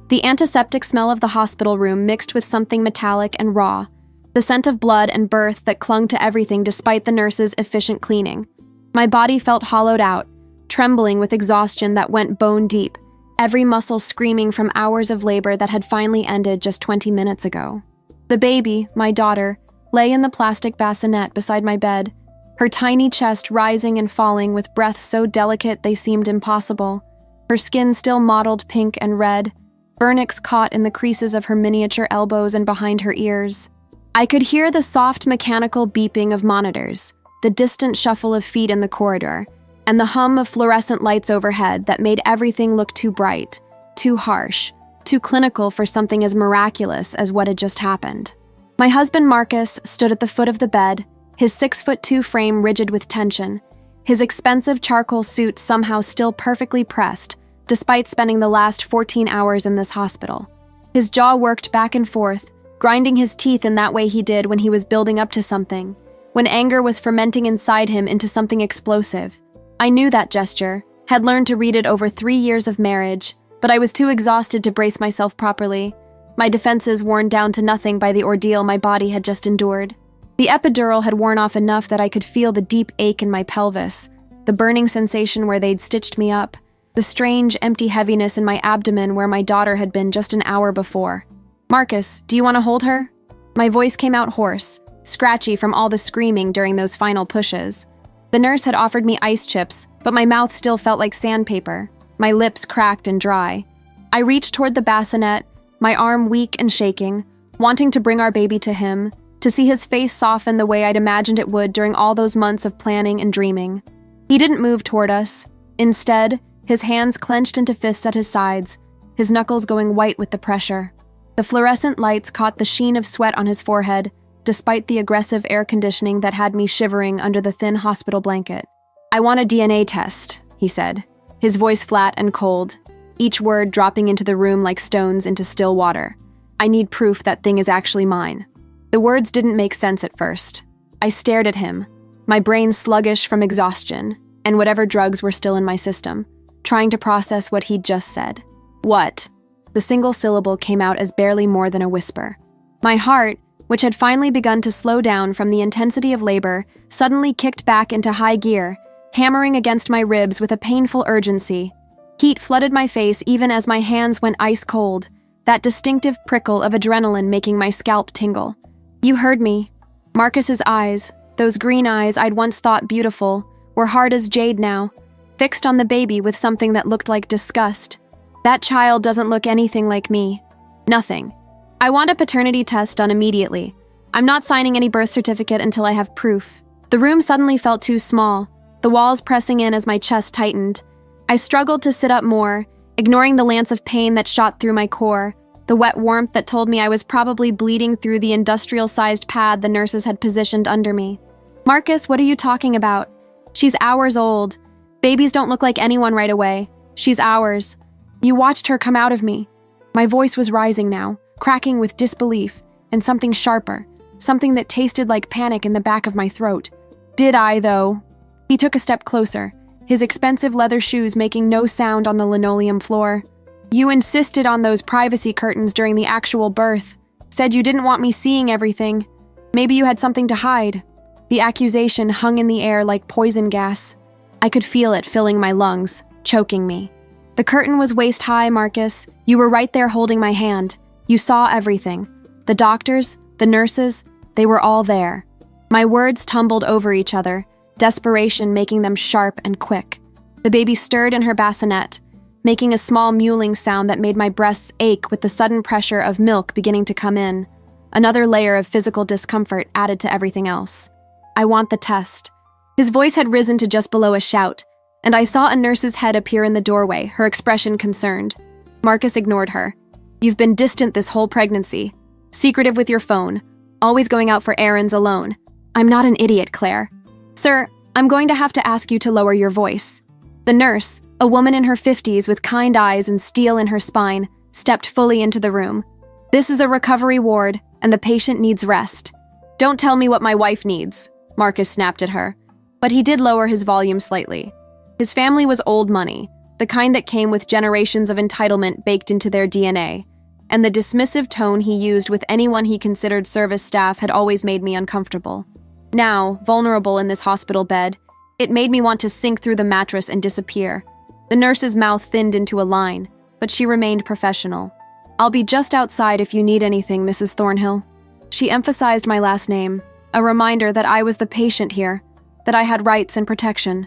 The antiseptic smell of the hospital room mixed with something metallic and raw, the scent of blood and birth that clung to everything despite the nurse's efficient cleaning. My body felt hollowed out, trembling with exhaustion that went bone deep, every muscle screaming from hours of labor that had finally ended just 20 minutes ago. The baby, my daughter, lay in the plastic bassinet beside my bed, her tiny chest rising and falling with breaths so delicate they seemed impossible, her skin still mottled pink and red, vernix caught in the creases of her miniature elbows and behind her ears. I could hear the soft mechanical beeping of monitors, the distant shuffle of feet in the corridor, and the hum of fluorescent lights overhead that made everything look too bright, too harsh, too clinical for something as miraculous as what had just happened. My husband Marcus stood at the foot of the bed, his 6'2" frame rigid with tension, his expensive charcoal suit somehow still perfectly pressed, despite spending the last 14 hours in this hospital. His jaw worked back and forth, grinding his teeth in that way he did when he was building up to something, when anger was fermenting inside him into something explosive. I knew that gesture, had learned to read it over 3 years of marriage, but I was too exhausted to brace myself properly, my defenses worn down to nothing by the ordeal my body had just endured. The epidural had worn off enough that I could feel the deep ache in my pelvis, the burning sensation where they'd stitched me up, the strange, empty heaviness in my abdomen where my daughter had been just an hour before. "Marcus, do you want to hold her?" My voice came out hoarse, scratchy from all the screaming during those final pushes. The nurse had offered me ice chips, but my mouth still felt like sandpaper, my lips cracked and dry. I reached toward the bassinet, my arm weak and shaking, wanting to bring our baby to him, to see his face soften the way I'd imagined it would during all those months of planning and dreaming. He didn't move toward us. Instead, his hands clenched into fists at his sides, his knuckles going white with the pressure. The fluorescent lights caught the sheen of sweat on his forehead, despite the aggressive air conditioning that had me shivering under the thin hospital blanket. "I want a DNA test," he said, his voice flat and cold, each word dropping into the room like stones into still water. "I need proof that thing is actually mine." The words didn't make sense at first. I stared at him, my brain sluggish from exhaustion, and whatever drugs were still in my system, trying to process what he'd just said. "What?" The single syllable came out as barely more than a whisper. My heart, which had finally begun to slow down from the intensity of labor, suddenly kicked back into high gear, hammering against my ribs with a painful urgency. Heat flooded my face even as my hands went ice cold, that distinctive prickle of adrenaline making my scalp tingle. "You heard me." Marcus's eyes, those green eyes I'd once thought beautiful, were hard as jade now, fixed on the baby with something that looked like disgust. "That child doesn't look anything like me. Nothing. I want a paternity test done immediately. I'm not signing any birth certificate until I have proof." The room suddenly felt too small, the walls pressing in as my chest tightened. I struggled to sit up more, ignoring the lance of pain that shot through my core, the wet warmth that told me I was probably bleeding through the industrial-sized pad the nurses had positioned under me. "Marcus, what are you talking about? She's hours old. Babies don't look like anyone right away. She's ours. You watched her come out of me." My voice was rising now, cracking with disbelief, and something sharper, something that tasted like panic in the back of my throat. "Did I, though?" He took a step closer, his expensive leather shoes making no sound on the linoleum floor. "You insisted on those privacy curtains during the actual birth. Said you didn't want me seeing everything. Maybe you had something to hide." The accusation hung in the air like poison gas. I could feel it filling my lungs, choking me. "The curtain was waist high, Marcus. You were right there holding my hand. You saw everything. The doctors, the nurses, they were all there." My words tumbled over each other, desperation making them sharp and quick. The baby stirred in her bassinet, making a small mewling sound that made my breasts ache with the sudden pressure of milk beginning to come in. Another layer of physical discomfort added to everything else. "I want the test." His voice had risen to just below a shout, and I saw a nurse's head appear in the doorway, her expression concerned. Marcus ignored her. "You've been distant this whole pregnancy. Secretive with your phone. Always going out for errands alone. I'm not an idiot, Claire." "Sir, I'm going to have to ask you to lower your voice." The nurse, a woman in her 50s with kind eyes and steel in her spine, stepped fully into the room. "This is a recovery ward, and the patient needs rest." "Don't tell me what my wife needs," Marcus snapped at her. But he did lower his volume slightly. His family was old money, the kind that came with generations of entitlement baked into their DNA, and the dismissive tone he used with anyone he considered service staff had always made me uncomfortable. Now, vulnerable in this hospital bed, it made me want to sink through the mattress and disappear. The nurse's mouth thinned into a line, but she remained professional. "I'll be just outside if you need anything, Mrs. Thornhill." She emphasized my last name, a reminder that I was the patient here, that I had rights and protection.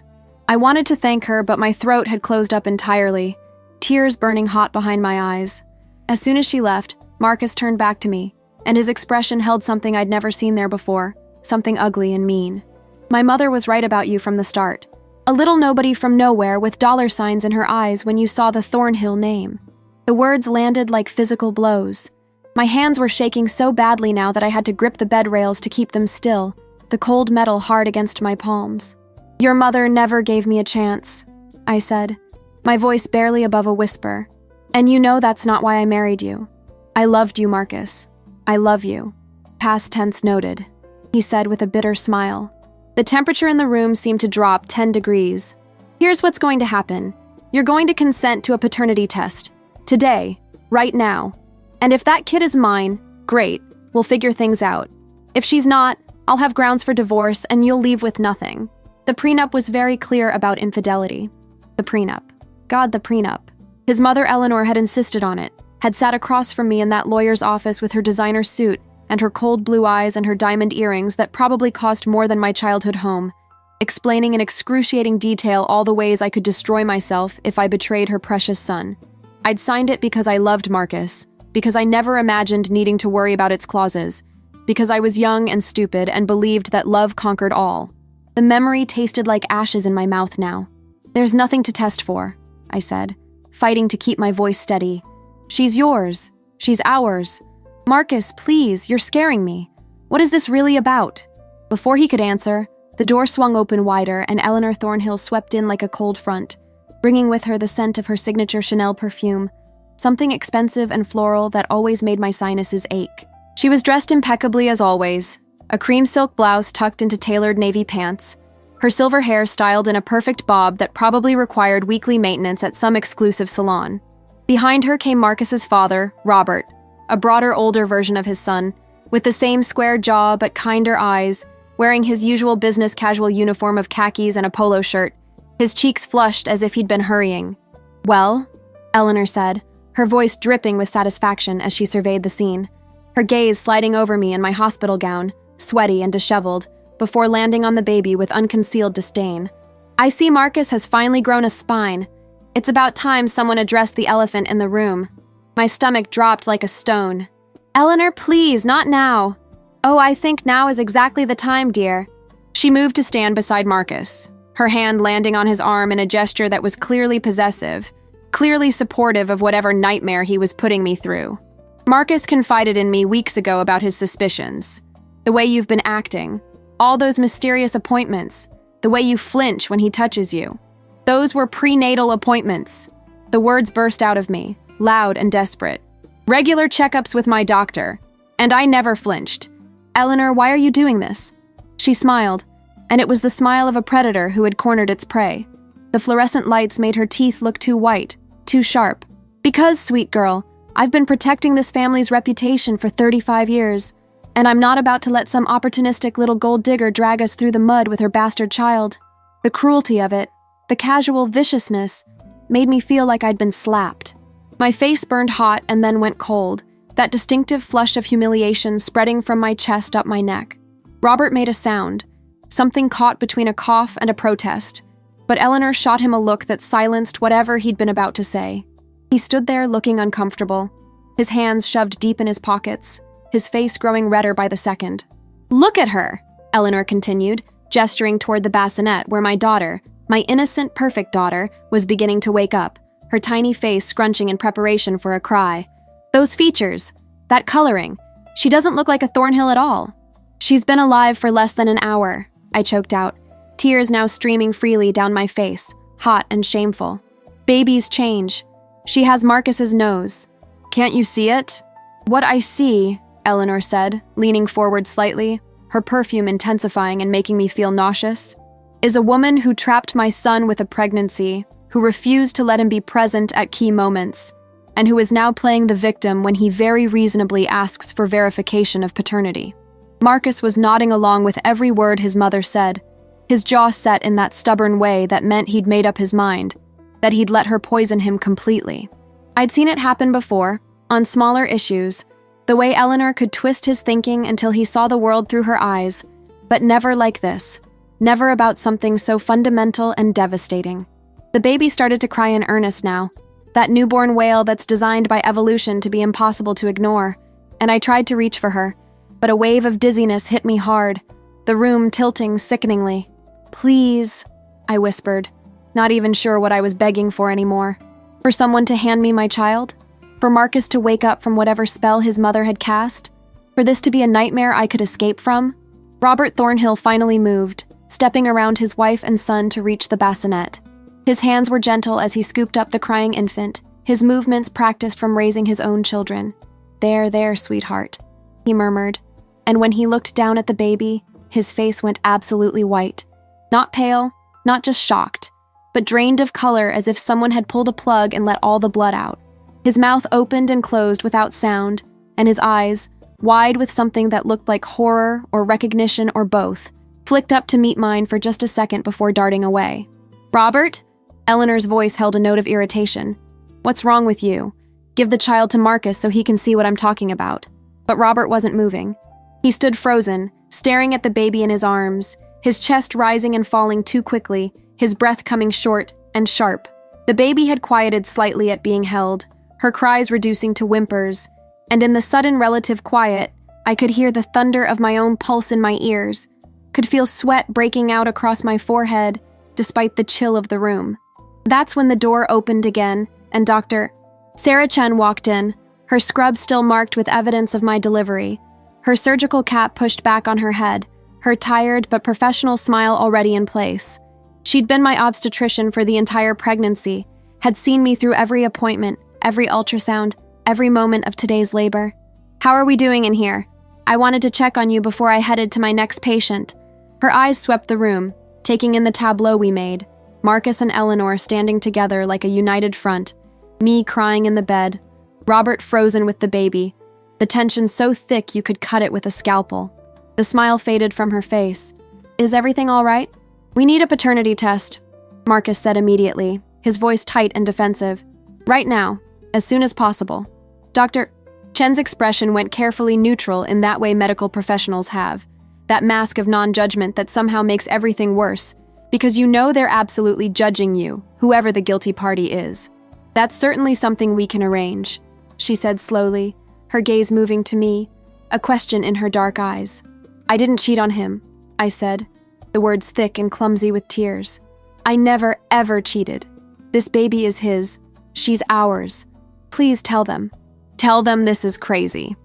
I wanted to thank her, but my throat had closed up entirely, tears burning hot behind my eyes. As soon as she left, Marcus turned back to me, and his expression held something I'd never seen there before, something ugly and mean. "My mother was right about you from the start. A little nobody from nowhere with dollar signs in her eyes when you saw the Thornhill name." The words landed like physical blows. My hands were shaking so badly now that I had to grip the bed rails to keep them still, the cold metal hard against my palms. "Your mother never gave me a chance," I said, my voice barely above a whisper. "And you know that's not why I married you. I loved you, Marcus. I love you." "Past tense noted," he said with a bitter smile. The temperature in the room seemed to drop 10 degrees. "Here's what's going to happen. You're going to consent to a paternity test. Today. Right now. And if that kid is mine, great, we'll figure things out. If she's not, I'll have grounds for divorce and you'll leave with nothing." The prenup was very clear about infidelity. The prenup. God, the prenup. His mother Eleanor had insisted on it, had sat across from me in that lawyer's office with her designer suit and her cold blue eyes and her diamond earrings that probably cost more than my childhood home, explaining in excruciating detail all the ways I could destroy myself if I betrayed her precious son. I'd signed it because I loved Marcus, because I never imagined needing to worry about its clauses, because I was young and stupid and believed that love conquered all. The memory tasted like ashes in my mouth now. "There's nothing to test for," I said, fighting to keep my voice steady. "She's yours. She's ours. Marcus, please, you're scaring me. What is this really about?" Before he could answer, the door swung open wider and Eleanor Thornhill swept in like a cold front, bringing with her the scent of her signature Chanel perfume, something expensive and floral that always made my sinuses ache. She was dressed impeccably as always, a cream silk blouse tucked into tailored navy pants, her silver hair styled in a perfect bob that probably required weekly maintenance at some exclusive salon. Behind her came Marcus's father, Robert, a broader, older version of his son, with the same square jaw but kinder eyes, wearing his usual business casual uniform of khakis and a polo shirt, his cheeks flushed as if he'd been hurrying. "Well?" Eleanor said, her voice dripping with satisfaction as she surveyed the scene, her gaze sliding over me in my hospital gown, sweaty and disheveled, before landing on the baby with unconcealed disdain. "I see Marcus has finally grown a spine. It's about time someone addressed the elephant in the room." My stomach dropped like a stone. "Eleanor, please, not now." "Oh, I think now is exactly the time, dear." She moved to stand beside Marcus, her hand landing on his arm in a gesture that was clearly possessive, clearly supportive of whatever nightmare he was putting me through. "Marcus confided in me weeks ago about his suspicions. The way you've been acting, all those mysterious appointments, the way you flinch when he touches you. Those were prenatal appointments." The words burst out of me, loud and desperate. "Regular checkups with my doctor. And I never flinched. Eleanor, why are you doing this?" She smiled, and it was the smile of a predator who had cornered its prey. The fluorescent lights made her teeth look too white, too sharp. "Because, sweet girl, I've been protecting this family's reputation for 35 years, and I'm not about to let some opportunistic little gold digger drag us through the mud with her bastard child." The cruelty of it, the casual viciousness, made me feel like I'd been slapped. My face burned hot and then went cold, that distinctive flush of humiliation spreading from my chest up my neck. Robert made a sound, something caught between a cough and a protest, but Eleanor shot him a look that silenced whatever he'd been about to say. He stood there looking uncomfortable, his hands shoved deep in his pockets, his face growing redder by the second. "Look at her," Eleanor continued, gesturing toward the bassinet where my daughter, my innocent, perfect daughter, was beginning to wake up, her tiny face scrunching in preparation for a cry. "Those features, that coloring, she doesn't look like a Thornhill at all." "She's been alive for less than an hour," I choked out, tears now streaming freely down my face, hot and shameful. "Babies change. She has Marcus's nose. Can't you see it?" "What I see," Eleanor said, leaning forward slightly, her perfume intensifying and making me feel nauseous, "is a woman who trapped my son with a pregnancy, who refused to let him be present at key moments, and who is now playing the victim when he very reasonably asks for verification of paternity. Marcus was nodding along with every word his mother said, his jaw set in that stubborn way that meant he'd made up his mind, that he'd let her poison him completely. I'd seen it happen before, on smaller issues, the way Eleanor could twist his thinking until he saw the world through her eyes, but never like this, never about something so fundamental and devastating. The baby started to cry in earnest now, that newborn wail that's designed by evolution to be impossible to ignore, and I tried to reach for her, but a wave of dizziness hit me hard, the room tilting sickeningly. "Please," I whispered, not even sure what I was begging for anymore. For someone to hand me my child? For Marcus to wake up from whatever spell his mother had cast? For this to be a nightmare I could escape from? Robert Thornhill finally moved, stepping around his wife and son to reach the bassinet. His hands were gentle as he scooped up the crying infant, his movements practiced from raising his own children. There, sweetheart," he murmured, and when he looked down at the baby, his face went absolutely white. Not pale, not just shocked, but drained of color as if someone had pulled a plug and let all the blood out. His mouth opened and closed without sound, and his eyes, wide with something that looked like horror or recognition or both, flicked up to meet mine for just a second before darting away. "Robert?" Eleanor's voice held a note of irritation. "What's wrong with you? Give the child to Marcus so he can see what I'm talking about." But Robert wasn't moving. He stood frozen, staring at the baby in his arms, his chest rising and falling too quickly, his breath coming short and sharp. The baby had quieted slightly at being held, her cries reducing to whimpers, and in the sudden relative quiet, I could hear the thunder of my own pulse in my ears, could feel sweat breaking out across my forehead, despite the chill of the room. That's when the door opened again, and Dr. Sarah Chen walked in, her scrub still marked with evidence of my delivery, her surgical cap pushed back on her head, her tired but professional smile already in place. She'd been my obstetrician for the entire pregnancy, had seen me through every appointment, every ultrasound, every moment of today's labor. "How are we doing in here? I wanted to check on you before I headed to my next patient." Her eyes swept the room, taking in the tableau we made, Marcus and Eleanor standing together like a united front, me crying in the bed, Robert frozen with the baby, the tension so thick you could cut it with a scalpel. The smile faded from her face. "Is everything all right?" "We need a paternity test," Marcus said immediately, his voice tight and defensive. "Right now, as soon as possible." Dr. Chen's expression went carefully neutral in that way medical professionals have, that mask of non-judgment that somehow makes everything worse, because you know they're absolutely judging you, whoever the guilty party is. "That's certainly something we can arrange," she said slowly, her gaze moving to me, a question in her dark eyes. "I didn't cheat on him," I said, the words thick and clumsy with tears. "I never, ever cheated. This baby is his. She's ours. Please tell them. Tell them this is crazy."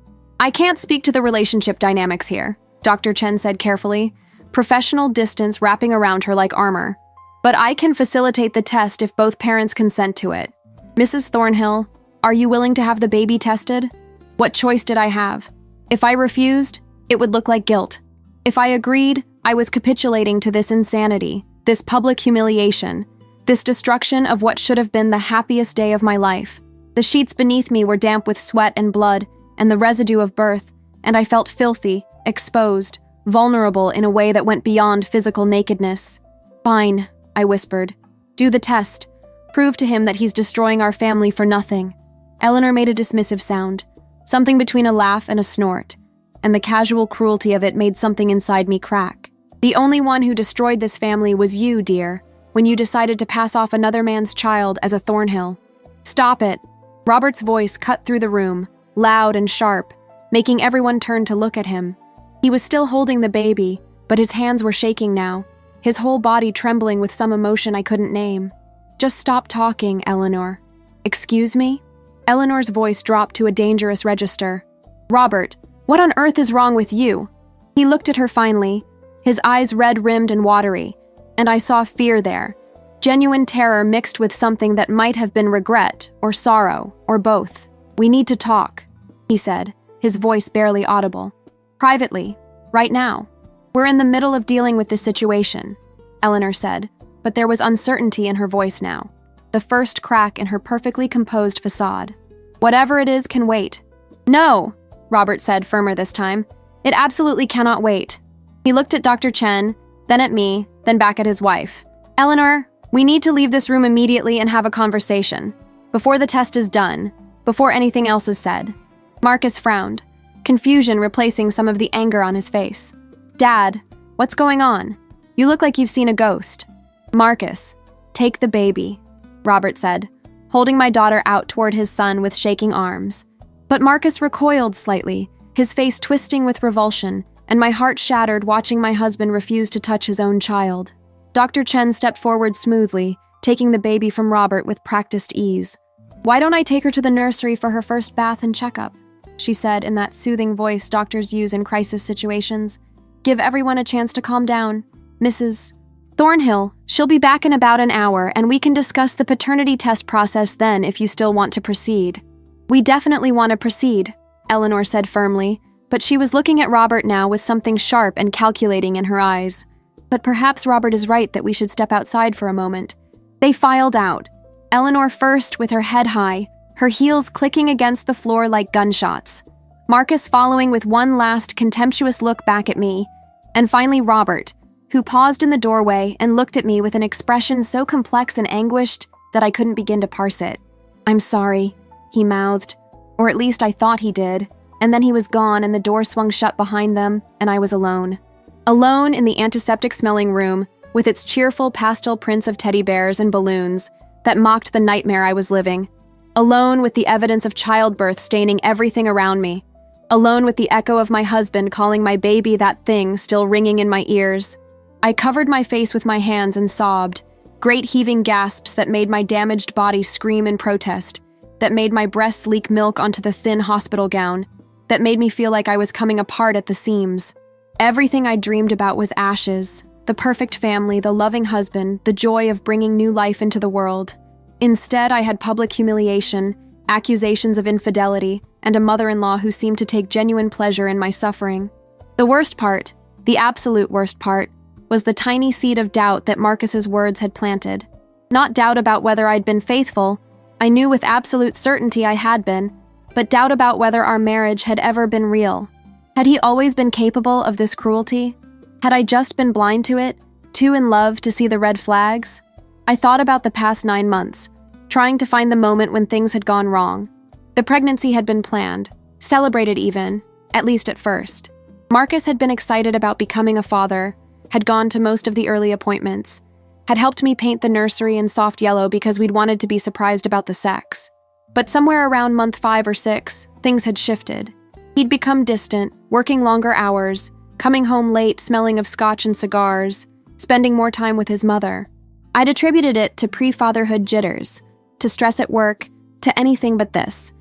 "I can't speak to the relationship dynamics here," Dr. Chen said carefully, professional distance wrapping around her like armor. "But I can facilitate the test if both parents consent to it. Mrs. Thornhill, are you willing to have the baby tested? What choice did I have? If I refused, it would look like guilt. If I agreed, I was capitulating to this insanity, this public humiliation, this destruction of what should have been the happiest day of my life. The sheets beneath me were damp with sweat and blood and the residue of birth, and I felt filthy, exposed, vulnerable in a way that went beyond physical nakedness. "Fine," I whispered. "Do the test. Prove to him that he's destroying our family for nothing." Eleanor made a dismissive sound, something between a laugh and a snort, and the casual cruelty of it made something inside me crack. "The only one who destroyed this family was you, dear, when you decided to pass off another man's child as a Thornhill." "Stop it." Robert's voice cut through the room, loud and sharp, making everyone turn to look at him. He was still holding the baby, but his hands were shaking now, his whole body trembling with some emotion I couldn't name. "Just stop talking, Eleanor." "Excuse me?" Eleanor's voice dropped to a dangerous register. "Robert, what on earth is wrong with you?" He looked at her finally, his eyes red-rimmed and watery, and I saw fear there, genuine terror mixed with something that might have been regret or sorrow or both. "We need to talk," he said, his voice barely audible. "Privately, right now. We're in the middle of dealing with this situation," Eleanor said, but there was uncertainty in her voice now. the first crack in her perfectly composed facade. "Whatever it is can wait." "No," Robert said, firmer this time. "It absolutely cannot wait." He looked at Dr. Chen, then at me, then back at his wife. "Eleanor, we need to leave this room immediately and have a conversation. Before the test is done, before anything else is said." Marcus frowned, confusion replacing some of the anger on his face. "Dad, what's going on? You look like you've seen a ghost." "Marcus, take the baby," Robert said, holding my daughter out toward his son with shaking arms. But Marcus recoiled slightly, his face twisting with revulsion, and my heart shattered watching my husband refuse to touch his own child. Dr. Chen stepped forward smoothly, taking the baby from Robert with practiced ease. "Why don't I take her to the nursery for her first bath and checkup?" she said in that soothing voice doctors use in crisis situations. "Give everyone a chance to calm down. Mrs. Thornhill, she'll be back in about an hour, and we can discuss the paternity test process then if you still want to proceed." "We definitely want to proceed," Eleanor said firmly, but she was looking at Robert now with something sharp and calculating in her eyes. "But perhaps Robert is right that we should step outside for a moment." They filed out, Eleanor first with her head high, her heels clicking against the floor like gunshots. Marcus following with one last contemptuous look back at me, and finally Robert, who paused in the doorway and looked at me with an expression so complex and anguished that I couldn't begin to parse it. "I'm sorry," he mouthed, or at least I thought he did, and then he was gone and the door swung shut behind them, and I was alone. Alone in the antiseptic-smelling room, with its cheerful pastel prints of teddy bears and balloons that mocked the nightmare I was living. Alone with the evidence of childbirth staining everything around me. Alone with the echo of my husband calling my baby that thing still ringing in my ears. I covered my face with my hands and sobbed, great heaving gasps that made my damaged body scream in protest, that made my breasts leak milk onto the thin hospital gown, that made me feel like I was coming apart at the seams. Everything I dreamed about was ashes, the perfect family, the loving husband, the joy of bringing new life into the world. Instead, I had public humiliation, accusations of infidelity, and a mother-in-law who seemed to take genuine pleasure in my suffering. The worst part, the absolute worst part, was the tiny seed of doubt that Marcus's words had planted. Not doubt about whether I'd been faithful, I knew with absolute certainty I had been, but doubt about whether our marriage had ever been real. Had he always been capable of this cruelty? Had I just been blind to it, too in love to see the red flags? I thought about the past 9 months, trying to find the moment when things had gone wrong. The pregnancy had been planned, celebrated even, at least at first. Marcus had been excited about becoming a father, had gone to most of the early appointments, had helped me paint the nursery in soft yellow because we'd wanted to be surprised about the sex. But somewhere around month 5 or 6, things had shifted. He'd become distant, working longer hours, coming home late smelling of scotch and cigars, spending more time with his mother. I'd attributed it to pre-fatherhood jitters, to stress at work, to anything but this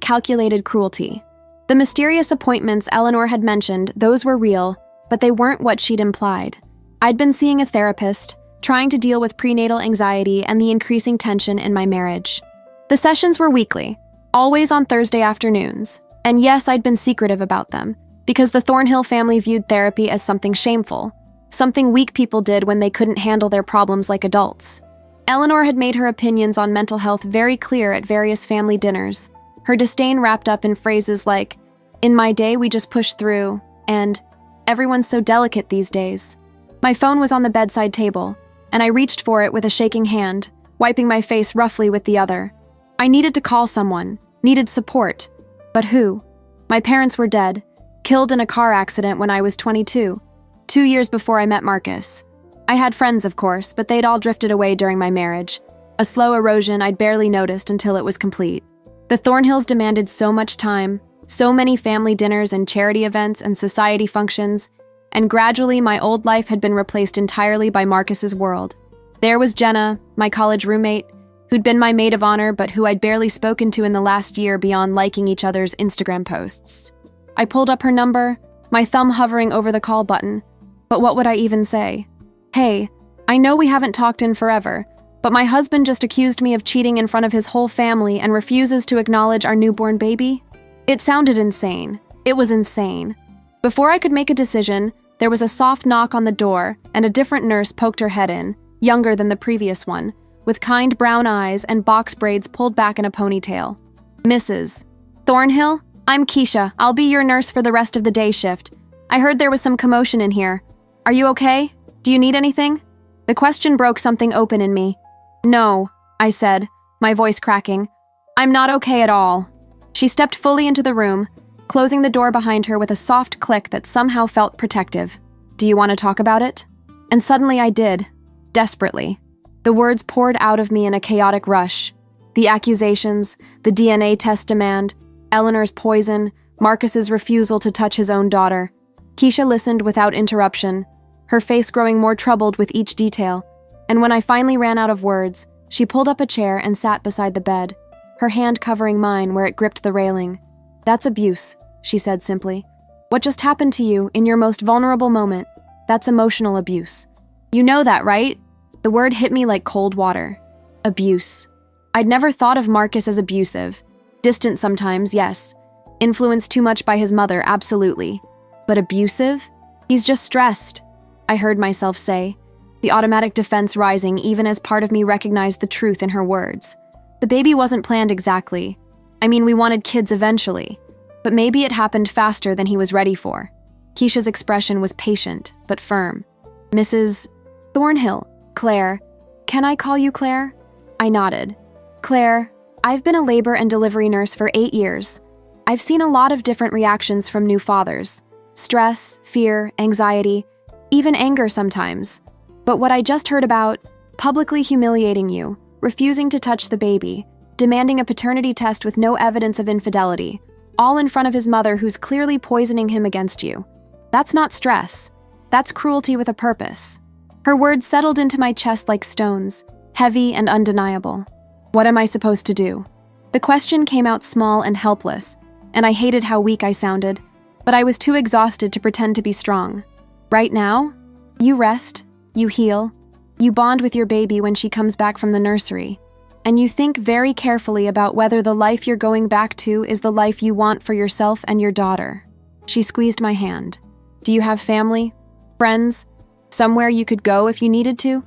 calculated cruelty. The mysterious appointments Eleanor had mentioned, those were real, but they weren't what she'd implied. I'd been seeing a therapist, trying to deal with prenatal anxiety and the increasing tension in my marriage. The sessions were weekly, always on Thursday afternoons, and yes, I'd been secretive about them, because the Thornhill family viewed therapy as something shameful, something weak people did when they couldn't handle their problems like adults. Eleanor had made her opinions on mental health very clear at various family dinners, her disdain wrapped up in phrases like, "In my day, we just push through," and "Everyone's so delicate these days." My phone was on the bedside table, and I reached for it with a shaking hand, wiping my face roughly with the other. I needed to call someone, needed support. But who? My parents were dead, killed in a car accident when I was 22, 2 years before I met Marcus. I had friends, of course, but they'd all drifted away during my marriage, a slow erosion I'd barely noticed until it was complete. The Thornhills demanded so much time, so many family dinners and charity events and society functions, and gradually my old life had been replaced entirely by Marcus's world. There was Jenna, my college roommate, who'd been my maid of honor but who I'd barely spoken to in the last year beyond liking each other's Instagram posts. I pulled up her number, my thumb hovering over the call button, but what would I even say? "Hey, I know we haven't talked in forever, but my husband just accused me of cheating in front of his whole family and refuses to acknowledge our newborn baby." It sounded insane. It was insane. Before I could make a decision, there was a soft knock on the door and a different nurse poked her head in, younger than the previous one, with kind brown eyes and box braids pulled back in a ponytail. "Mrs. Thornhill? I'm Keisha. I'll be your nurse for the rest of the day shift. I heard there was some commotion in here. Are you okay? Do you need anything?" The question broke something open in me. "No," I said, my voice cracking. "I'm not okay at all." She stepped fully into the room, closing the door behind her with a soft click that somehow felt protective. "Do you want to talk about it?" And suddenly I did, desperately. The words poured out of me in a chaotic rush. The accusations, the DNA test demand, Eleanor's poison, Marcus's refusal to touch his own daughter. Keisha listened without interruption, her face growing more troubled with each detail, and when I finally ran out of words, she pulled up a chair and sat beside the bed, her hand covering mine where it gripped the railing. "That's abuse," she said simply. "What just happened to you in your most vulnerable moment, that's emotional abuse. You know that, right?" The word hit me like cold water. Abuse. I'd never thought of Marcus as abusive. Distant sometimes, yes. Influenced too much by his mother, absolutely. But abusive? He's just stressed, I heard myself say, the automatic defense rising even as part of me recognized the truth in her words. The baby wasn't planned exactly. I mean, we wanted kids eventually. But maybe it happened faster than he was ready for. Keisha's expression was patient, but firm. "Mrs. Thornhill, Claire. Can I call you Claire?" I nodded. "Claire, I've been a labor and delivery nurse for 8 years. I've seen a lot of different reactions from new fathers. Stress, fear, anxiety, even anger sometimes. But what I just heard about, publicly humiliating you, refusing to touch the baby, demanding a paternity test with no evidence of infidelity, all in front of his mother who's clearly poisoning him against you. That's not stress. That's cruelty with a purpose." Her words settled into my chest like stones, heavy and undeniable. What am I supposed to do? The question came out small and helpless, and I hated how weak I sounded, but I was too exhausted to pretend to be strong. Right now, you rest, you heal, you bond with your baby when she comes back from the nursery, and you think very carefully about whether the life you're going back to is the life you want for yourself and your daughter. She squeezed my hand. "Do you have family? Friends? Somewhere you could go if you needed to?"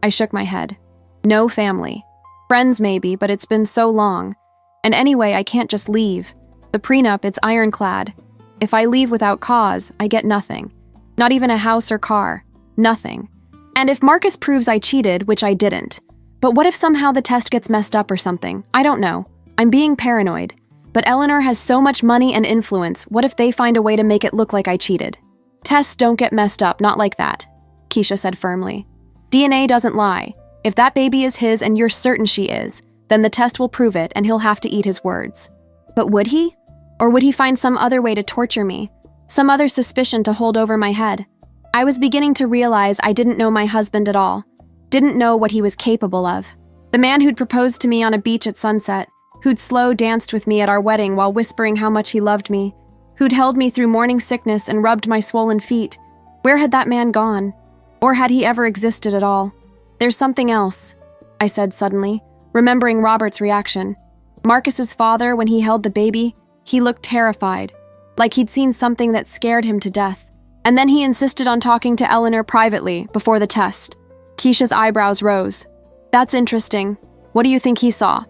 I shook my head. "No family. Friends maybe, but it's been so long. And anyway, I can't just leave. The prenup, it's ironclad. If I leave without cause, I get nothing. Not even a house or car. Nothing. And if Marcus proves I cheated, which I didn't. But what if somehow the test gets messed up or something? I don't know. I'm being paranoid. But Eleanor has so much money and influence, what if they find a way to make it look like I cheated?" "Tests don't get messed up, not like that," Keisha said firmly. "DNA doesn't lie. If that baby is his and you're certain she is, then the test will prove it and he'll have to eat his words." But would he? Or would he find some other way to torture me? Some other suspicion to hold over my head? I was beginning to realize I didn't know my husband at all. Didn't know what he was capable of. The man who'd proposed to me on a beach at sunset, who'd slow danced with me at our wedding while whispering how much he loved me, who'd held me through morning sickness and rubbed my swollen feet. Where had that man gone? Or had he ever existed at all? "There's something else," I said suddenly, remembering Robert's reaction. Marcus's father, when he held the baby, he looked terrified, like he'd seen something that scared him to death. And then he insisted on talking to Eleanor privately before the test. Keisha's eyebrows rose. "That's interesting. What do you think he saw?"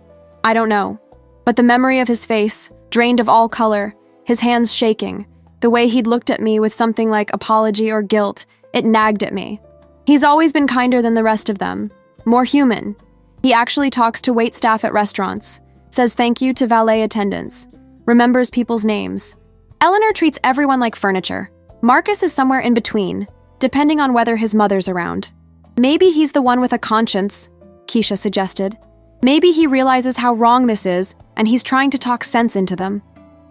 "I don't know. But the memory of his face, drained of all color, his hands shaking, the way he'd looked at me with something like apology or guilt, it nagged at me. He's always been kinder than the rest of them, more human. He actually talks to waitstaff at restaurants, says thank you to valet attendants, remembers people's names. Eleanor treats everyone like furniture. Marcus is somewhere in between, depending on whether his mother's around. Maybe he's the one with a conscience," Keisha suggested. "Maybe he realizes how wrong this is, and he's trying to talk sense into them.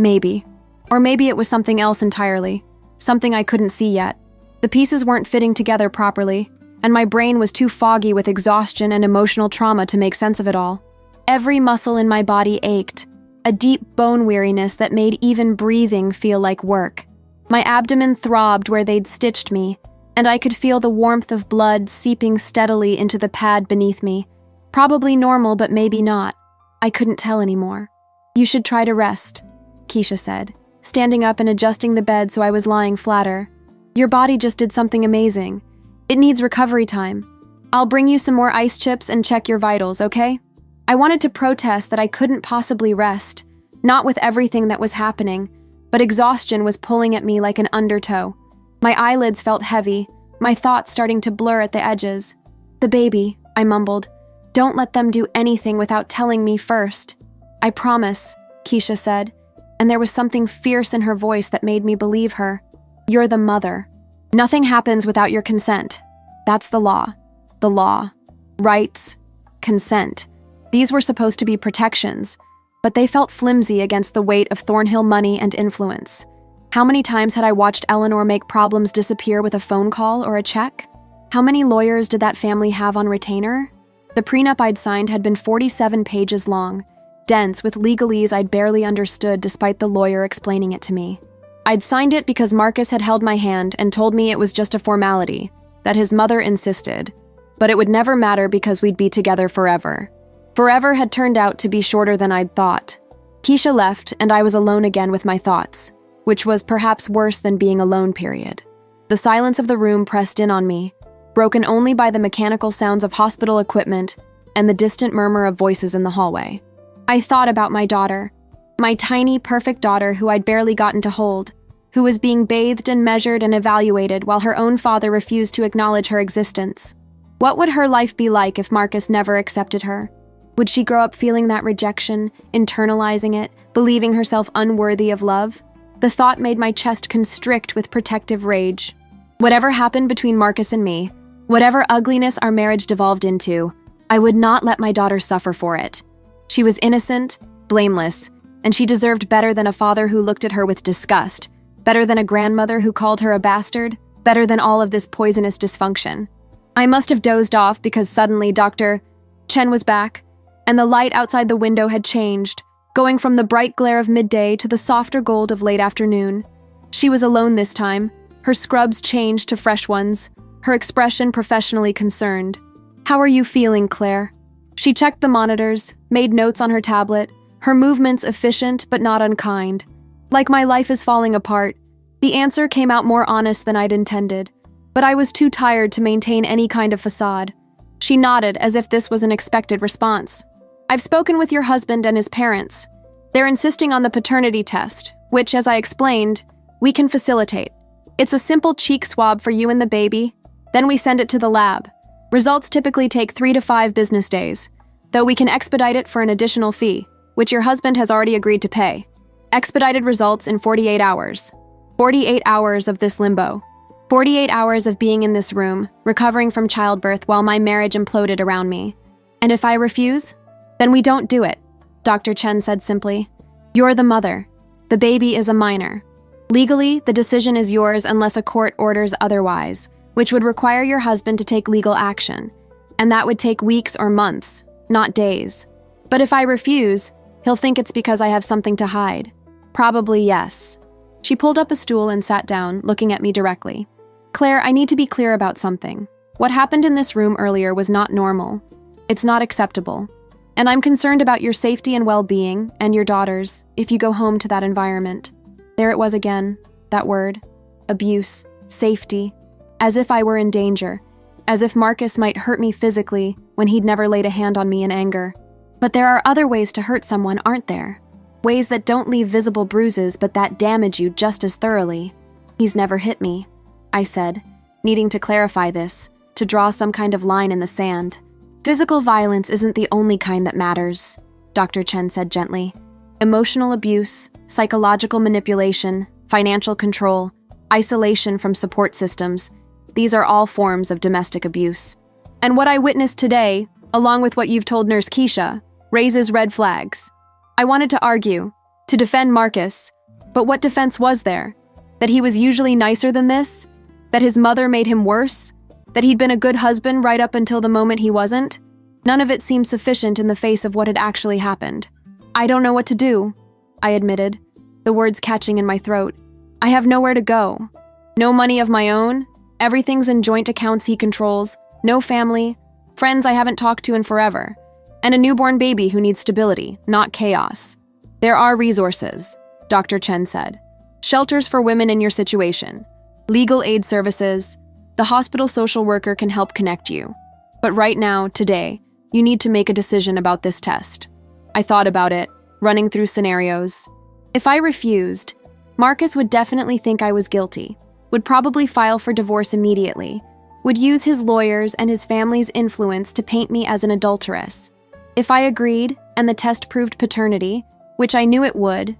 Maybe. Or maybe it was something else entirely, something I couldn't see yet. The pieces weren't fitting together properly, and my brain was too foggy with exhaustion and emotional trauma to make sense of it all. Every muscle in my body ached, a deep bone weariness that made even breathing feel like work. My abdomen throbbed where they'd stitched me, and I could feel the warmth of blood seeping steadily into the pad beneath me. Probably normal, but maybe not. I couldn't tell anymore. "You should try to rest," Keisha said, standing up and adjusting the bed so I was lying flatter. "Your body just did something amazing. It needs recovery time. I'll bring you some more ice chips and check your vitals, okay? I wanted to protest that I couldn't possibly rest, not with everything that was happening, but exhaustion was pulling at me like an undertow. My eyelids felt heavy, my thoughts starting to blur at the edges. "The baby," I mumbled. "Don't let them do anything without telling me first." "I promise," Keisha said, and there was something fierce in her voice that made me believe her. "You're the mother. Nothing happens without your consent. That's the law. The law. Rights. Consent. These were supposed to be protections, but they felt flimsy against the weight of Thornhill money and influence. How many times had I watched Eleanor make problems disappear with a phone call or a check? How many lawyers did that family have on retainer? The prenup I'd signed had been 47 pages long, dense with legalese I'd barely understood despite the lawyer explaining it to me. I'd signed it because Marcus had held my hand and told me it was just a formality, that his mother insisted, but it would never matter because we'd be together forever. Forever had turned out to be shorter than I'd thought. Keisha left, and I was alone again with my thoughts, which was perhaps worse than being alone, period. The silence of the room pressed in on me, broken only by the mechanical sounds of hospital equipment and the distant murmur of voices in the hallway. I thought about my daughter, my tiny, perfect daughter who I'd barely gotten to hold, who was being bathed and measured and evaluated while her own father refused to acknowledge her existence. What would her life be like if Marcus never accepted her? Would she grow up feeling that rejection, internalizing it, believing herself unworthy of love? The thought made my chest constrict with protective rage. Whatever happened between Marcus and me, whatever ugliness our marriage devolved into, I would not let my daughter suffer for it. She was innocent, blameless, and she deserved better than a father who looked at her with disgust, better than a grandmother who called her a bastard, better than all of this poisonous dysfunction. I must have dozed off because suddenly Dr. Chen was back, and the light outside the window had changed, going from the bright glare of midday to the softer gold of late afternoon. She was alone this time, her scrubs changed to fresh ones, her expression professionally concerned. "How are you feeling, Claire?" She checked the monitors, made notes on her tablet, her movements efficient but not unkind. "Like my life is falling apart." The answer came out more honest than I'd intended, but I was too tired to maintain any kind of facade. She nodded as if this was an expected response. "I've spoken with your husband and his parents. They're insisting on the paternity test, which, as I explained, we can facilitate. It's a simple cheek swab for you and the baby, then we send it to the lab. Results typically take 3 to 5 business days, though we can expedite it for an additional fee, which your husband has already agreed to pay. Expedited results in 48 hours. 48 hours of this limbo. 48 hours of being in this room, recovering from childbirth while my marriage imploded around me. And if I refuse, then we don't do it," Dr. Chen said simply. "You're the mother. The baby is a minor. Legally, the decision is yours unless a court orders otherwise, which would require your husband to take legal action. And that would take weeks or months, not days. But if I refuse, he'll think it's because I have something to hide. Probably yes." She pulled up a stool and sat down, looking at me directly. "Claire, I need to be clear about something. What happened in this room earlier was not normal. It's not acceptable. And I'm concerned about your safety and well-being, and your daughter's, if you go home to that environment." There it was again, that word. Abuse, safety. As if I were in danger. As if Marcus might hurt me physically when he'd never laid a hand on me in anger. But there are other ways to hurt someone, aren't there? Ways that don't leave visible bruises but that damage you just as thoroughly. "He's never hit me," I said, needing to clarify this, to draw some kind of line in the sand. "Physical violence isn't the only kind that matters," Dr. Chen said gently. "Emotional abuse, psychological manipulation, financial control, isolation from support systems, these are all forms of domestic abuse. And what I witnessed today, along with what you've told Nurse Keisha, raises red flags. I wanted to argue, to defend Marcus, but what defense was there? That he was usually nicer than this? That his mother made him worse? That he'd been a good husband right up until the moment he wasn't? None of it seemed sufficient in the face of what had actually happened. "I don't know what to do," I admitted, the words catching in my throat. "I have nowhere to go. No money of my own. Everything's in joint accounts he controls. No family. Friends I haven't talked to in forever. And a newborn baby who needs stability, not chaos. There are resources," Dr. Chen said. "Shelters for women in your situation. Legal aid services. The hospital social worker can help connect you. But right now, today, you need to make a decision about this test. I thought about it, running through scenarios. If I refused, Marcus would definitely think I was guilty, would probably file for divorce immediately, would use his lawyers and his family's influence to paint me as an adulteress. If I agreed, and the test proved paternity, which I knew it would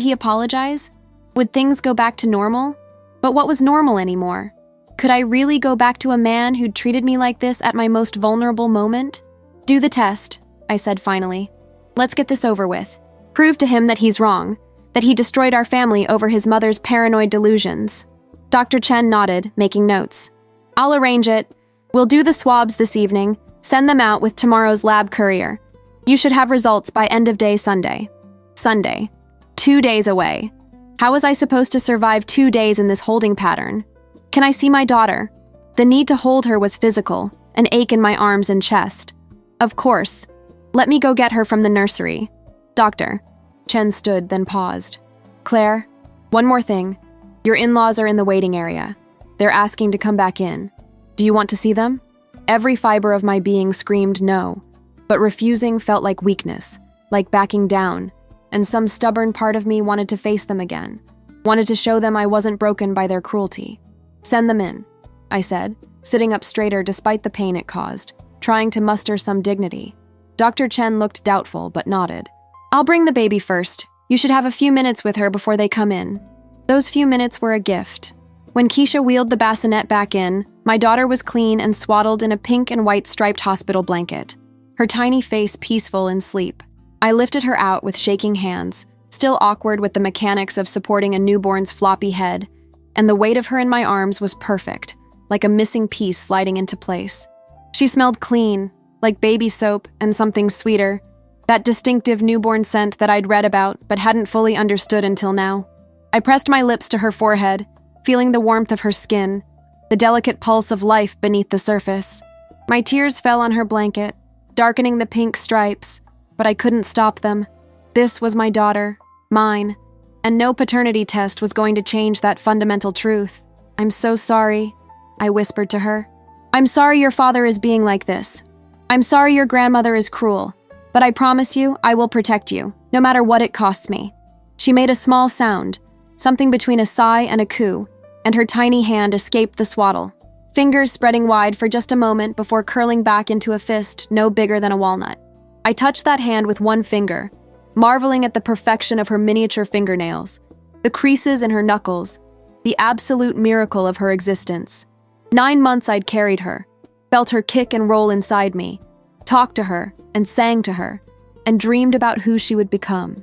he apologize? Would things go back to normal? But what was normal anymore? Could I really go back to a man who'd treated me like this at my most vulnerable moment? Do the test, I said finally. Let's get this over with. Prove to him that he's wrong, that he destroyed our family over his mother's paranoid delusions. Dr. Chen nodded, making notes. I'll arrange it. We'll do the swabs this evening, send them out with tomorrow's lab courier. You should have results by end of day Sunday. Sunday. 2 days away. How was I supposed to survive 2 days in this holding pattern? Can I see my daughter? The need to hold her was physical, an ache in my arms and chest. Of course. Let me go get her from the nursery. Doctor. Chen stood, then paused. Claire, one more thing. Your in-laws are in the waiting area. They're asking to come back in. Do you want to see them? Every fiber of my being screamed no, but refusing felt like weakness, like backing down, and some stubborn part of me wanted to face them again, wanted to show them I wasn't broken by their cruelty. Send them in, I said, sitting up straighter despite the pain it caused, trying to muster some dignity. Dr. Chen looked doubtful but nodded. I'll bring the baby first. You should have a few minutes with her before they come in. Those few minutes were a gift. When Keisha wheeled the bassinet back in, my daughter was clean and swaddled in a pink and white striped hospital blanket, her tiny face peaceful in sleep. I lifted her out with shaking hands, still awkward with the mechanics of supporting a newborn's floppy head, and the weight of her in my arms was perfect, like a missing piece sliding into place. She smelled clean, like baby soap and something sweeter, that distinctive newborn scent that I'd read about but hadn't fully understood until now. I pressed my lips to her forehead, feeling the warmth of her skin, the delicate pulse of life beneath the surface. My tears fell on her blanket, darkening the pink stripes, but I couldn't stop them. This was my daughter, mine, and no paternity test was going to change that fundamental truth. I'm so sorry, I whispered to her. I'm sorry your father is being like this. I'm sorry your grandmother is cruel, but I promise you I will protect you, no matter what it costs me. She made a small sound, something between a sigh and a coo, and her tiny hand escaped the swaddle, fingers spreading wide for just a moment before curling back into a fist no bigger than a walnut. I touched that hand with one finger, marveling at the perfection of her miniature fingernails, the creases in her knuckles, the absolute miracle of her existence. 9 months I'd carried her, felt her kick and roll inside me, talked to her and sang to her, and dreamed about who she would become.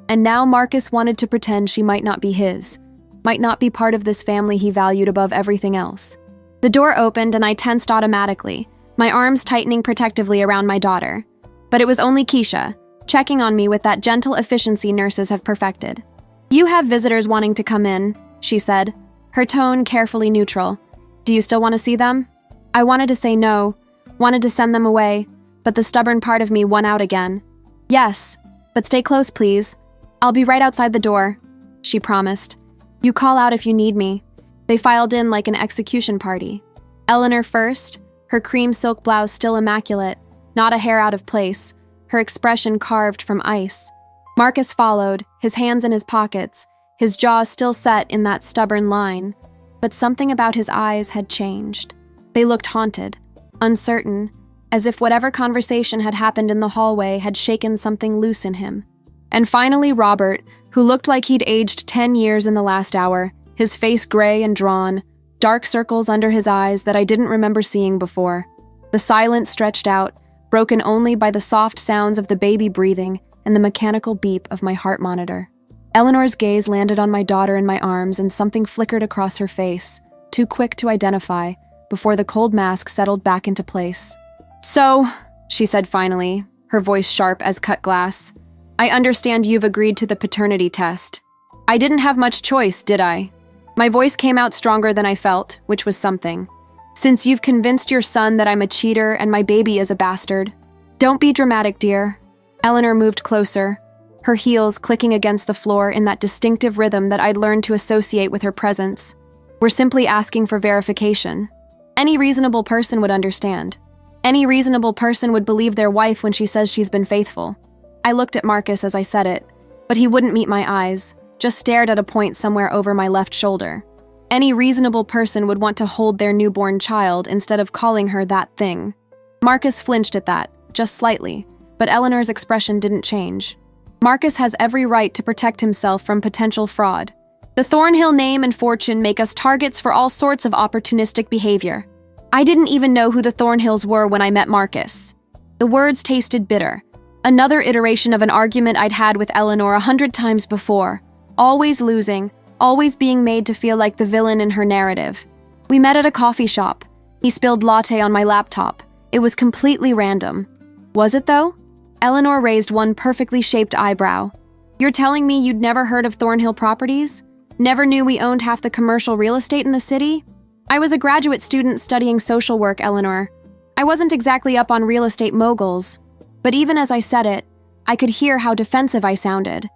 And now Marcus wanted to pretend she might not be his, might not be part of this family he valued above everything else. The door opened and I tensed automatically, my arms tightening protectively around my daughter. But it was only Keisha, checking on me with that gentle efficiency nurses have perfected. You have visitors wanting to come in, she said, her tone carefully neutral. Do you still want to see them? I wanted to say no, wanted to send them away, but the stubborn part of me won out again. Yes, but stay close, please. I'll be right outside the door, she promised. You call out if you need me. They filed in like an execution party. Eleanor first, her cream silk blouse still immaculate, not a hair out of place, her expression carved from ice. Marcus followed, his hands in his pockets, his jaw still set in that stubborn line. But something about his eyes had changed. They looked haunted, uncertain, as if whatever conversation had happened in the hallway had shaken something loose in him. And finally Robert, who looked like he'd aged 10 years in the last hour, his face gray and drawn, dark circles under his eyes that I didn't remember seeing before. The silence stretched out, broken only by the soft sounds of the baby breathing and the mechanical beep of my heart monitor. Eleanor's gaze landed on my daughter in my arms and something flickered across her face, too quick to identify, before the cold mask settled back into place. So, she said finally, her voice sharp as cut glass, I understand you've agreed to the paternity test. I didn't have much choice, did I? My voice came out stronger than I felt, which was something. Since you've convinced your son that I'm a cheater and my baby is a bastard. Don't be dramatic, dear. Eleanor moved closer, her heels clicking against the floor in that distinctive rhythm that I'd learned to associate with her presence. We're simply asking for verification. Any reasonable person would understand. Any reasonable person would believe their wife when she says she's been faithful. I looked at Marcus as I said it, but he wouldn't meet my eyes, just stared at a point somewhere over my left shoulder. Any reasonable person would want to hold their newborn child instead of calling her that thing. Marcus flinched at that, just slightly, but Eleanor's expression didn't change. Marcus has every right to protect himself from potential fraud. The Thornhill name and fortune make us targets for all sorts of opportunistic behavior. I didn't even know who the Thornhills were when I met Marcus. The words tasted bitter. Another iteration of an argument I'd had with Eleanor 100 times before. Always losing, always being made to feel like the villain in her narrative. We met at a coffee shop. He spilled latte on my laptop. It was completely random. Was it, though? Eleanor raised one perfectly shaped eyebrow. You're telling me you'd never heard of Thornhill Properties? Never knew we owned half the commercial real estate in the city? I was a graduate student studying social work, Eleanor. I wasn't exactly up on real estate moguls. But even as I said it, I could hear how defensive I sounded,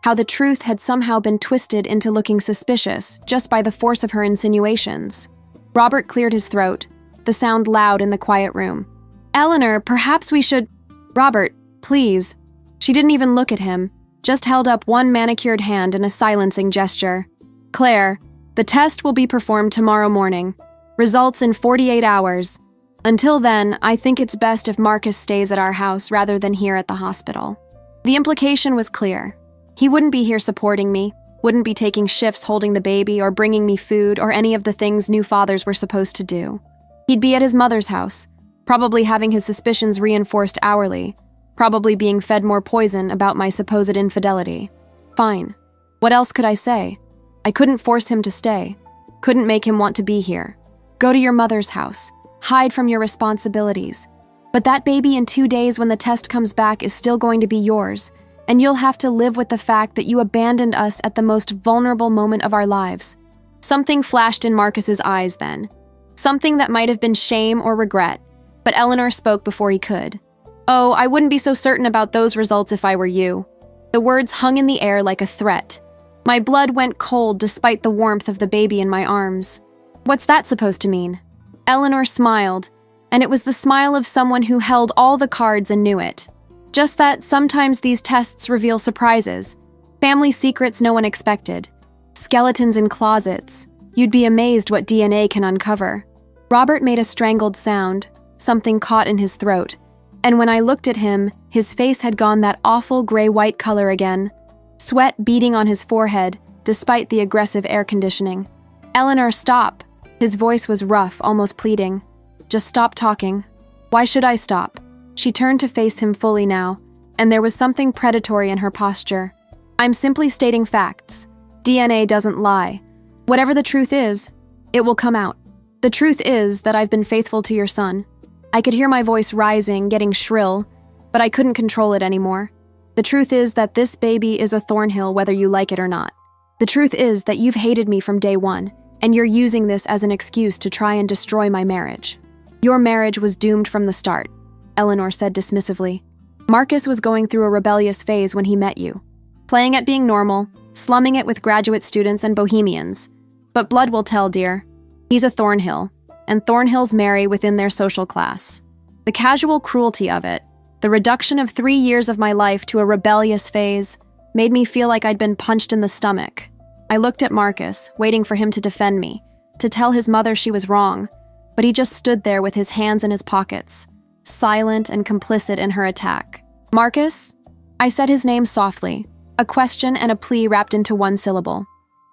how the truth had somehow been twisted into looking suspicious just by the force of her insinuations. Robert cleared his throat, the sound loud in the quiet room. Eleanor, perhaps we should… Robert, please. She didn't even look at him, just held up one manicured hand in a silencing gesture. Claire, the test will be performed tomorrow morning. Results in 48 hours. Until then, I think it's best if Marcus stays at our house rather than here at the hospital. The implication was clear. He wouldn't be here supporting me, wouldn't be taking shifts holding the baby or bringing me food or any of the things new fathers were supposed to do. He'd be at his mother's house, probably having his suspicions reinforced hourly, probably being fed more poison about my supposed infidelity. Fine. What else could I say? I couldn't force him to stay, couldn't make him want to be here. Go to your mother's house. Hide from your responsibilities. But that baby in 2 days when the test comes back is still going to be yours, and you'll have to live with the fact that you abandoned us at the most vulnerable moment of our lives. Something flashed in Marcus's eyes then. Something that might have been shame or regret, but Eleanor spoke before he could. Oh, I wouldn't be so certain about those results if I were you. The words hung in the air like a threat. My blood went cold despite the warmth of the baby in my arms. What's that supposed to mean? Eleanor smiled, and it was the smile of someone who held all the cards and knew it. Just that sometimes these tests reveal surprises, family secrets no one expected, skeletons in closets. You'd be amazed what DNA can uncover. Robert made a strangled sound, something caught in his throat, and when I looked at him, his face had gone that awful gray-white color again, sweat beading on his forehead despite the aggressive air conditioning. Eleanor, stop. His voice was rough, almost pleading. Just stop talking. Why should I stop? She turned to face him fully now, and there was something predatory in her posture. I'm simply stating facts. DNA doesn't lie. Whatever the truth is, it will come out. The truth is that I've been faithful to your son. I could hear my voice rising, getting shrill, but I couldn't control it anymore. The truth is that this baby is a Thornhill whether you like it or not. The truth is that you've hated me from day one, and you're using this as an excuse to try and destroy my marriage. Your marriage was doomed from the start, Eleanor said dismissively. Marcus was going through a rebellious phase when he met you, playing at being normal, slumming it with graduate students and bohemians. But blood will tell, dear. He's a Thornhill, and Thornhills marry within their social class. The casual cruelty of it, the reduction of 3 years of my life to a rebellious phase, made me feel like I'd been punched in the stomach. I looked at Marcus, waiting for him to defend me, to tell his mother she was wrong, but he just stood there with his hands in his pockets, silent and complicit in her attack. Marcus? I said his name softly, a question and a plea wrapped into one syllable.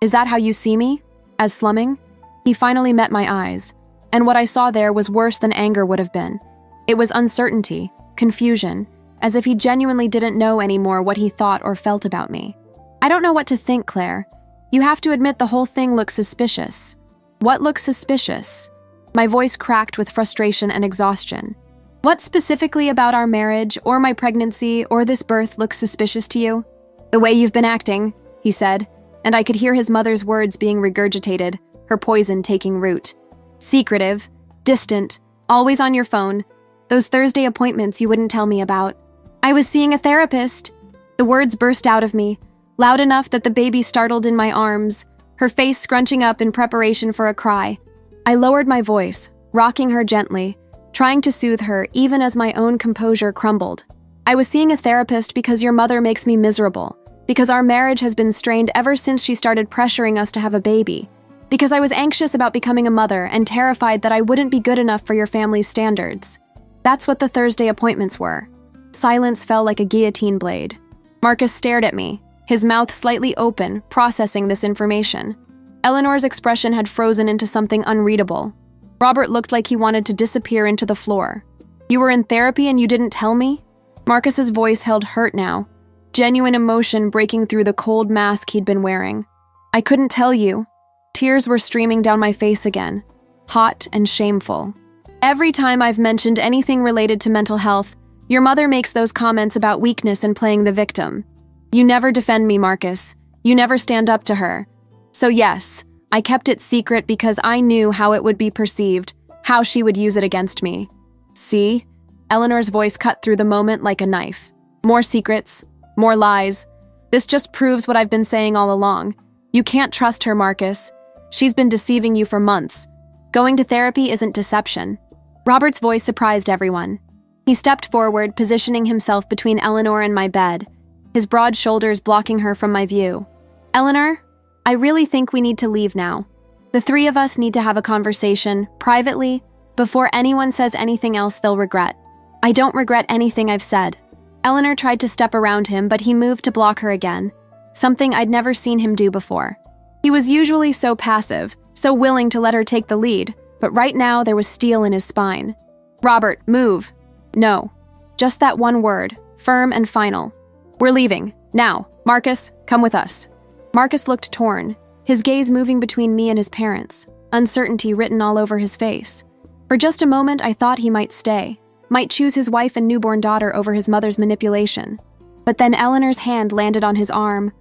Is that how you see me? As slumming? He finally met my eyes, and what I saw there was worse than anger would have been. It was uncertainty, confusion, as if he genuinely didn't know anymore what he thought or felt about me. I don't know what to think, Claire. You have to admit the whole thing looks suspicious. What looks suspicious? My voice cracked with frustration and exhaustion. What specifically about our marriage, or my pregnancy, or this birth looks suspicious to you? The way you've been acting, he said, and I could hear his mother's words being regurgitated, her poison taking root. Secretive, distant, always on your phone. Those Thursday appointments you wouldn't tell me about. I was seeing a therapist. The words burst out of me, loud enough that the baby startled in my arms, her face scrunching up in preparation for a cry. I lowered my voice, rocking her gently, trying to soothe her even as my own composure crumbled. I was seeing a therapist because your mother makes me miserable, because our marriage has been strained ever since she started pressuring us to have a baby, because I was anxious about becoming a mother and terrified that I wouldn't be good enough for your family's standards. That's what the Thursday appointments were. Silence fell like a guillotine blade. Marcus stared at me, his mouth slightly open, processing this information. Eleanor's expression had frozen into something unreadable. Robert looked like he wanted to disappear into the floor. You were in therapy and you didn't tell me? Marcus's voice held hurt now, genuine emotion breaking through the cold mask he'd been wearing. I couldn't tell you. Tears were streaming down my face again, hot and shameful. Every time I've mentioned anything related to mental health, your mother makes those comments about weakness and playing the victim. You never defend me, Marcus. You never stand up to her. So yes, I kept it secret because I knew how it would be perceived, how she would use it against me. See? Eleanor's voice cut through the moment like a knife. More secrets, more lies. This just proves what I've been saying all along. You can't trust her, Marcus. She's been deceiving you for months. Going to therapy isn't deception. Robert's voice surprised everyone. He stepped forward, positioning himself between Eleanor and my bed, his broad shoulders blocking her from my view. Eleanor, I really think we need to leave now. The three of us need to have a conversation, privately, before anyone says anything else they'll regret. I don't regret anything I've said. Eleanor tried to step around him, but he moved to block her again, something I'd never seen him do before. He was usually so passive, so willing to let her take the lead, but right now there was steel in his spine. Robert, move. No. Just that one word, firm and final. We're leaving. Now. Marcus, come with us. Marcus looked torn, his gaze moving between me and his parents, uncertainty written all over his face. For just a moment I thought he might stay, might choose his wife and newborn daughter over his mother's manipulation. But then Eleanor's hand landed on his arm,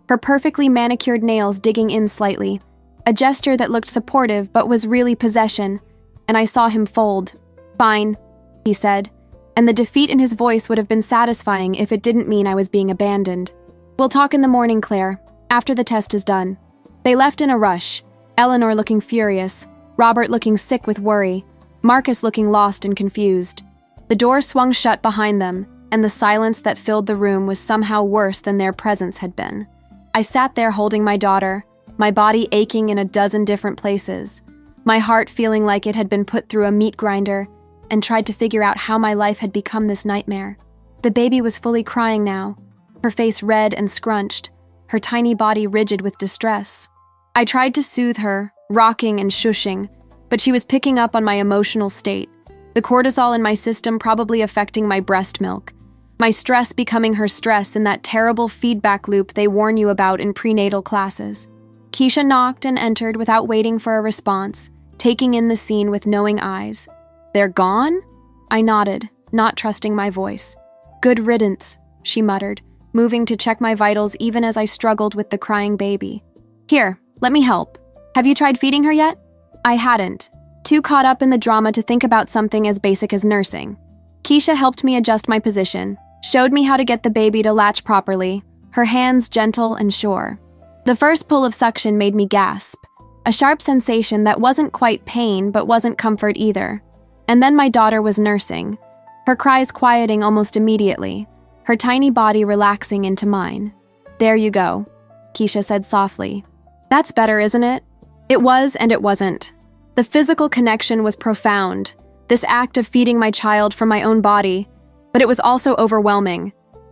her perfectly manicured nails digging in slightly, a gesture that looked supportive but was really possession, and I saw him fold. Fine, he said, and the defeat in his voice would have been satisfying if it didn't mean I was being abandoned. We'll talk in the morning, Claire, after the test is done. They left in a rush, Eleanor looking furious, Robert looking sick with worry, Marcus looking lost and confused. The door swung shut behind them, and the silence that filled the room was somehow worse than their presence had been. I sat there holding my daughter, my body aching in a dozen different places, my heart feeling like it had been put through a meat grinder, and tried to figure out how my life had become this nightmare. The baby was fully crying now, her face red and scrunched, her tiny body rigid with distress. I tried to soothe her, rocking and shushing, but she was picking up on my emotional state, the cortisol in my system probably affecting my breast milk, my stress becoming her stress in that terrible feedback loop they warn you about in prenatal classes. Keisha knocked and entered without waiting for a response, taking in the scene with knowing eyes. They're gone? I nodded, not trusting my voice. Good riddance, she muttered, moving to check my vitals even as I struggled with the crying baby. Here, let me help. Have you tried feeding her yet? I hadn't, too caught up in the drama to think about something as basic as nursing. Keisha helped me adjust my position, showed me how to get the baby to latch properly, her hands gentle and sure. The first pull of suction made me gasp, a sharp sensation that wasn't quite pain but wasn't comfort either. And then my daughter was nursing, her cries quieting almost immediately, her tiny body relaxing into mine. There you go, Keisha said softly. That's better, isn't it? It was and it wasn't. The physical connection was profound, this act of feeding my child from my own body, but it was also overwhelming.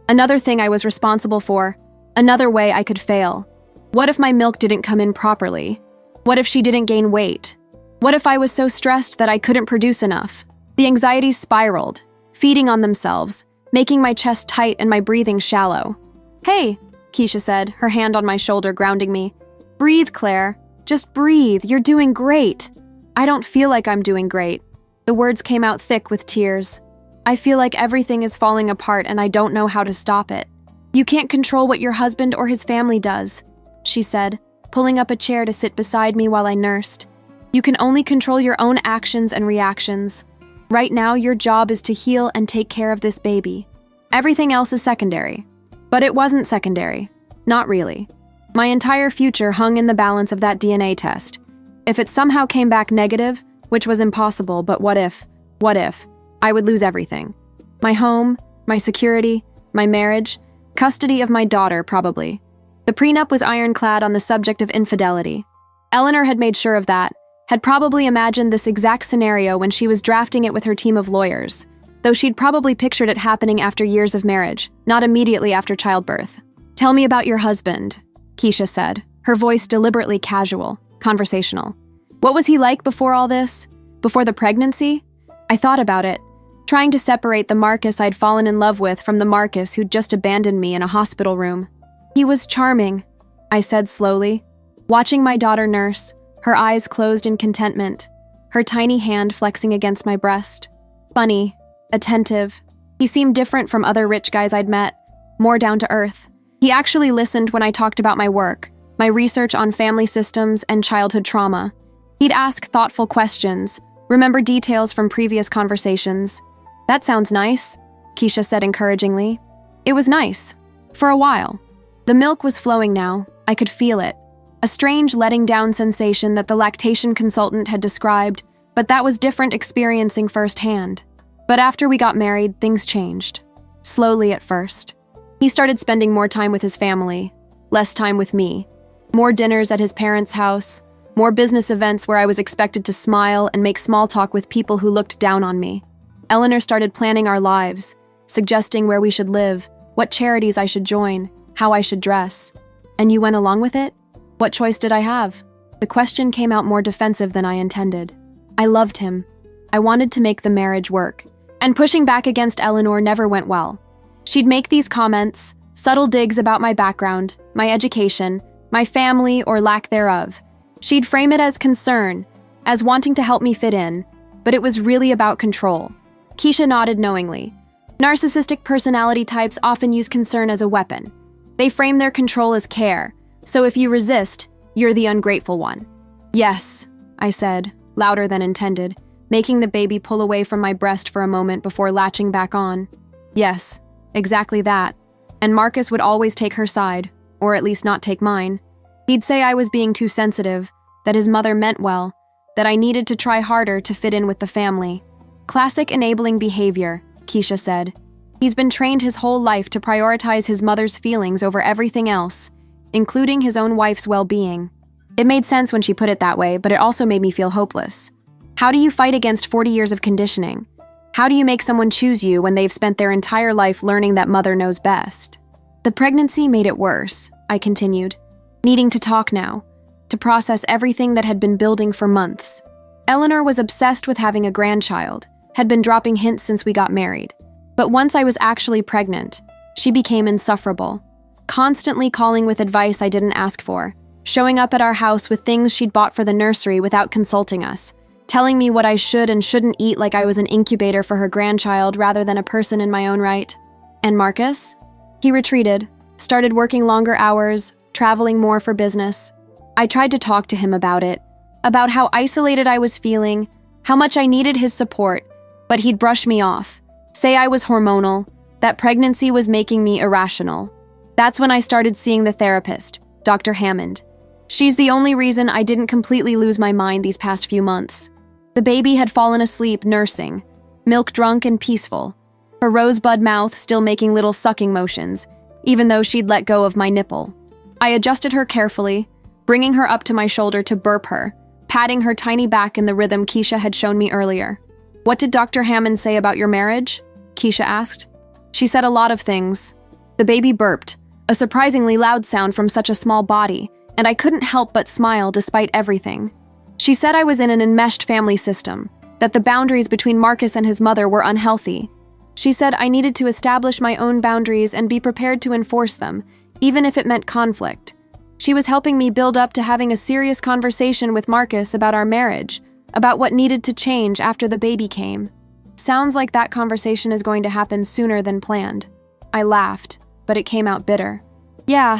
Another thing I was responsible for, another way I could fail. What if my milk didn't come in properly? What if she didn't gain weight? What if I was so stressed that I couldn't produce enough? The anxieties spiraled, feeding on themselves, making my chest tight and my breathing shallow. Hey, Keisha said, her hand on my shoulder grounding me. Breathe, Claire. Just breathe. You're doing great. I don't feel like I'm doing great. The words came out thick with tears. I feel like everything is falling apart and I don't know how to stop it. You can't control what your husband or his family does, she said, pulling up a chair to sit beside me while I nursed. You can only control your own actions and reactions. Right now, your job is to heal and take care of this baby. Everything else is secondary. But it wasn't secondary. Not really. My entire future hung in the balance of that DNA test. If it somehow came back negative, which was impossible, but what if, What if? I would lose everything. My home, my security, my marriage, custody of my daughter, probably. The prenup was ironclad on the subject of infidelity. Eleanor had made sure of that, had probably imagined this exact scenario when she was drafting it with her team of lawyers, though she'd probably pictured it happening after years of marriage, not immediately after childbirth. "Tell me about your husband," Keisha said, her voice deliberately casual, conversational. "What was he like before all this? Before the pregnancy?" I thought about it, trying to separate the Marcus I'd fallen in love with from the Marcus who'd just abandoned me in a hospital room. "He was charming," I said slowly, watching my daughter nurse, her eyes closed in contentment, her tiny hand flexing against my breast. Funny, attentive. He seemed different from other rich guys I'd met, more down to earth. He actually listened when I talked about my work, my research on family systems and childhood trauma. He'd ask thoughtful questions, remember details from previous conversations. "That sounds nice," Keisha said encouragingly. It was nice. For a while. The milk was flowing now. I could feel it. A strange letting down sensation that the lactation consultant had described, but that was different experiencing firsthand. But after we got married, things changed. Slowly at first. He started spending more time with his family, less time with me. More dinners at his parents' house, more business events where I was expected to smile and make small talk with people who looked down on me. Eleanor started planning our lives, suggesting where we should live, what charities I should join, how I should dress. "And you went along with it? What choice did I have?" The question came out more defensive than I intended. I loved him. I wanted to make the marriage work. And pushing back against Eleanor never went well. She'd make these comments, subtle digs about my background, my education, my family or lack thereof. She'd frame it as concern, as wanting to help me fit in, but it was really about control. Keisha nodded knowingly. Narcissistic personality types often use concern as a weapon. They frame their control as care, so if you resist, you're the ungrateful one. "Yes," I said, louder than intended, making the baby pull away from my breast for a moment before latching back on. Yes, exactly that. And Marcus would always take her side, or at least not take mine. He'd say I was being too sensitive, that his mother meant well, that I needed to try harder to fit in with the family. Classic enabling behavior, Keisha said. He's been trained his whole life to prioritize his mother's feelings over everything else, including his own wife's well-being. It made sense when she put it that way, but it also made me feel hopeless. How do you fight against 40 years of conditioning? How do you make someone choose you when they've spent their entire life learning that mother knows best? The pregnancy made it worse, I continued, needing to talk now, to process everything that had been building for months. Eleanor was obsessed with having a grandchild, had been dropping hints since we got married. But once I was actually pregnant, she became insufferable, constantly calling with advice I didn't ask for, showing up at our house with things she'd bought for the nursery without consulting us, telling me what I should and shouldn't eat like I was an incubator for her grandchild rather than a person in my own right. And Marcus? He retreated, started working longer hours, traveling more for business. I tried to talk to him about it, about how isolated I was feeling, how much I needed his support, but he'd brush me off, say I was hormonal, that pregnancy was making me irrational. That's when I started seeing the therapist, Dr. Hammond. She's the only reason I didn't completely lose my mind these past few months. The baby had fallen asleep nursing, milk drunk and peaceful, her rosebud mouth still making little sucking motions, even though she'd let go of my nipple. I adjusted her carefully, bringing her up to my shoulder to burp her, patting her tiny back in the rhythm Keisha had shown me earlier. "What did Dr. Hammond say about your marriage?" Keisha asked. "She said a lot of things." The baby burped, a surprisingly loud sound from such a small body, and I couldn't help but smile despite everything. She said I was in an enmeshed family system, that the boundaries between Marcus and his mother were unhealthy. She said I needed to establish my own boundaries and be prepared to enforce them, even if it meant conflict. She was helping me build up to having a serious conversation with Marcus about our marriage, about what needed to change after the baby came. Sounds like that conversation is going to happen sooner than planned. I laughed, but it came out bitter. Yeah,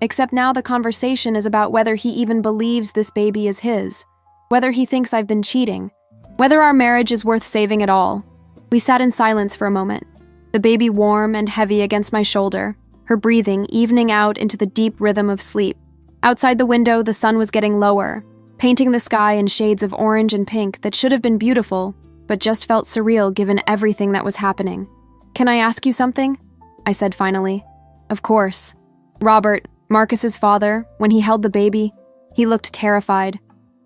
except now the conversation is about whether he even believes this baby is his, whether he thinks I've been cheating, whether our marriage is worth saving at all. We sat in silence for a moment, the baby warm and heavy against my shoulder, her breathing evening out into the deep rhythm of sleep. Outside the window, the sun was getting lower, painting the sky in shades of orange and pink that should have been beautiful, but just felt surreal given everything that was happening. "Can I ask you something?" I said finally. "Of course." Robert, Marcus's father, when he held the baby, he looked terrified.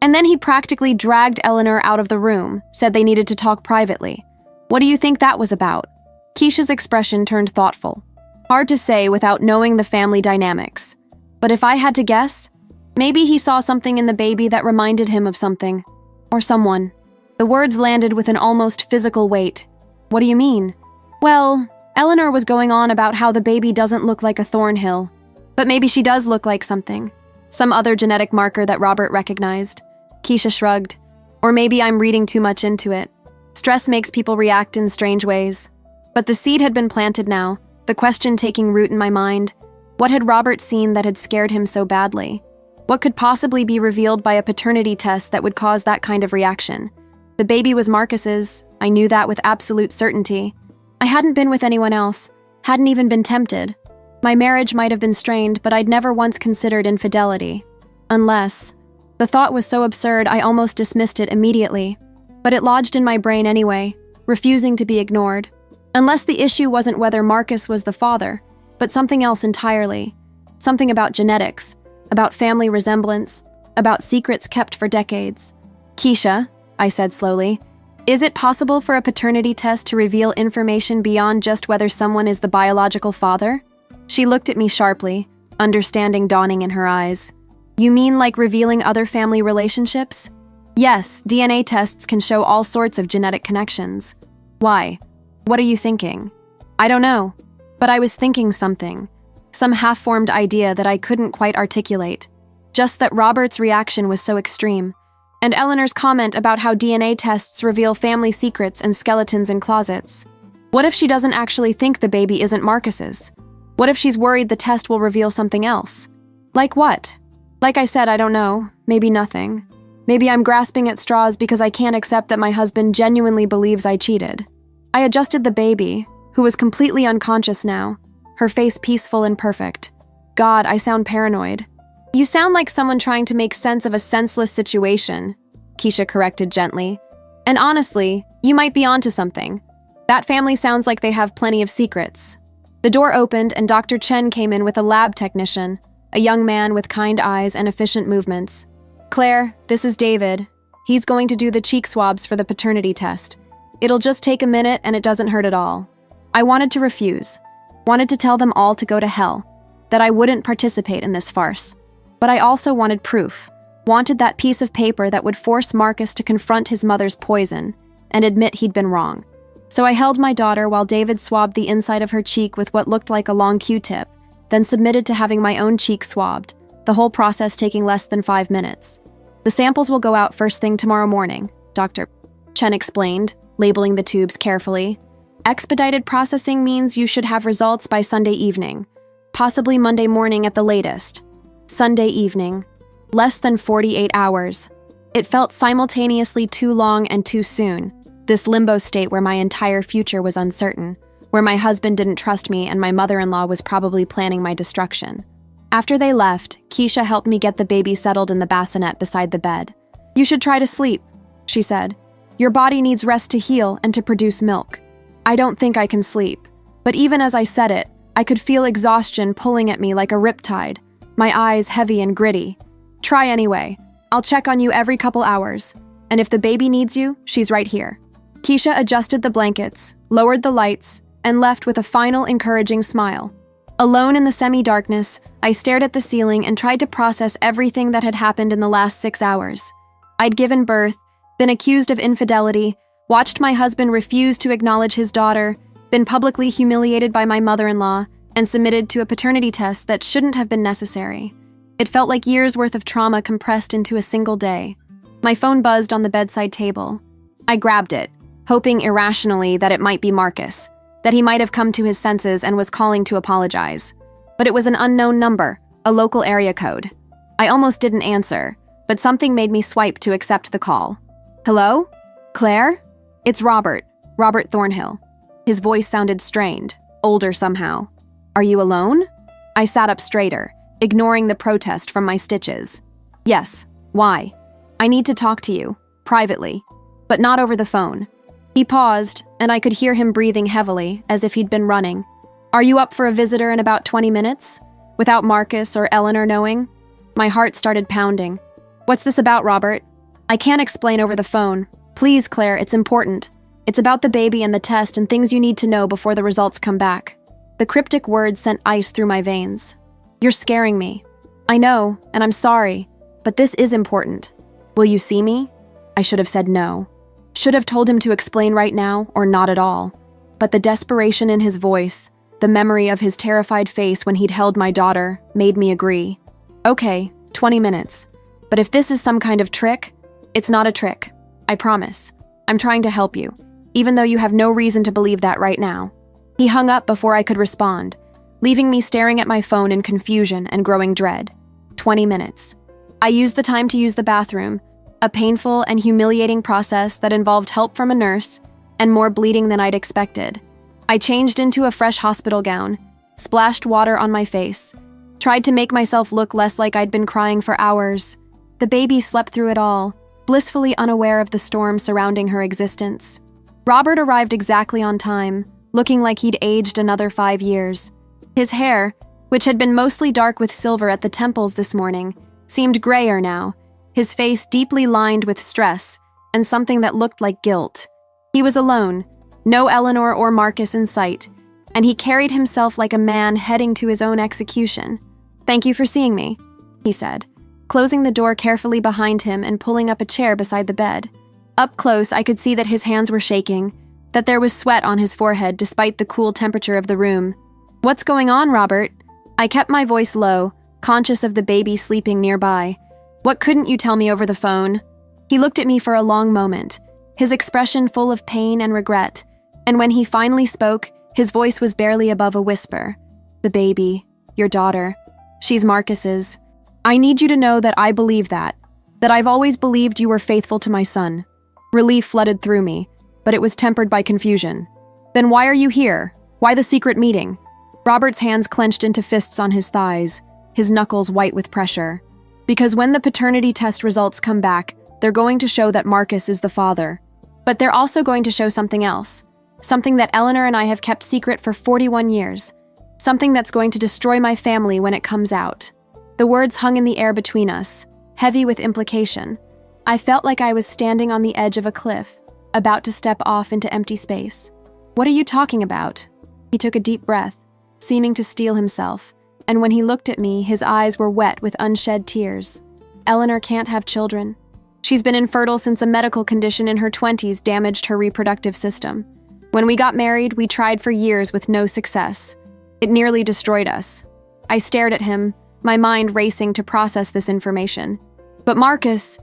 And then he practically dragged Eleanor out of the room, said they needed to talk privately. What do you think that was about? Keisha's expression turned thoughtful. Hard to say without knowing the family dynamics. But if I had to guess, maybe he saw something in the baby that reminded him of something. Or someone. The words landed with an almost physical weight. What do you mean? Well, Eleanor was going on about how the baby doesn't look like a Thornhill. But maybe she does look like something. Some other genetic marker that Robert recognized. Keisha shrugged. Or maybe I'm reading too much into it. Stress makes people react in strange ways. But the seed had been planted now, the question taking root in my mind. What had Robert seen that had scared him so badly? What could possibly be revealed by a paternity test that would cause that kind of reaction? The baby was Marcus's. I knew that with absolute certainty. I hadn't been with anyone else, hadn't even been tempted. My marriage might have been strained, but I'd never once considered infidelity. Unless... The thought was so absurd I almost dismissed it immediately. But it lodged in my brain anyway, refusing to be ignored. Unless the issue wasn't whether Marcus was the father, but something else entirely. Something about genetics, about family resemblance, about secrets kept for decades. "Keisha," I said slowly, "is it possible for a paternity test to reveal information beyond just whether someone is the biological father?" She looked at me sharply, understanding dawning in her eyes. "You mean like revealing other family relationships?" "Yes, DNA tests can show all sorts of genetic connections." "Why? What are you thinking?" "I don't know, but I was thinking something. Some half-formed idea that I couldn't quite articulate. Just that Robert's reaction was so extreme. And Eleanor's comment about how DNA tests reveal family secrets and skeletons in closets. What if she doesn't actually think the baby isn't Marcus's? What if she's worried the test will reveal something else? Like what? Like I said, I don't know. Maybe nothing. Maybe I'm grasping at straws because I can't accept that my husband genuinely believes I cheated. I adjusted the baby, who was completely unconscious now, her face peaceful and perfect. God, I sound paranoid. "You sound like someone trying to make sense of a senseless situation," Keisha corrected gently. "And honestly, you might be onto something. That family sounds like they have plenty of secrets." The door opened and Dr. Chen came in with a lab technician, a young man with kind eyes and efficient movements. "Claire, this is David. He's going to do the cheek swabs for the paternity test. It'll just take a minute and it doesn't hurt at all." I wanted to refuse. Wanted to tell them all to go to hell. That I wouldn't participate in this farce. But I also wanted proof. Wanted that piece of paper that would force Marcus to confront his mother's poison and admit he'd been wrong. So I held my daughter while David swabbed the inside of her cheek with what looked like a long Q-tip, then submitted to having my own cheek swabbed, the whole process taking less than 5 minutes. "The samples will go out first thing tomorrow morning," Dr. Chen explained, labeling the tubes carefully. "Expedited processing means you should have results by Sunday evening, possibly Monday morning at the latest." Sunday evening. Less than 48 hours. It felt simultaneously too long and too soon, this limbo state where my entire future was uncertain, where my husband didn't trust me and my mother-in-law was probably planning my destruction. After they left, Keisha helped me get the baby settled in the bassinet beside the bed. "You should try to sleep," she said. "Your body needs rest to heal and to produce milk." I don't think I can sleep. But even as I said it, I could feel exhaustion pulling at me like a riptide, my eyes heavy and gritty. "Try anyway. I'll check on you every couple hours. And if the baby needs you, she's right here." Keisha adjusted the blankets, lowered the lights, and left with a final encouraging smile. Alone in the semi-darkness, I stared at the ceiling and tried to process everything that had happened in the last 6 hours. I'd given birth, been accused of infidelity, watched my husband refuse to acknowledge his daughter, been publicly humiliated by my mother-in-law, and submitted to a paternity test that shouldn't have been necessary. It felt like years' worth of trauma compressed into a single day. My phone buzzed on the bedside table. I grabbed it, hoping irrationally that it might be Marcus, that he might have come to his senses and was calling to apologize. But it was an unknown number, a local area code. I almost didn't answer, but something made me swipe to accept the call. "Hello? Claire? It's Robert Thornhill." His voice sounded strained, older somehow. "Are you alone?" I sat up straighter, ignoring the protest from my stitches. "Yes, why?" "I need to talk to you, privately, but not over the phone. He paused, and I could hear him breathing heavily, as if he'd been running. "Are you up for a visitor in about 20 minutes? Without Marcus or Eleanor knowing?" My heart started pounding. "What's this about, Robert?" "I can't explain over the phone. Please, Claire, it's important. It's about the baby and the test and things you need to know before the results come back." The cryptic words sent ice through my veins. "You're scaring me." "I know, and I'm sorry, but this is important. Will you see me?" I should have said no. Should have told him to explain right now or not at all. But the desperation in his voice, the memory of his terrified face when he'd held my daughter, made me agree. "Okay, 20 minutes. But if this is some kind of trick, it's not a trick. I promise. I'm trying to help you, even though you have no reason to believe that right now." He hung up before I could respond, leaving me staring at my phone in confusion and growing dread. 20 minutes. I used the time to use the bathroom, a painful and humiliating process that involved help from a nurse and more bleeding than I'd expected. I changed into a fresh hospital gown, splashed water on my face, tried to make myself look less like I'd been crying for hours. The baby slept through it all, blissfully unaware of the storm surrounding her existence. Robert arrived exactly on time, looking like he'd aged another 5 years. His hair, which had been mostly dark with silver at the temples this morning, seemed grayer now, his face deeply lined with stress and something that looked like guilt. He was alone, no Eleanor or Marcus in sight, and he carried himself like a man heading to his own execution. "Thank you for seeing me," he said, closing the door carefully behind him and pulling up a chair beside the bed. Up close, I could see that his hands were shaking, that there was sweat on his forehead despite the cool temperature of the room. "What's going on, Robert?" I kept my voice low, conscious of the baby sleeping nearby. "What couldn't you tell me over the phone?" He looked at me for a long moment, his expression full of pain and regret, and when he finally spoke, his voice was barely above a whisper. "The baby, your daughter, she's Marcus's. I need you to know that I believe that I've always believed you were faithful to my son." Relief flooded through me, but it was tempered by confusion. "Then why are you here? Why the secret meeting?" Robert's hands clenched into fists on his thighs, his knuckles white with pressure. "Because when the paternity test results come back, they're going to show that Marcus is the father. But they're also going to show something else, something that Eleanor and I have kept secret for 41 years, something that's going to destroy my family when it comes out." The words hung in the air between us, heavy with implication. I felt like I was standing on the edge of a cliff, about to step off into empty space. "What are you talking about?" He took a deep breath, seeming to steel himself, and when he looked at me, his eyes were wet with unshed tears. "Eleanor can't have children. She's been infertile since a medical condition in her 20s damaged her reproductive system. When we got married, we tried for years with no success. It nearly destroyed us." I stared at him, my mind racing to process this information. "But Marcus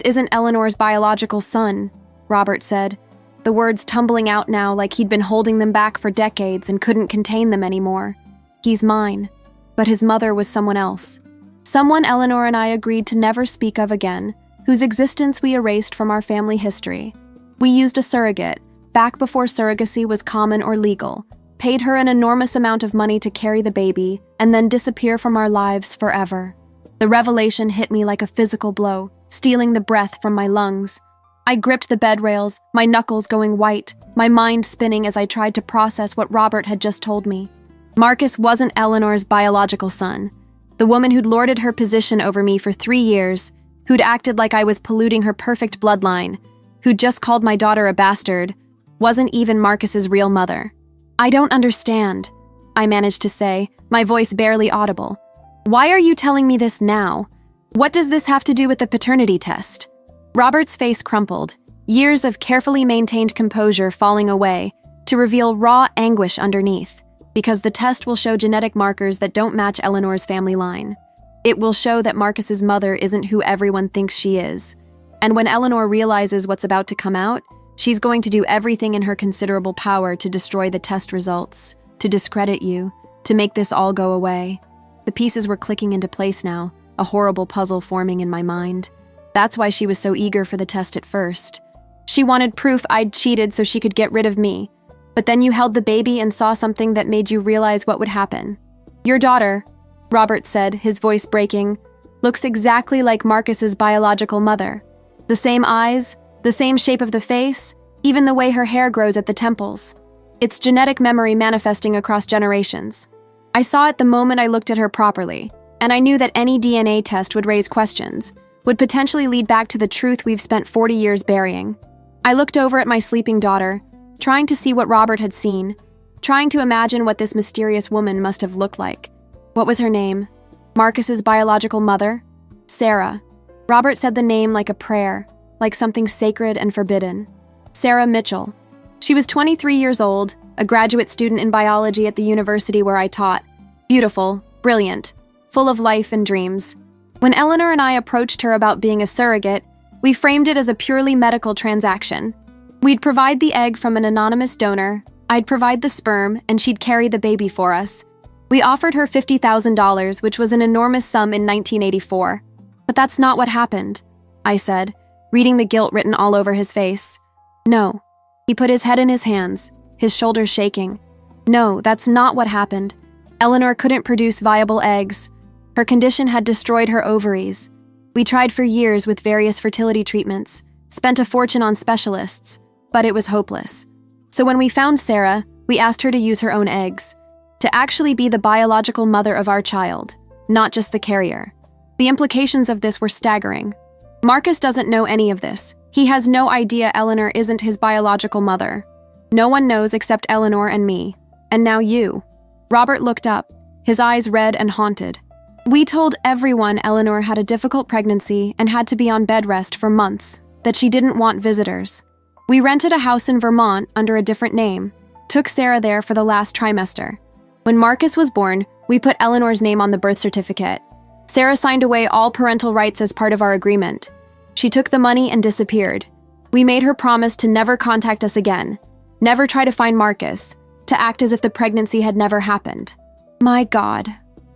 isn't Eleanor's biological son," Robert said, the words tumbling out now like he'd been holding them back for decades and couldn't contain them anymore. "He's mine, but his mother was someone else. Someone Eleanor and I agreed to never speak of again, whose existence we erased from our family history. We used a surrogate, back before surrogacy was common or legal, paid her an enormous amount of money to carry the baby, and then disappear from our lives forever." The revelation hit me like a physical blow, stealing the breath from my lungs. I gripped the bed rails, my knuckles going white, my mind spinning as I tried to process what Robert had just told me. Marcus wasn't Eleanor's biological son. The woman who'd lorded her position over me for 3 years, who'd acted like I was polluting her perfect bloodline, who'd just called my daughter a bastard, wasn't even Marcus's real mother. "I don't understand," I managed to say, my voice barely audible. "Why are you telling me this now? What does this have to do with the paternity test?" Robert's face crumpled, years of carefully maintained composure falling away, to reveal raw anguish underneath, because the test will show genetic markers that don't match Eleanor's family line. It will show that Marcus's mother isn't who everyone thinks she is, and when Eleanor realizes what's about to come out, she's going to do everything in her considerable power to destroy the test results, to discredit you, to make this all go away. The pieces were clicking into place now, a horrible puzzle forming in my mind. That's why she was so eager for the test at first. She wanted proof I'd cheated so she could get rid of me. But then you held the baby and saw something that made you realize what would happen. "Your daughter," Robert said, his voice breaking, "looks exactly like Marcus's biological mother. The same eyes, the same shape of the face, Even the way her hair grows at the temples. It's genetic memory manifesting across generations. I saw it the moment I looked at her properly, and I knew that any DNA test would raise questions, would potentially lead back to the truth we've spent 40 years burying. I looked over at my sleeping daughter, trying to see what Robert had seen, trying to imagine what this mysterious woman must have looked like. What was her name? Marcus's biological mother? Sarah. Robert said the name like a prayer, like something sacred and forbidden. Sarah Mitchell. She was 23 years old, a graduate student in biology at the university where I taught. Beautiful, brilliant, full of life and dreams. When Eleanor and I approached her about being a surrogate, we framed it as a purely medical transaction. We'd provide the egg from an anonymous donor, I'd provide the sperm, and she'd carry the baby for us. We offered her $50,000, which was an enormous sum in 1984. But that's not what happened, I said, reading the guilt written all over his face. No. He put his head in his hands, his shoulders shaking. No, that's not what happened. Eleanor couldn't produce viable eggs. Her condition had destroyed her ovaries. We tried for years with various fertility treatments, spent a fortune on specialists, but it was hopeless. So when we found Sarah, we asked her to use her own eggs, to actually be the biological mother of our child, not just the carrier. The implications of this were staggering. Marcus doesn't know any of this. He has no idea Eleanor isn't his biological mother. No one knows except Eleanor and me. And now you. Robert looked up, his eyes red and haunted. We told everyone Eleanor had a difficult pregnancy and had to be on bed rest for months, that she didn't want visitors. We rented a house in Vermont under a different name, took Sarah there for the last trimester. When Marcus was born, we put Eleanor's name on the birth certificate. Sarah signed away all parental rights as part of our agreement. She took the money and disappeared. We made her promise to never contact us again, never try to find Marcus, to act as if the pregnancy had never happened. My God,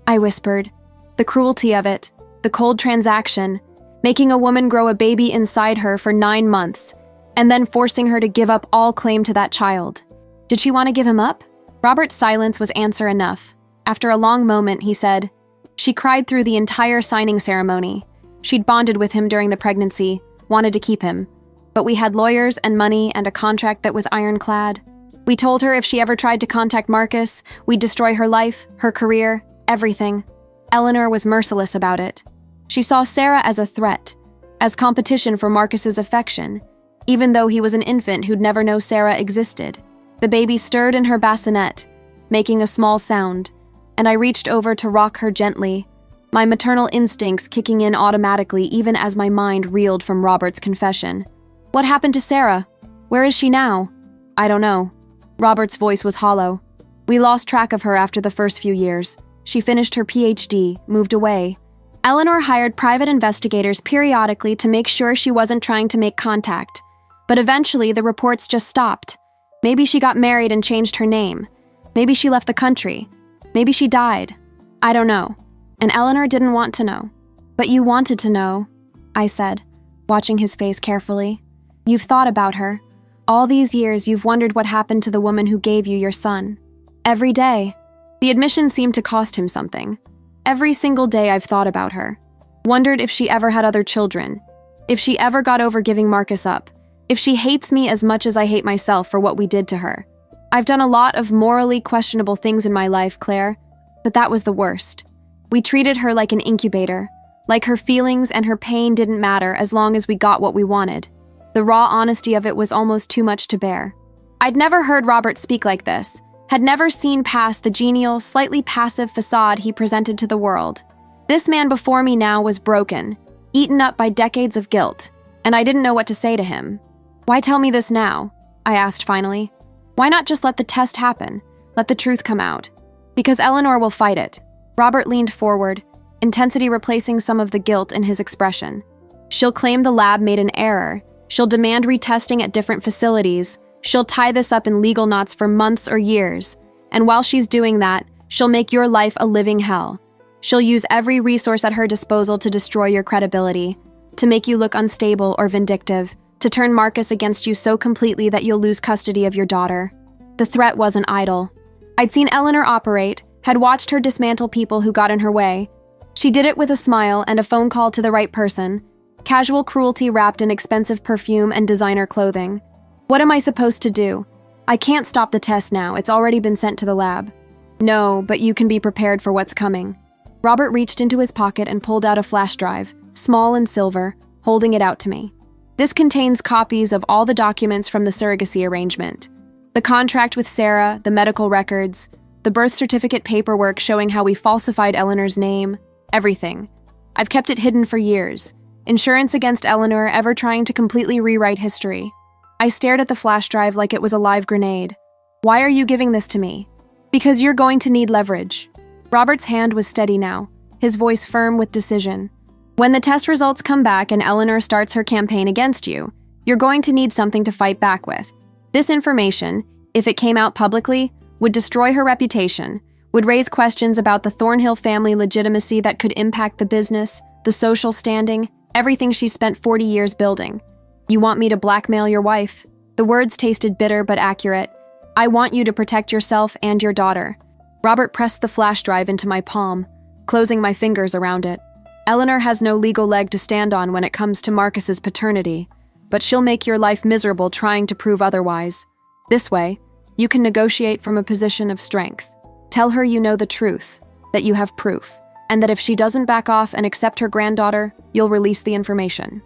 I whispered. The cruelty of it, the cold transaction, making a woman grow a baby inside her for 9 months, and then forcing her to give up all claim to that child. Did she want to give him up? Robert's silence was answer enough. After a long moment, he said, she cried through the entire signing ceremony. She'd bonded with him during the pregnancy, wanted to keep him. But we had lawyers and money and a contract that was ironclad. We told her if she ever tried to contact Marcus, we'd destroy her life, her career, everything. Eleanor was merciless about it. She saw Sarah as a threat, as competition for Marcus's affection, even though he was an infant who'd never know Sarah existed. The baby stirred in her bassinet, making a small sound, and I reached over to rock her gently, my maternal instincts kicking in automatically even as my mind reeled from Robert's confession. What happened to Sarah? Where is she now? I don't know. Robert's voice was hollow. We lost track of her after the first few years. She finished her PhD, moved away. Eleanor hired private investigators periodically to make sure she wasn't trying to make contact. But eventually, the reports just stopped. Maybe she got married and changed her name. Maybe she left the country. Maybe she died. I don't know. And Eleanor didn't want to know. But you wanted to know, I said, watching his face carefully. You've thought about her. All these years, you've wondered what happened to the woman who gave you your son. Every day. The admission seemed to cost him something. Every single day I've thought about her. Wondered if she ever had other children. If she ever got over giving Marcus up. If she hates me as much as I hate myself for what we did to her. I've done a lot of morally questionable things in my life, Claire, but that was the worst. We treated her like an incubator, like her feelings and her pain didn't matter as long as we got what we wanted. The raw honesty of it was almost too much to bear. I'd never heard Robert speak like this, had never seen past the genial, slightly passive facade he presented to the world. This man before me now was broken, eaten up by decades of guilt, and I didn't know what to say to him. Why tell me this now? I asked finally. Why not just let the test happen? Let the truth come out? Because Eleanor will fight it. Robert leaned forward, intensity replacing some of the guilt in his expression. She'll claim the lab made an error. She'll demand retesting at different facilities. She'll tie this up in legal knots for months or years. And while she's doing that, she'll make your life a living hell. She'll use every resource at her disposal to destroy your credibility, to make you look unstable or vindictive, to turn Marcus against you so completely that you'll lose custody of your daughter. The threat wasn't idle. I'd seen Eleanor operate, had watched her dismantle people who got in her way. She did it with a smile and a phone call to the right person, casual cruelty wrapped in expensive perfume and designer clothing. What am I supposed to do? I can't stop the test now. It's already been sent to the lab. No, but you can be prepared for what's coming. Robert reached into his pocket and pulled out a flash drive, small and silver, holding it out to me. This contains copies of all the documents from the surrogacy arrangement. The contract with Sarah, the medical records, the birth certificate paperwork showing how we falsified Eleanor's name, everything. I've kept it hidden for years. Insurance against Eleanor ever trying to completely rewrite history. I stared at the flash drive like it was a live grenade. Why are you giving this to me? Because you're going to need leverage. Robert's hand was steady now, his voice firm with decision. When the test results come back and Eleanor starts her campaign against you, you're going to need something to fight back with. This information, if it came out publicly, would destroy her reputation, would raise questions about the Thornhill family legitimacy that could impact the business, the social standing, everything she spent 40 years building. You want me to blackmail your wife? The words tasted bitter but accurate. I want you to protect yourself and your daughter. Robert pressed the flash drive into my palm, closing my fingers around it. Eleanor has no legal leg to stand on when it comes to Marcus's paternity, but she'll make your life miserable trying to prove otherwise. This way, you can negotiate from a position of strength. Tell her you know the truth, that you have proof, and that if she doesn't back off and accept her granddaughter, you'll release the information.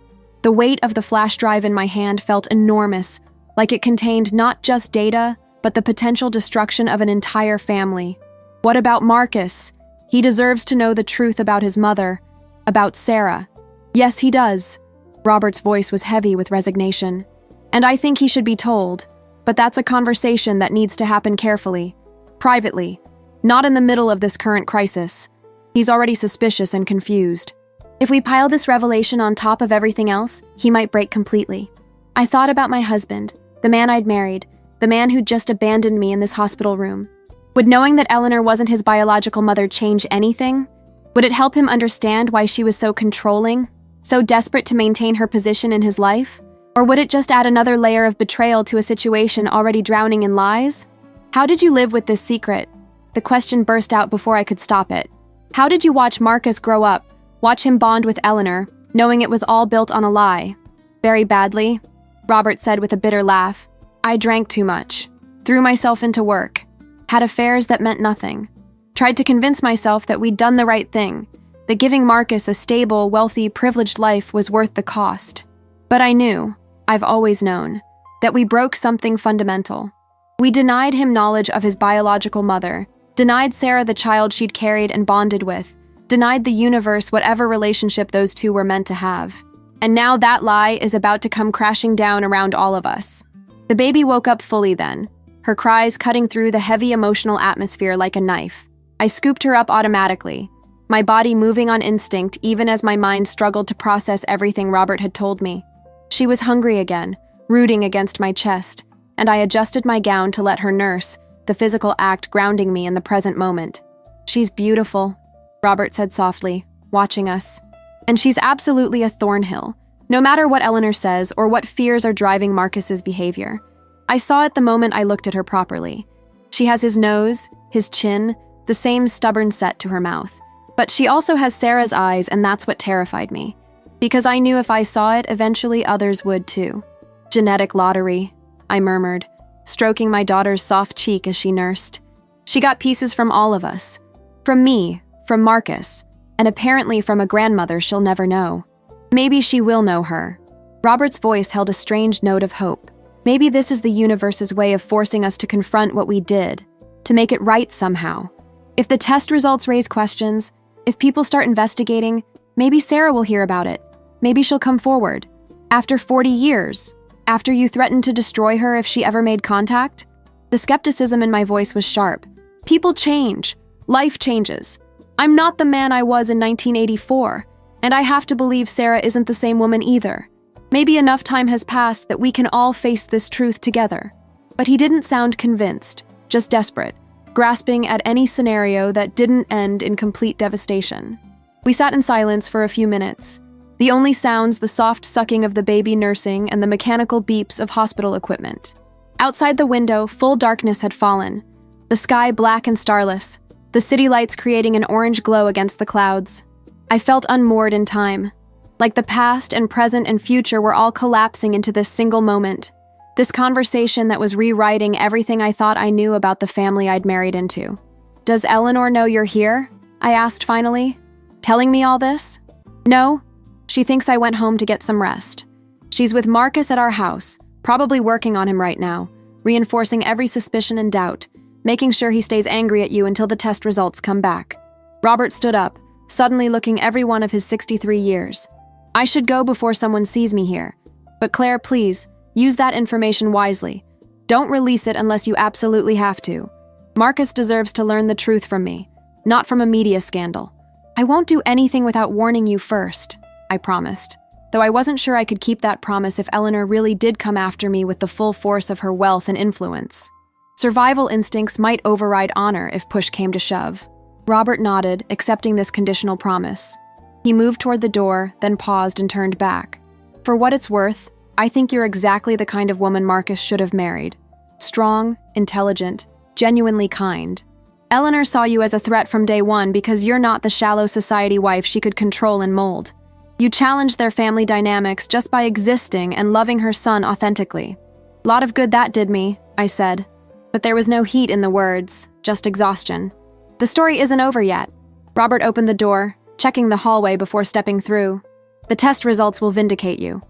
The weight of the flash drive in my hand felt enormous, like it contained not just data, but the potential destruction of an entire family. What about Marcus? He deserves to know the truth about his mother, about Sarah. Yes, he does. Robert's voice was heavy with resignation. And I think he should be told, but that's a conversation that needs to happen carefully, privately, not in the middle of this current crisis. He's already suspicious and confused. If we pile this revelation on top of everything else, he might break completely. I thought about my husband, the man I'd married, the man who'd just abandoned me in this hospital room. Would knowing that Eleanor wasn't his biological mother change anything? Would it help him understand why she was so controlling, so desperate to maintain her position in his life? Or would it just add another layer of betrayal to a situation already drowning in lies? How did you live with this secret? The question burst out before I could stop it. How did you watch Marcus grow up, watch him bond with Eleanor, knowing it was all built on a lie? Very badly, Robert said with a bitter laugh. I drank too much, threw myself into work, had affairs that meant nothing, tried to convince myself that we'd done the right thing, that giving Marcus a stable, wealthy, privileged life was worth the cost. But I knew, I've always known, that we broke something fundamental. We denied him knowledge of his biological mother, denied Sarah the child she'd carried and bonded with, denied the universe whatever relationship those two were meant to have. And now that lie is about to come crashing down around all of us. The baby woke up fully then, her cries cutting through the heavy emotional atmosphere like a knife. I scooped her up automatically, my body moving on instinct even as my mind struggled to process everything Robert had told me. She was hungry again, rooting against my chest, and I adjusted my gown to let her nurse, the physical act grounding me in the present moment. She's beautiful, Robert said softly, watching us. And she's absolutely a Thornhill, no matter what Eleanor says or what fears are driving Marcus's behavior. I saw it the moment I looked at her properly. She has his nose, his chin, the same stubborn set to her mouth. But she also has Sarah's eyes, and that's what terrified me. Because I knew if I saw it, eventually others would too. Genetic lottery, I murmured, stroking my daughter's soft cheek as she nursed. She got pieces from all of us. From me, from Marcus, and apparently from a grandmother she'll never know. Maybe she will know her. Robert's voice held a strange note of hope. Maybe this is the universe's way of forcing us to confront what we did, to make it right somehow. If the test results raise questions, if people start investigating, maybe Sarah will hear about it. Maybe she'll come forward. After 40 years, after you threatened to destroy her if she ever made contact? The skepticism in my voice was sharp. People change. Life changes. I'm not the man I was in 1984. And I have to believe Sarah isn't the same woman either. Maybe enough time has passed that we can all face this truth together. But he didn't sound convinced, just desperate, grasping at any scenario that didn't end in complete devastation. We sat in silence for a few minutes. The only sounds the soft sucking of the baby nursing and the mechanical beeps of hospital equipment. Outside the window, full darkness had fallen. The sky black and starless, the city lights creating an orange glow against the clouds. I felt unmoored in time, like the past and present and future were all collapsing into this single moment. This conversation that was rewriting everything I thought I knew about the family I'd married into. "Does Eleanor know you're here?" I asked finally. "Telling me all this?" "No. She thinks I went home to get some rest. She's with Marcus at our house, probably working on him right now, reinforcing every suspicion and doubt, making sure he stays angry at you until the test results come back." Robert stood up, suddenly looking every one of his 63 years. "I should go before someone sees me here. But Claire, please, use that information wisely. Don't release it unless you absolutely have to. Marcus deserves to learn the truth from me, not from a media scandal. I won't do anything without warning you first," I promised, though I wasn't sure I could keep that promise if Eleanor really did come after me with the full force of her wealth and influence. Survival instincts might override honor if push came to shove. Robert nodded, accepting this conditional promise. He moved toward the door, then paused and turned back. "For what it's worth, I think you're exactly the kind of woman Marcus should have married. Strong, intelligent, genuinely kind. Eleanor saw you as a threat from day one because you're not the shallow society wife she could control and mold. You challenged their family dynamics just by existing and loving her son authentically." "Lot of good that did me," I said. But there was no heat in the words, just exhaustion. "The story isn't over yet." Robert opened the door, checking the hallway before stepping through. "The test results will vindicate you.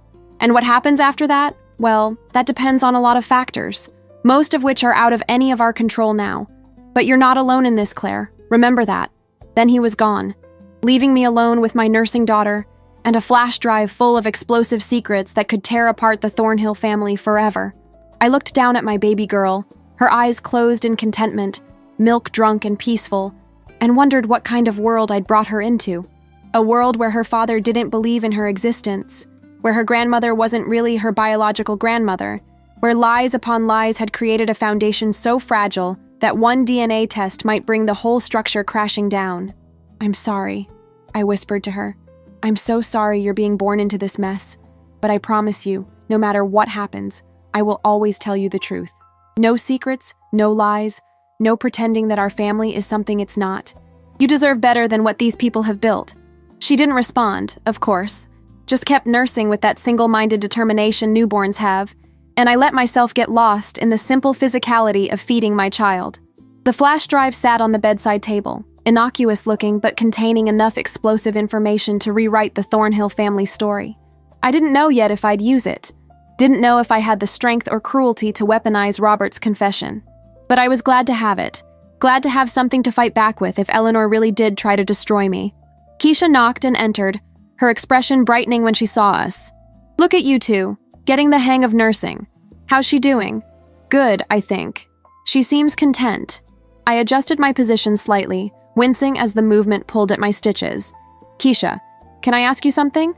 And what happens after that? Well, that depends on a lot of factors, most of which are out of any of our control now. But you're not alone in this, Claire. Remember that." Then he was gone, leaving me alone with my nursing daughter and a flash drive full of explosive secrets that could tear apart the Thornhill family forever. I looked down at my baby girl, her eyes closed in contentment, milk-drunk and peaceful, and wondered what kind of world I'd brought her into. A world where her father didn't believe in her existence, where her grandmother wasn't really her biological grandmother, where lies upon lies had created a foundation so fragile that one DNA test might bring the whole structure crashing down. "I'm sorry," I whispered to her. "I'm so sorry you're being born into this mess, but I promise you, no matter what happens, I will always tell you the truth. No secrets, no lies, no pretending that our family is something it's not. You deserve better than what these people have built." She didn't respond, of course, just kept nursing with that single-minded determination newborns have, and I let myself get lost in the simple physicality of feeding my child. The flash drive sat on the bedside table, innocuous-looking but containing enough explosive information to rewrite the Thornhill family story. I didn't know yet if I'd use it. Didn't know if I had the strength or cruelty to weaponize Robert's confession. But I was glad to have it. Glad to have something to fight back with if Eleanor really did try to destroy me. Keisha knocked and entered, her expression brightening when she saw us. "Look at you two, getting the hang of nursing. How's she doing?" "Good, I think. She seems content." I adjusted my position slightly, wincing as the movement pulled at my stitches. "Keisha, can I ask you something?"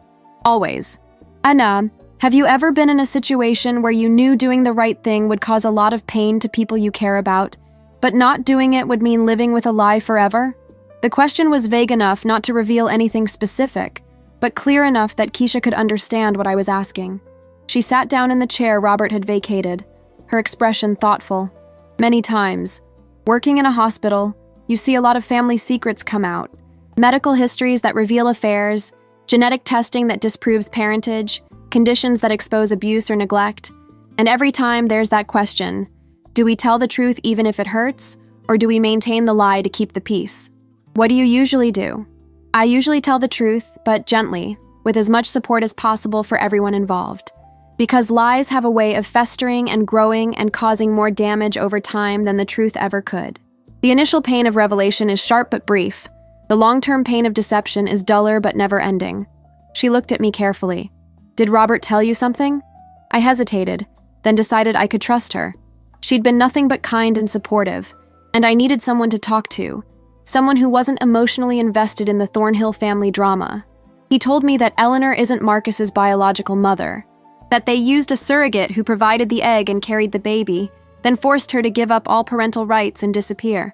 "Always." "Anna, have you ever been in a situation where you knew doing the right thing would cause a lot of pain to people you care about, but not doing it would mean living with a lie forever?" The question was vague enough not to reveal anything specific, but clear enough that Keisha could understand what I was asking. She sat down in the chair Robert had vacated, her expression thoughtful. "Many times. Working in a hospital, you see a lot of family secrets come out. Medical histories that reveal affairs, genetic testing that disproves parentage, conditions that expose abuse or neglect. And every time there's that question, do we tell the truth even if it hurts, or do we maintain the lie to keep the peace? What do you usually do?" "I usually tell the truth, but gently, with as much support as possible for everyone involved. Because lies have a way of festering and growing and causing more damage over time than the truth ever could. The initial pain of revelation is sharp but brief. The long-term pain of deception is duller but never-ending." She looked at me carefully. "Did Robert tell you something?" I hesitated, then decided I could trust her. She'd been nothing but kind and supportive, and I needed someone to talk to, someone who wasn't emotionally invested in the Thornhill family drama. He told me that Eleanor isn't Marcus's biological mother, that they used a surrogate who provided the egg and carried the baby, then forced her to give up all parental rights and disappear.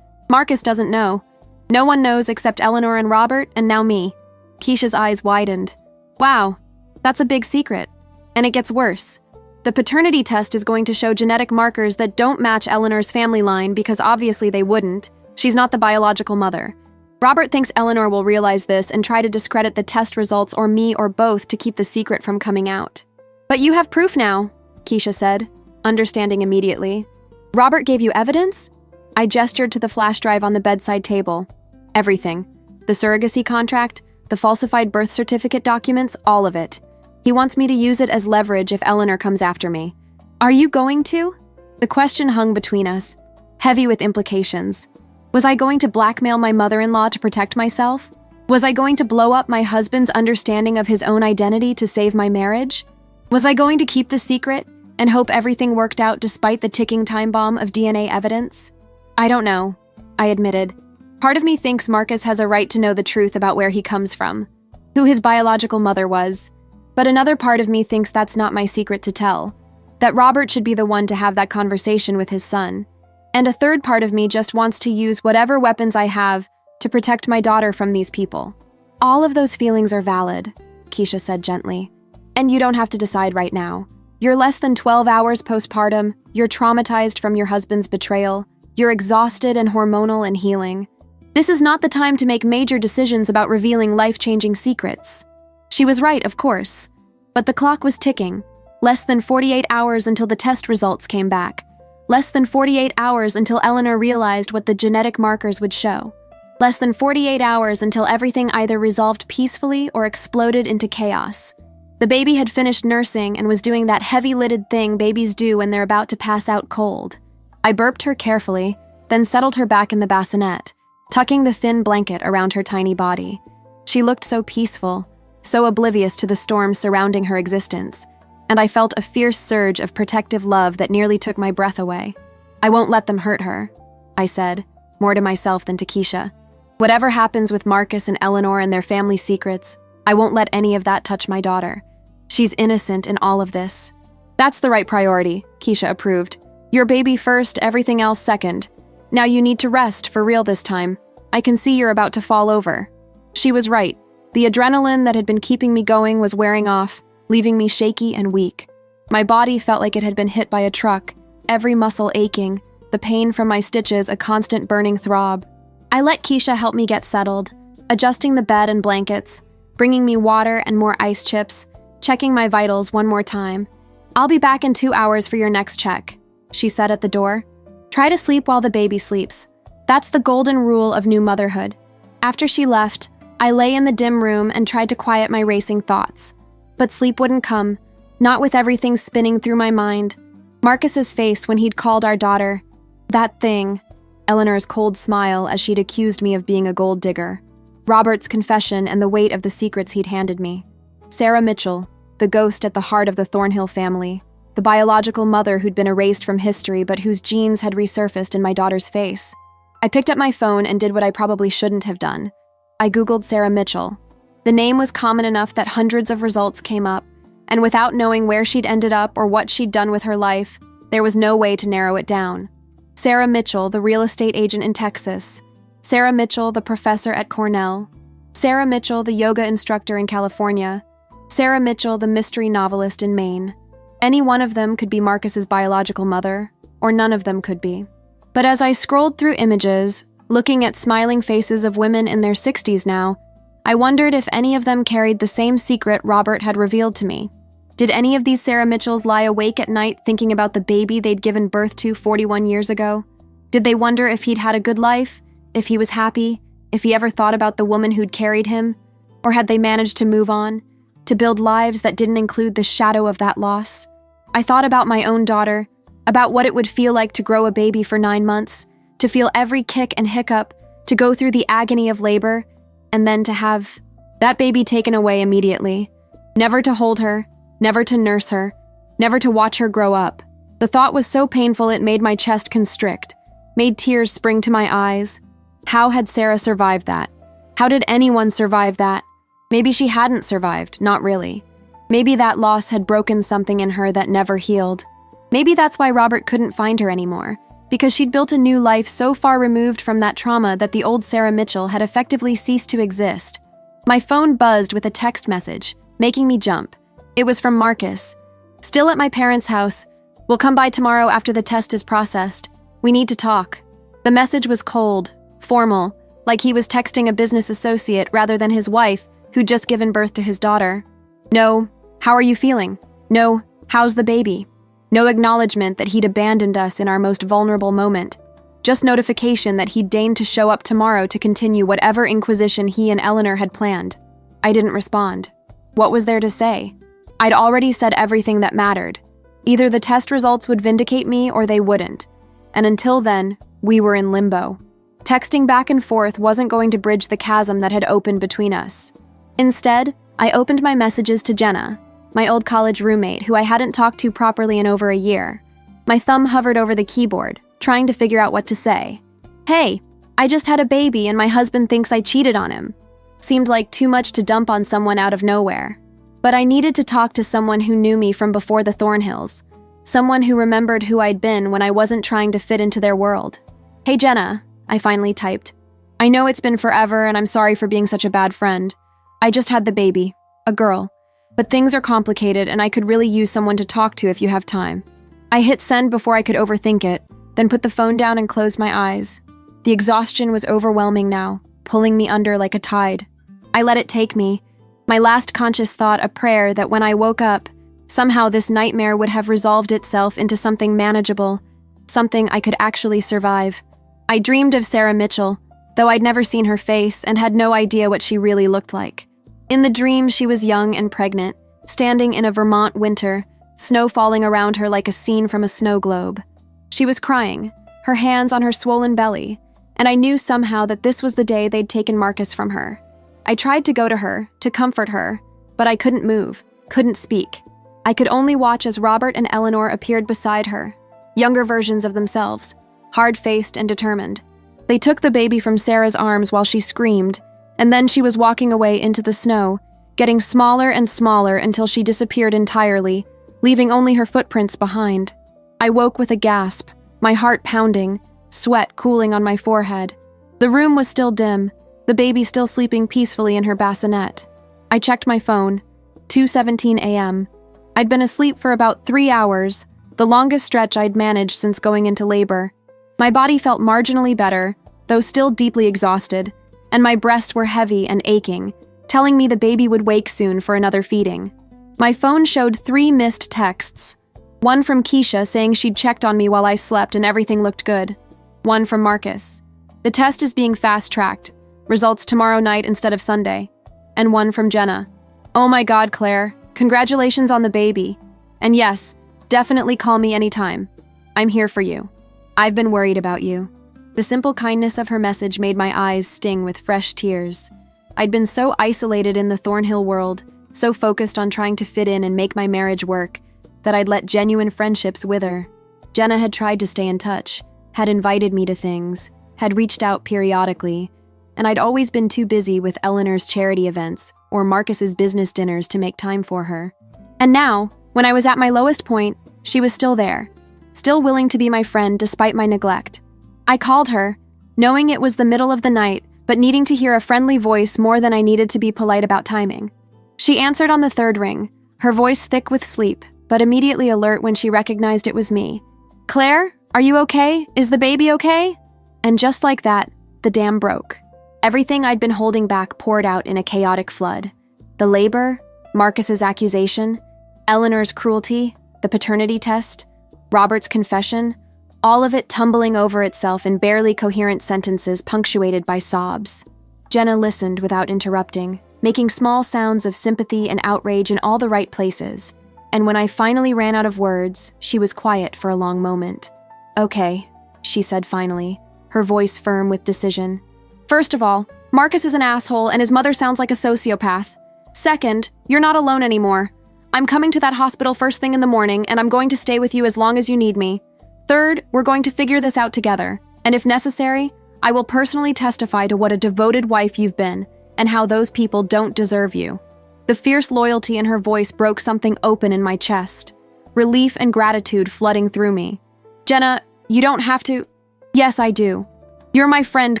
Marcus doesn't know. No one knows except Eleanor and Robert, and now me. Keisha's eyes widened. "Wow, that's a big secret. And it gets worse. The paternity test is going to show genetic markers that don't match Eleanor's family line because obviously they wouldn't. She's not the biological mother. Robert thinks Eleanor will realize this and try to discredit the test results or me or both to keep the secret from coming out." "But you have proof now," Keisha said. understanding immediately. Robert gave you evidence? I gestured to the flash drive on the bedside table. Everything. The surrogacy contract, the falsified birth certificate documents, all of it. He wants me to use it as leverage if Eleanor comes after me. Are you going to? The question hung between us, heavy with implications. Was I going to blackmail my mother-in-law to protect myself? Was I going to blow up my husband's understanding of his own identity to save my marriage? Was I going to keep the secret and hope everything worked out despite the ticking time bomb of DNA evidence? I don't know, I admitted. Part of me thinks Marcus has a right to know the truth about where he comes from, who his biological mother was, but another part of me thinks that's not my secret to tell, that Robert should be the one to have that conversation with his son. And a third part of me just wants to use whatever weapons I have to protect my daughter from these people. All of those feelings are valid, Keisha said gently. And you don't have to decide right now. You're less than 12 hours postpartum, you're traumatized from your husband's betrayal, you're exhausted and hormonal and healing. This is not the time to make major decisions about revealing life-changing secrets. She was right, of course. But the clock was ticking. Less than 48 hours until the test results came back. Less than 48 hours until Eleanor realized what the genetic markers would show. Less than 48 hours until everything either resolved peacefully or exploded into chaos. The baby had finished nursing and was doing that heavy-lidded thing babies do when they're about to pass out cold. I burped her carefully, then settled her back in the bassinet, tucking the thin blanket around her tiny body. She looked so peaceful, so oblivious to the storm surrounding her existence, and I felt a fierce surge of protective love that nearly took my breath away. I won't let them hurt her, I said, more to myself than to Keisha. Whatever happens with Marcus and Eleanor and their family secrets, I won't let any of that touch my daughter. She's innocent in all of this. That's the right priority, Keisha approved. Your baby first, everything else second. Now you need to rest for real this time. I can see you're about to fall over. She was right. The adrenaline that had been keeping me going was wearing off, leaving me shaky and weak. My body felt like it had been hit by a truck, every muscle aching, the pain from my stitches a constant burning throb. I let Keisha help me get settled, adjusting the bed and blankets, bringing me water and more ice chips, checking my vitals one more time. I'll be back in 2 hours for your next check, she said at the door. Try to sleep while the baby sleeps. That's the golden rule of new motherhood. After she left, I lay in the dim room and tried to quiet my racing thoughts. But sleep wouldn't come, not with everything spinning through my mind. Marcus's face when he'd called our daughter, that thing. Eleanor's cold smile as she'd accused me of being a gold digger. Robert's confession and the weight of the secrets he'd handed me. Sarah Mitchell, the ghost at the heart of the Thornhill family. The biological mother who'd been erased from history but whose genes had resurfaced in my daughter's face. I picked up my phone and did what I probably shouldn't have done. I Googled Sarah Mitchell. The name was common enough that hundreds of results came up, and without knowing where she'd ended up or what she'd done with her life, there was no way to narrow it down. Sarah Mitchell, the real estate agent in Texas. Sarah Mitchell, the professor at Cornell. Sarah Mitchell, the yoga instructor in California. Sarah Mitchell, the mystery novelist in Maine. Any one of them could be Marcus's biological mother, or none of them could be. But as I scrolled through images, looking at smiling faces of women in their 60s now, I wondered if any of them carried the same secret Robert had revealed to me. Did any of these Sarah Mitchells lie awake at night thinking about the baby they'd given birth to 41 years ago? Did they wonder if he'd had a good life, if he was happy, if he ever thought about the woman who'd carried him? Or had they managed to move on, to build lives that didn't include the shadow of that loss? I thought about my own daughter, about what it would feel like to grow a baby for 9 months, to feel every kick and hiccup, to go through the agony of labor, and then to have that baby taken away immediately. Never to hold her, never to nurse her, never to watch her grow up. The thought was so painful it made my chest constrict, made tears spring to my eyes. How had Sarah survived that? How did anyone survive that? Maybe she hadn't survived, not really. Maybe that loss had broken something in her that never healed. Maybe that's why Robert couldn't find her anymore, because she'd built a new life so far removed from that trauma that the old Sarah Mitchell had effectively ceased to exist. My phone buzzed with a text message, making me jump. It was from Marcus. Still at my parents' house. We'll come by tomorrow after the test is processed. We need to talk. The message was cold, formal, like he was texting a business associate rather than his wife, who'd just given birth to his daughter. No, how are you feeling? No, how's the baby? No acknowledgement that he'd abandoned us in our most vulnerable moment. Just notification that he'd deigned to show up tomorrow to continue whatever inquisition he and Eleanor had planned. I didn't respond. What was there to say? I'd already said everything that mattered. Either the test results would vindicate me or they wouldn't. And until then, we were in limbo. Texting back and forth wasn't going to bridge the chasm that had opened between us. Instead, I opened my messages to Jenna, my old college roommate who I hadn't talked to properly in over a year. My thumb hovered over the keyboard, trying to figure out what to say. Hey, I just had a baby and my husband thinks I cheated on him. Seemed like too much to dump on someone out of nowhere. But I needed to talk to someone who knew me from before the Thornhills. Someone who remembered who I'd been when I wasn't trying to fit into their world. Hey Jenna, I finally typed. I know it's been forever and I'm sorry for being such a bad friend. I just had the baby, a girl. But things are complicated and I could really use someone to talk to if you have time. I hit send before I could overthink it, then put the phone down and closed my eyes. The exhaustion was overwhelming now, pulling me under like a tide. I let it take me, my last conscious thought a prayer that when I woke up, somehow this nightmare would have resolved itself into something manageable, something I could actually survive. I dreamed of Sarah Mitchell, though I'd never seen her face and had no idea what she really looked like. In the dream, she was young and pregnant, standing in a Vermont winter, snow falling around her like a scene from a snow globe. She was crying, her hands on her swollen belly, and I knew somehow that this was the day they'd taken Marcus from her. I tried to go to her, to comfort her, but I couldn't move, couldn't speak. I could only watch as Robert and Eleanor appeared beside her, younger versions of themselves, hard-faced and determined. They took the baby from Sarah's arms while she screamed, and then she was walking away into the snow, getting smaller and smaller until she disappeared entirely, leaving only her footprints behind. I woke with a gasp, my heart pounding, sweat cooling on my forehead. The room was still dim, the baby still sleeping peacefully in her bassinet. I checked my phone, 2:17 a.m. I'd been asleep for about 3 hours, the longest stretch I'd managed since going into labor. My body felt marginally better, though still deeply exhausted, and my breasts were heavy and aching, telling me the baby would wake soon for another feeding. My phone showed 3 missed texts. One from Keisha saying she'd checked on me while I slept and everything looked good. One from Marcus. The test is being fast-tracked. Results tomorrow night instead of Sunday. And one from Jenna. Oh my God, Claire. Congratulations on the baby. And yes, definitely call me anytime. I'm here for you. I've been worried about you. The simple kindness of her message made my eyes sting with fresh tears. I'd been so isolated in the Thornhill world, so focused on trying to fit in and make my marriage work, that I'd let genuine friendships wither. Jenna had tried to stay in touch, had invited me to things, had reached out periodically, and I'd always been too busy with Eleanor's charity events or Marcus's business dinners to make time for her. And now, when I was at my lowest point, she was still there, still willing to be my friend despite my neglect. I called her, knowing it was the middle of the night, but needing to hear a friendly voice more than I needed to be polite about timing. She answered on the 3rd ring, her voice thick with sleep, but immediately alert when she recognized it was me. Claire, are you okay? Is the baby okay? And just like that, the dam broke. Everything I'd been holding back poured out in a chaotic flood. The labor, Marcus's accusation, Eleanor's cruelty, the paternity test, Robert's confession, all of it tumbling over itself in barely coherent sentences punctuated by sobs. Jenna listened without interrupting, making small sounds of sympathy and outrage in all the right places. And when I finally ran out of words, she was quiet for a long moment. Okay, she said finally, her voice firm with decision. First of all, Marcus is an asshole and his mother sounds like a sociopath. Second, you're not alone anymore. I'm coming to that hospital first thing in the morning and I'm going to stay with you as long as you need me. Third, we're going to figure this out together. And if necessary, I will personally testify to what a devoted wife you've been and how those people don't deserve you. The fierce loyalty in her voice broke something open in my chest, relief and gratitude flooding through me. Jenna, you don't have to. Yes, I do. You're my friend,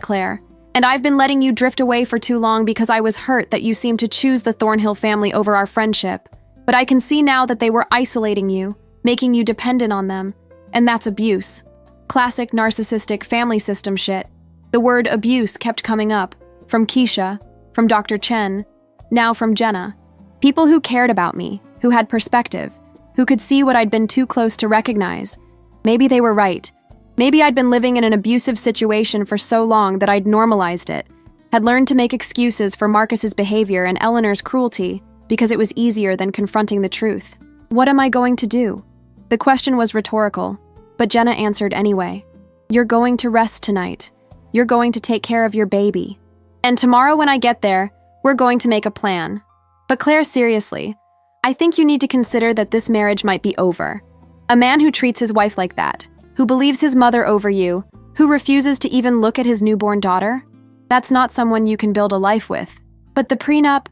Claire. And I've been letting you drift away for too long because I was hurt that you seemed to choose the Thornhill family over our friendship. But I can see now that they were isolating you, making you dependent on them. And that's abuse. Classic narcissistic family system shit. The word abuse kept coming up. From Keisha, from Dr. Chen, now from Jenna. People who cared about me, who had perspective, who could see what I'd been too close to recognize. Maybe they were right. Maybe I'd been living in an abusive situation for so long that I'd normalized it, had learned to make excuses for Marcus's behavior and Eleanor's cruelty because it was easier than confronting the truth. What am I going to do? The question was rhetorical, but Jenna answered anyway. You're going to rest tonight. You're going to take care of your baby. And tomorrow when I get there, we're going to make a plan. But Claire, seriously, I think you need to consider that this marriage might be over. A man who treats his wife like that, who believes his mother over you, who refuses to even look at his newborn daughter, that's not someone you can build a life with. But the prenup,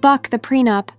Buck, the prenup,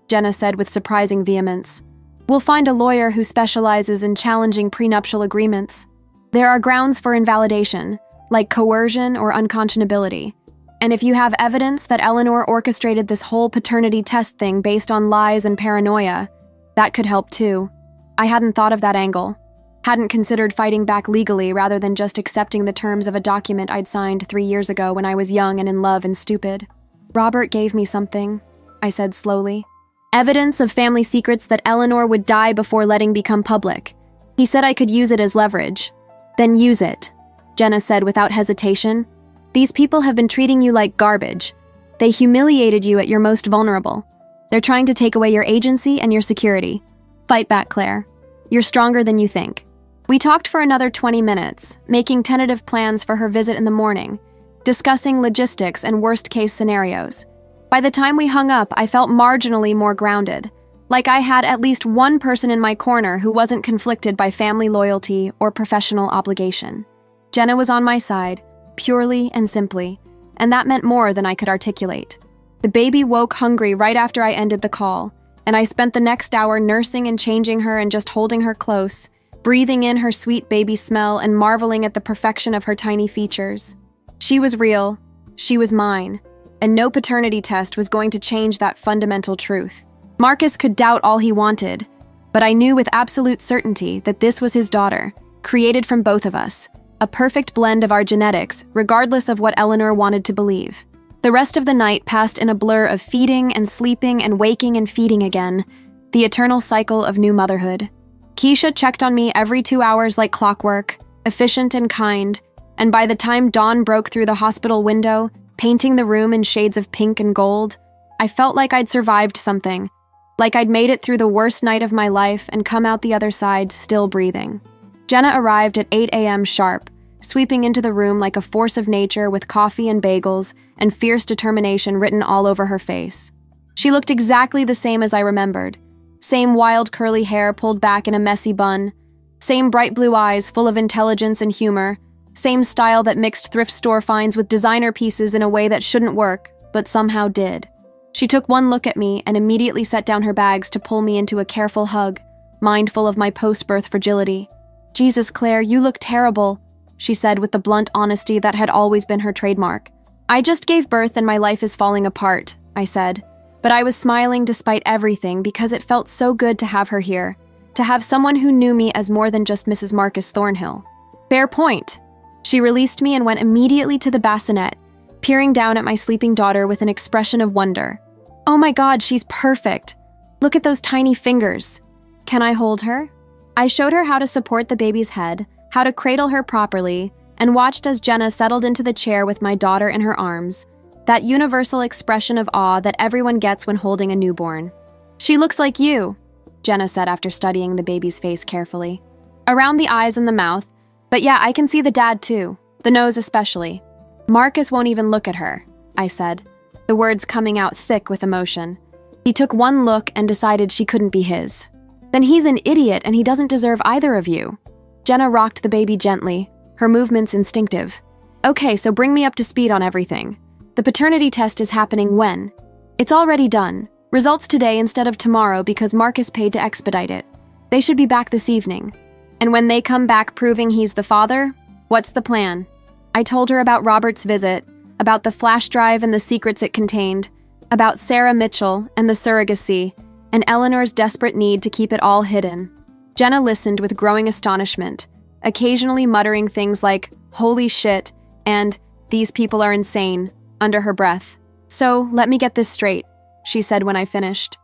Jenna said with surprising vehemence. We'll find a lawyer who specializes in challenging prenuptial agreements. There are grounds for invalidation, like coercion or unconscionability. And if you have evidence that Eleanor orchestrated this whole paternity test thing based on lies and paranoia, that could help too. I hadn't thought of that angle. Hadn't considered fighting back legally rather than just accepting the terms of a document I'd signed 3 years ago when I was young and in love and stupid. Robert gave me something, I said slowly. Evidence of family secrets that Eleanor would die before letting become public. He said I could use it as leverage. Then use it, Jenna said without hesitation. These people have been treating you like garbage. They humiliated you at your most vulnerable. They're trying to take away your agency and your security. Fight back, Claire. You're stronger than you think. We talked for another 20 minutes, making tentative plans for her visit in the morning, discussing logistics and worst-case scenarios. By the time we hung up, I felt marginally more grounded, like I had at least one person in my corner who wasn't conflicted by family loyalty or professional obligation. Jenna was on my side, purely and simply, and that meant more than I could articulate. The baby woke hungry right after I ended the call, and I spent the next hour nursing and changing her and just holding her close, breathing in her sweet baby smell and marveling at the perfection of her tiny features. She was real, she was mine, and no paternity test was going to change that fundamental truth. Marcus could doubt all he wanted, but I knew with absolute certainty that this was his daughter, created from both of us, a perfect blend of our genetics, regardless of what Eleanor wanted to believe. The rest of the night passed in a blur of feeding and sleeping and waking and feeding again, the eternal cycle of new motherhood. Keisha checked on me every 2 hours like clockwork, efficient and kind, and by the time dawn broke through the hospital window, painting the room in shades of pink and gold, I felt like I'd survived something, like I'd made it through the worst night of my life and come out the other side still breathing. Jenna arrived at 8 a.m. sharp, sweeping into the room like a force of nature with coffee and bagels and fierce determination written all over her face. She looked exactly the same as I remembered. Same wild curly hair pulled back in a messy bun, same bright blue eyes full of intelligence and humor, same style that mixed thrift store finds with designer pieces in a way that shouldn't work, but somehow did. She took one look at me and immediately set down her bags to pull me into a careful hug, mindful of my post-birth fragility. Jesus, Claire, you look terrible, she said with the blunt honesty that had always been her trademark. I just gave birth and my life is falling apart, I said. But I was smiling despite everything because it felt so good to have her here, to have someone who knew me as more than just Mrs. Marcus Thornhill. Fair point. She released me and went immediately to the bassinet, peering down at my sleeping daughter with an expression of wonder. Oh my God, she's perfect. Look at those tiny fingers. Can I hold her? I showed her how to support the baby's head, how to cradle her properly, and watched as Jenna settled into the chair with my daughter in her arms, that universal expression of awe that everyone gets when holding a newborn. She looks like you, Jenna said after studying the baby's face carefully. Around the eyes and the mouth, but yeah, I can see the dad too, the nose especially. Marcus won't even look at her, I said, the words coming out thick with emotion. He took one look and decided she couldn't be his. Then he's an idiot and he doesn't deserve either of you. Jenna rocked the baby gently, her movements instinctive. Okay, so bring me up to speed on everything. The paternity test is happening when? It's already done. Results today instead of tomorrow because Marcus paid to expedite it. They should be back this evening. And when they come back proving he's the father, what's the plan? I told her about Robert's visit, about the flash drive and the secrets it contained, about Sarah Mitchell and the surrogacy, and Eleanor's desperate need to keep it all hidden. Jenna listened with growing astonishment, occasionally muttering things like, "Holy shit," and "These people are insane," under her breath. So, let me get this straight, she said when I finished.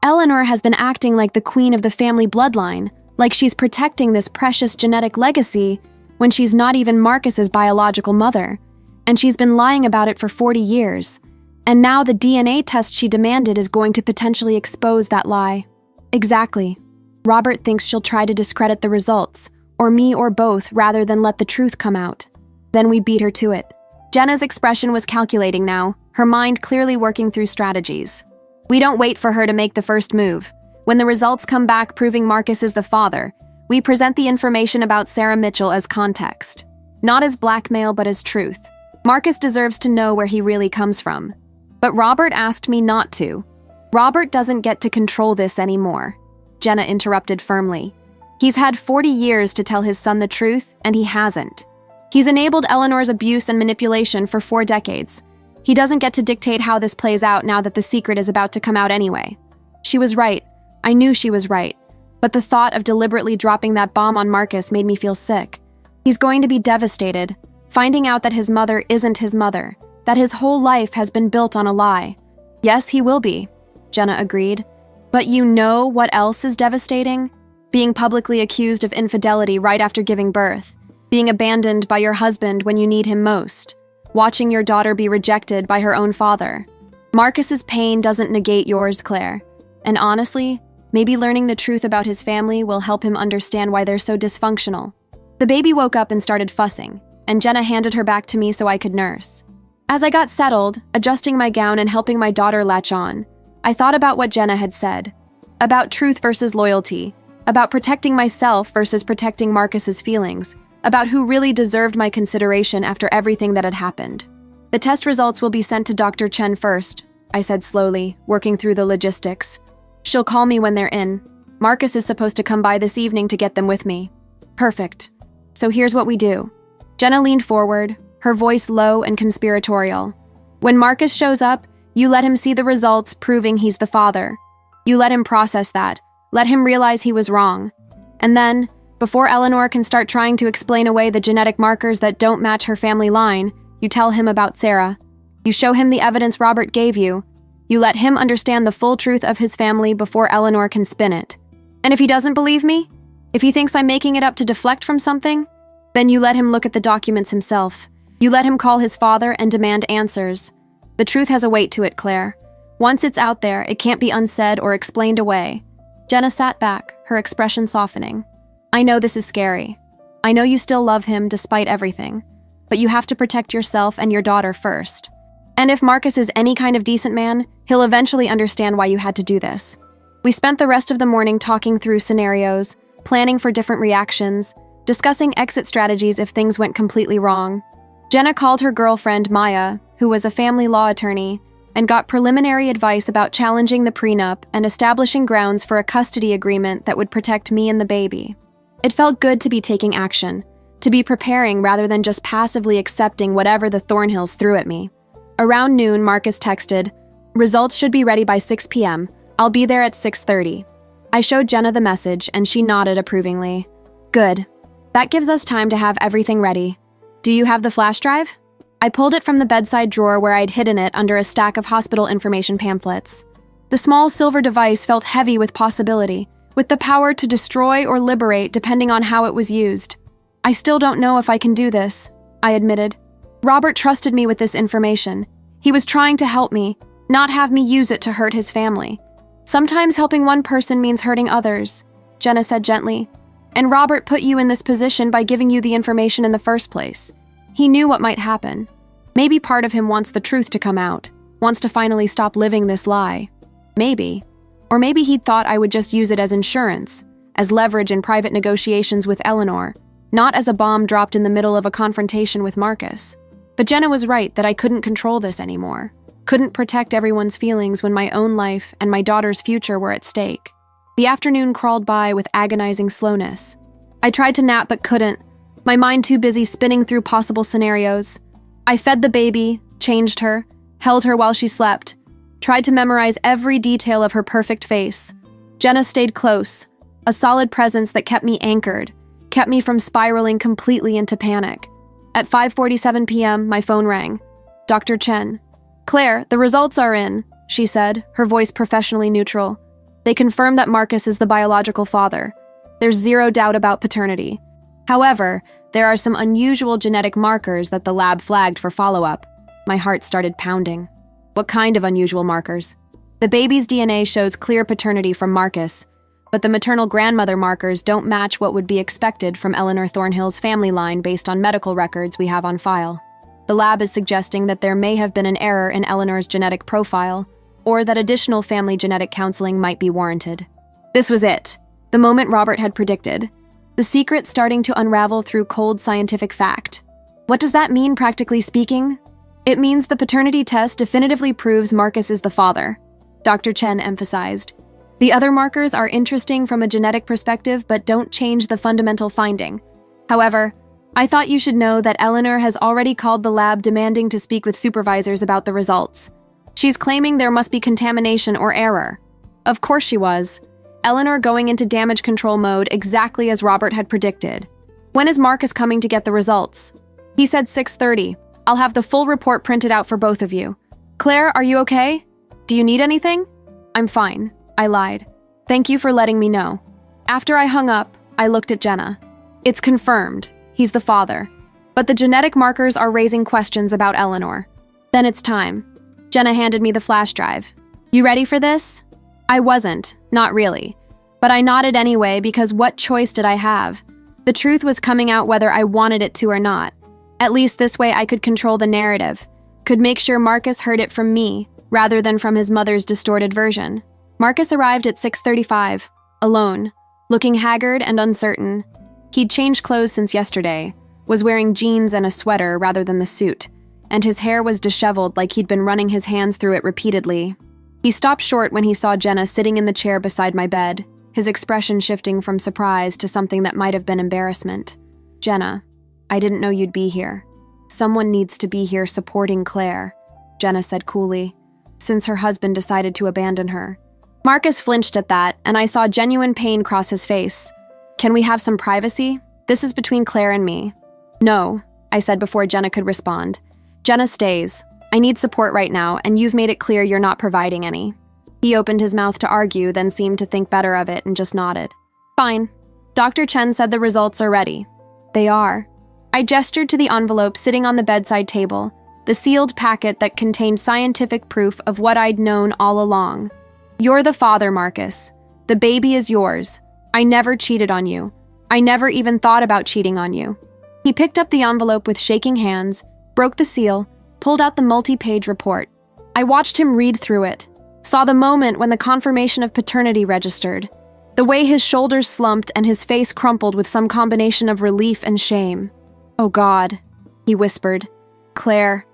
Eleanor has been acting like the queen of the family bloodline, like she's protecting this precious genetic legacy when she's not even Marcus's biological mother. And she's been lying about it for 40 years. And now the DNA test she demanded is going to potentially expose that lie. Exactly. Robert thinks she'll try to discredit the results, or me or both, rather than let the truth come out. Then we beat her to it. Jenna's expression was calculating now, her mind clearly working through strategies. We don't wait for her to make the first move. When the results come back proving Marcus is the father, we present the information about Sarah Mitchell as context. Not as blackmail, but as truth. Marcus deserves to know where he really comes from. But Robert asked me not to. Robert doesn't get to control this anymore. Jenna interrupted firmly. He's had 40 years to tell his son the truth, and he hasn't. He's enabled Eleanor's abuse and manipulation for 4 decades. He doesn't get to dictate how this plays out now that the secret is about to come out anyway. She was right. I knew she was right. But the thought of deliberately dropping that bomb on Marcus made me feel sick. He's going to be devastated, finding out that his mother isn't his mother, that his whole life has been built on a lie. Yes, he will be, Jenna agreed. But you know what else is devastating? Being publicly accused of infidelity right after giving birth, being abandoned by your husband when you need him most, watching your daughter be rejected by her own father. Marcus's pain doesn't negate yours, Claire. And honestly, maybe learning the truth about his family will help him understand why they're so dysfunctional. The baby woke up and started fussing, and Jenna handed her back to me so I could nurse. As I got settled, adjusting my gown and helping my daughter latch on, I thought about what Jenna had said, about truth versus loyalty, about protecting myself versus protecting Marcus's feelings, about who really deserved my consideration after everything that had happened. The test results will be sent to Dr. Chen first, I said slowly, working through the logistics. She'll call me when they're in. Marcus is supposed to come by this evening to get them with me. Perfect. So here's what we do. Jenna leaned forward, her voice low and conspiratorial. When Marcus shows up, you let him see the results proving he's the father. You let him process that. Let him realize he was wrong. And then, before Eleanor can start trying to explain away the genetic markers that don't match her family line, you tell him about Sarah. You show him the evidence Robert gave you. You let him understand the full truth of his family before Eleanor can spin it. And if he doesn't believe me, if he thinks I'm making it up to deflect from something, then you let him look at the documents himself. You let him call his father and demand answers. The truth has a weight to it, Claire. Once it's out there, it can't be unsaid or explained away. Jenna sat back, her expression softening. I know this is scary. I know you still love him despite everything, but you have to protect yourself and your daughter first. And if Marcus is any kind of decent man, he'll eventually understand why you had to do this. We spent the rest of the morning talking through scenarios, planning for different reactions, discussing exit strategies if things went completely wrong. Jenna called her girlfriend, Maya, who was a family law attorney, and got preliminary advice about challenging the prenup and establishing grounds for a custody agreement that would protect me and the baby. It felt good to be taking action, to be preparing rather than just passively accepting whatever the Thornhills threw at me. Around noon, Marcus texted, "Results should be ready by 6 p.m. I'll be there at 6:30. I showed Jenna the message, and she nodded approvingly. Good. That gives us time to have everything ready. Do you have the flash drive? I pulled it from the bedside drawer where I'd hidden it under a stack of hospital information pamphlets. The small silver device felt heavy with possibility, with the power to destroy or liberate depending on how it was used. I still don't know if I can do this, I admitted. Robert trusted me with this information. He was trying to help me, not have me use it to hurt his family. Sometimes helping one person means hurting others, Jenna said gently. And Robert put you in this position by giving you the information in the first place. He knew what might happen. Maybe part of him wants the truth to come out, wants to finally stop living this lie. Maybe. Or maybe he'd thought I would just use it as insurance, as leverage in private negotiations with Eleanor, not as a bomb dropped in the middle of a confrontation with Marcus. But Jenna was right that I couldn't control this anymore, couldn't protect everyone's feelings when my own life and my daughter's future were at stake. The afternoon crawled by with agonizing slowness. I tried to nap but couldn't, my mind too busy spinning through possible scenarios. I fed the baby, changed her, held her while she slept, tried to memorize every detail of her perfect face. Jenna stayed close, a solid presence that kept me anchored, kept me from spiraling completely into panic. At 5:47 p.m., my phone rang. Dr. Chen. "Claire, the results are in," she said, her voice professionally neutral. They confirm that Marcus is the biological father. There's zero doubt about paternity. However, there are some unusual genetic markers that the lab flagged for follow-up. My heart started pounding. What kind of unusual markers? The baby's DNA shows clear paternity from Marcus, but the maternal grandmother markers don't match what would be expected from Eleanor Thornhill's family line based on medical records we have on file. The lab is suggesting that there may have been an error in Eleanor's genetic profile, or that additional family genetic counseling might be warranted. This was it, the moment Robert had predicted. The secret starting to unravel through cold scientific fact. What does that mean, practically speaking? It means the paternity test definitively proves Marcus is the father, Dr. Chen emphasized. The other markers are interesting from a genetic perspective but don't change the fundamental finding. However, I thought you should know that Eleanor has already called the lab demanding to speak with supervisors about the results. She's claiming there must be contamination or error. Of course she was. Eleanor going into damage control mode exactly as Robert had predicted. When is Marcus coming to get the results? He said 6:30. I'll have the full report printed out for both of you. Claire, are you okay? Do you need anything? I'm fine, I lied. Thank you for letting me know. After I hung up, I looked at Jenna. It's confirmed. He's the father. But the genetic markers are raising questions about Eleanor. Then it's time. Jenna handed me the flash drive. You ready for this? I wasn't, not really. But I nodded anyway because what choice did I have? The truth was coming out whether I wanted it to or not. At least this way I could control the narrative, could make sure Marcus heard it from me, rather than from his mother's distorted version. Marcus arrived at 6:35, alone, looking haggard and uncertain. He'd changed clothes since yesterday, was wearing jeans and a sweater rather than the suit, and his hair was disheveled like he'd been running his hands through it repeatedly. He stopped short when he saw Jenna sitting in the chair beside my bed, his expression shifting from surprise to something that might have been embarrassment. Jenna, I didn't know you'd be here. Someone needs to be here supporting Claire, Jenna said coolly, since her husband decided to abandon her. Marcus flinched at that, and I saw genuine pain cross his face. Can we have some privacy? This is between Claire and me. No, I said before Jenna could respond. Jenna stays. I need support right now, and you've made it clear you're not providing any. He opened his mouth to argue, then seemed to think better of it and just nodded. Fine. Dr. Chen said the results are ready. They are. I gestured to the envelope sitting on the bedside table, the sealed packet that contained scientific proof of what I'd known all along. You're the father, Marcus. The baby is yours. I never cheated on you. I never even thought about cheating on you. He picked up the envelope with shaking hands, broke the seal, pulled out the multi-page report. I watched him read through it, saw the moment when the confirmation of paternity registered, the way his shoulders slumped and his face crumpled with some combination of relief and shame. Oh God, he whispered. Claire,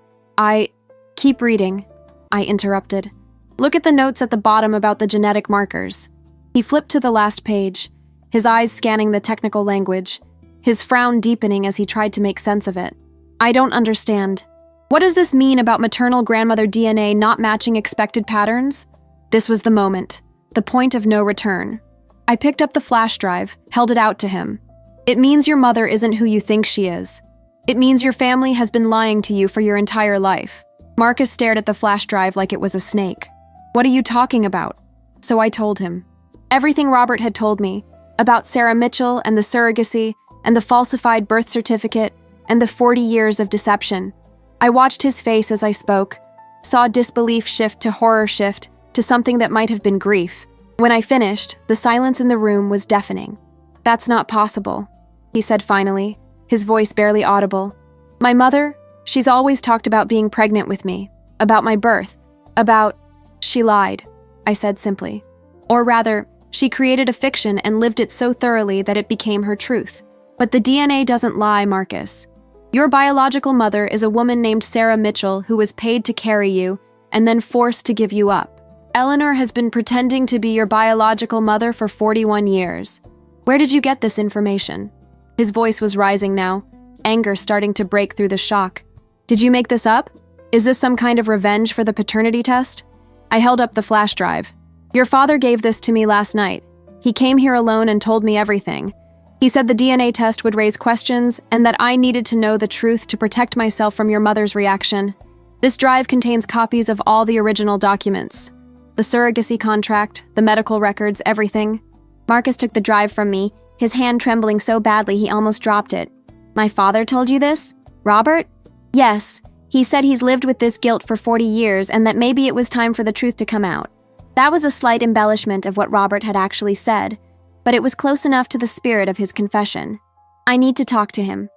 Keep reading, I interrupted. Look at the notes at the bottom about the genetic markers. He flipped to the last page, his eyes scanning the technical language, his frown deepening as he tried to make sense of it. I don't understand. What does this mean about maternal grandmother DNA not matching expected patterns? This was the moment, the point of no return. I picked up the flash drive, held it out to him. It means your mother isn't who you think she is. It means your family has been lying to you for your entire life. Marcus stared at the flash drive like it was a snake. What are you talking about? So I told him. Everything Robert had told me, about Sarah Mitchell and the surrogacy and the falsified birth certificate and the 40 years of deception. I watched his face as I spoke, saw disbelief shift to horror shift to something that might have been grief. When I finished, the silence in the room was deafening. That's not possible, he said finally, his voice barely audible. My mother, she's always talked about being pregnant with me, about my birth, about... She lied, I said simply. Or rather, she created a fiction and lived it so thoroughly that it became her truth. But the DNA doesn't lie, Marcus. Your biological mother is a woman named Sarah Mitchell who was paid to carry you and then forced to give you up. Eleanor has been pretending to be your biological mother for 41 years. Where did you get this information? His voice was rising now, anger starting to break through the shock. Did you make this up? Is this some kind of revenge for the paternity test? I held up the flash drive. Your father gave this to me last night. He came here alone and told me everything. He said the DNA test would raise questions and that I needed to know the truth to protect myself from your mother's reaction. This drive contains copies of all the original documents. The surrogacy contract, the medical records, everything. Marcus took the drive from me, his hand trembling so badly he almost dropped it. My father told you this? Robert? Yes. He said he's lived with this guilt for 40 years and that maybe it was time for the truth to come out. That was a slight embellishment of what Robert had actually said, but it was close enough to the spirit of his confession. I need to talk to him.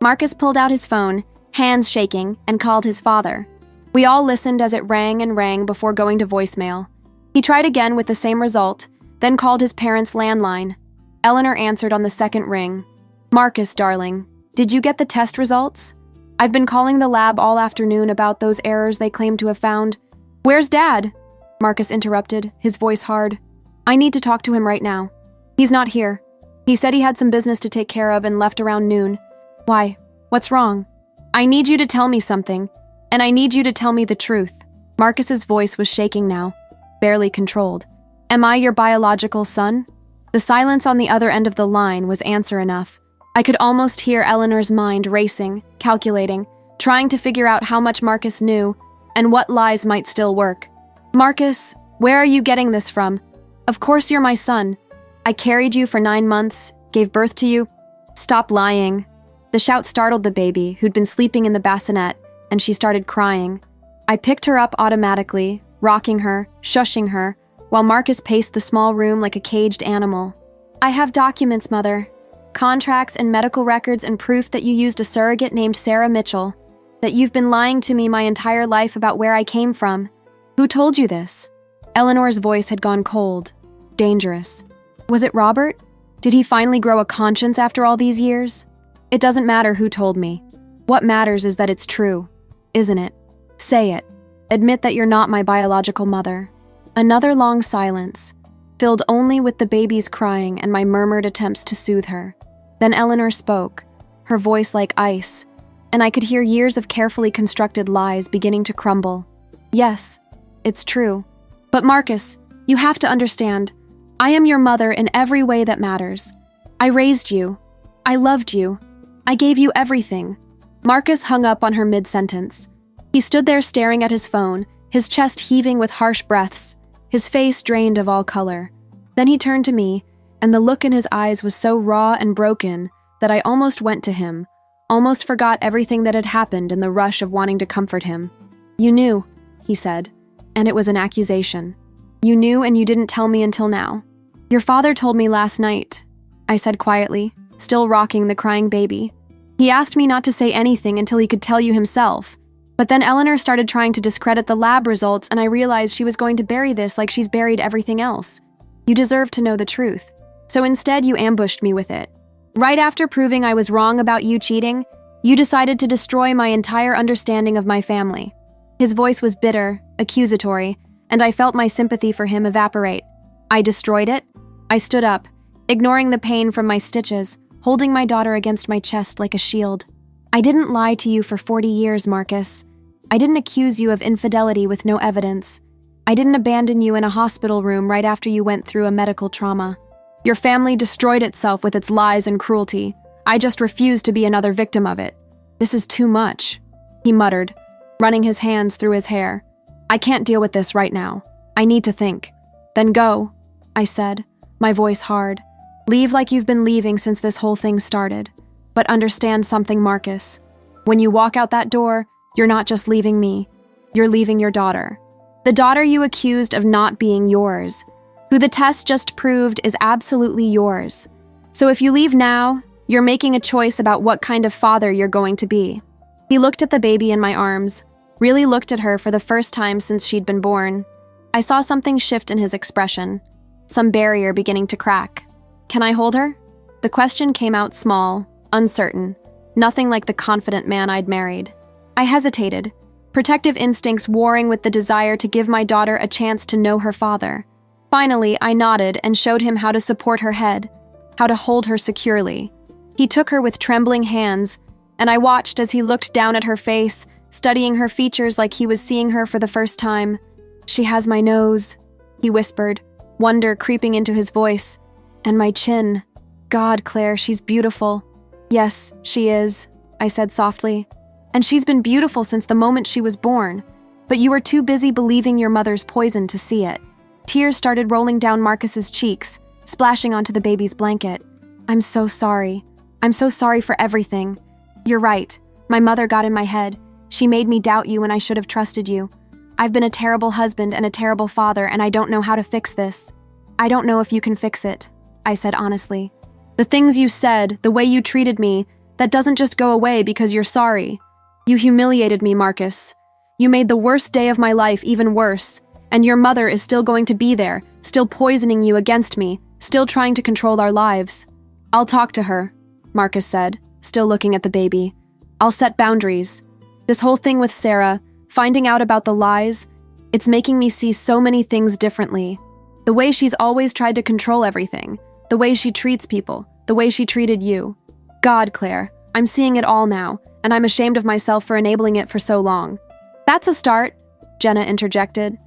Marcus pulled out his phone, hands shaking, and called his father. We all listened as it rang and rang before going to voicemail. He tried again with the same result, then called his parents' landline. Eleanor answered on the second ring. Marcus, darling, did you get the test results? I've been calling the lab all afternoon about those errors they claim to have found. Where's Dad? Marcus interrupted, his voice hard. I need to talk to him right now. He's not here. He said he had some business to take care of and left around noon. Why? What's wrong? I need you to tell me something, and I need you to tell me the truth. Marcus's voice was shaking now, barely controlled. Am I your biological son? The silence on the other end of the line was answer enough. I could almost hear Eleanor's mind racing, calculating, trying to figure out how much Marcus knew and what lies might still work. Marcus, where are you getting this from? Of course you're my son. I carried you for 9 months, gave birth to you. Stop lying. The shout startled the baby, who'd been sleeping in the bassinet, and she started crying. I picked her up automatically, rocking her, shushing her, while Marcus paced the small room like a caged animal. I have documents, Mother. Contracts and medical records and proof that you used a surrogate named Sarah Mitchell, that you've been lying to me my entire life about where I came from. Who told you this? Eleanor's voice had gone cold, dangerous. Was it Robert? Did he finally grow a conscience after all these years? It doesn't matter who told me. What matters is that it's true, isn't it? Say it. Admit that you're not my biological mother. Another long silence, filled only with the baby's crying and my murmured attempts to soothe her. Then Eleanor spoke, her voice like ice, and I could hear years of carefully constructed lies beginning to crumble. Yes, it's true. But Marcus, you have to understand, I am your mother in every way that matters. I raised you. I loved you. I gave you everything. Marcus hung up on her mid-sentence. He stood there staring at his phone, his chest heaving with harsh breaths, his face drained of all color. Then he turned to me, and the look in his eyes was so raw and broken that I almost went to him, almost forgot everything that had happened in the rush of wanting to comfort him. You knew, he said, and it was an accusation. You knew and you didn't tell me until now. Your father told me last night, I said quietly, still rocking the crying baby. He asked me not to say anything until he could tell you himself. But then Eleanor started trying to discredit the lab results, and I realized she was going to bury this like she's buried everything else. You deserve to know the truth. So instead, you ambushed me with it. Right after proving I was wrong about you cheating, you decided to destroy my entire understanding of my family. His voice was bitter, accusatory, and I felt my sympathy for him evaporate. I destroyed it. I stood up, ignoring the pain from my stitches, holding my daughter against my chest like a shield. I didn't lie to you for 40 years, Marcus. I didn't accuse you of infidelity with no evidence. I didn't abandon you in a hospital room right after you went through a medical trauma. Your family destroyed itself with its lies and cruelty. I just refused to be another victim of it. This is too much, he muttered, running his hands through his hair. I can't deal with this right now. I need to think. Then go, I said, my voice hard. Leave like you've been leaving since this whole thing started. But understand something, Marcus. When you walk out that door, you're not just leaving me. You're leaving your daughter. The daughter you accused of not being yours, who the test just proved is absolutely yours. So if you leave now, you're making a choice about what kind of father you're going to be. He looked at the baby in my arms, really looked at her for the first time since she'd been born. I saw something shift in his expression, some barrier beginning to crack. Can I hold her? The question came out small, uncertain, nothing like the confident man I'd married. I hesitated, protective instincts warring with the desire to give my daughter a chance to know her father. Finally, I nodded and showed him how to support her head, how to hold her securely. He took her with trembling hands, and I watched as he looked down at her face, studying her features like he was seeing her for the first time. She has my nose, he whispered, wonder creeping into his voice. And my chin. God, Claire, she's beautiful. Yes, she is, I said softly. And she's been beautiful since the moment she was born. But you were too busy believing your mother's poison to see it. Tears started rolling down Marcus's cheeks, splashing onto the baby's blanket. I'm so sorry. I'm so sorry for everything. You're right. My mother got in my head. She made me doubt you when I should have trusted you. I've been a terrible husband and a terrible father, and I don't know how to fix this. I don't know if you can fix it, I said honestly. The things you said, the way you treated me, that doesn't just go away because you're sorry. You humiliated me, Marcus. You made the worst day of my life even worse, and your mother is still going to be there, still poisoning you against me, still trying to control our lives. I'll talk to her, Marcus said, still looking at the baby. I'll set boundaries. This whole thing with Sarah, finding out about the lies, it's making me see so many things differently. The way she's always tried to control everything, the way she treats people, the way she treated you. God, Claire, I'm seeing it all now, and I'm ashamed of myself for enabling it for so long. That's a start, Jenna interjected.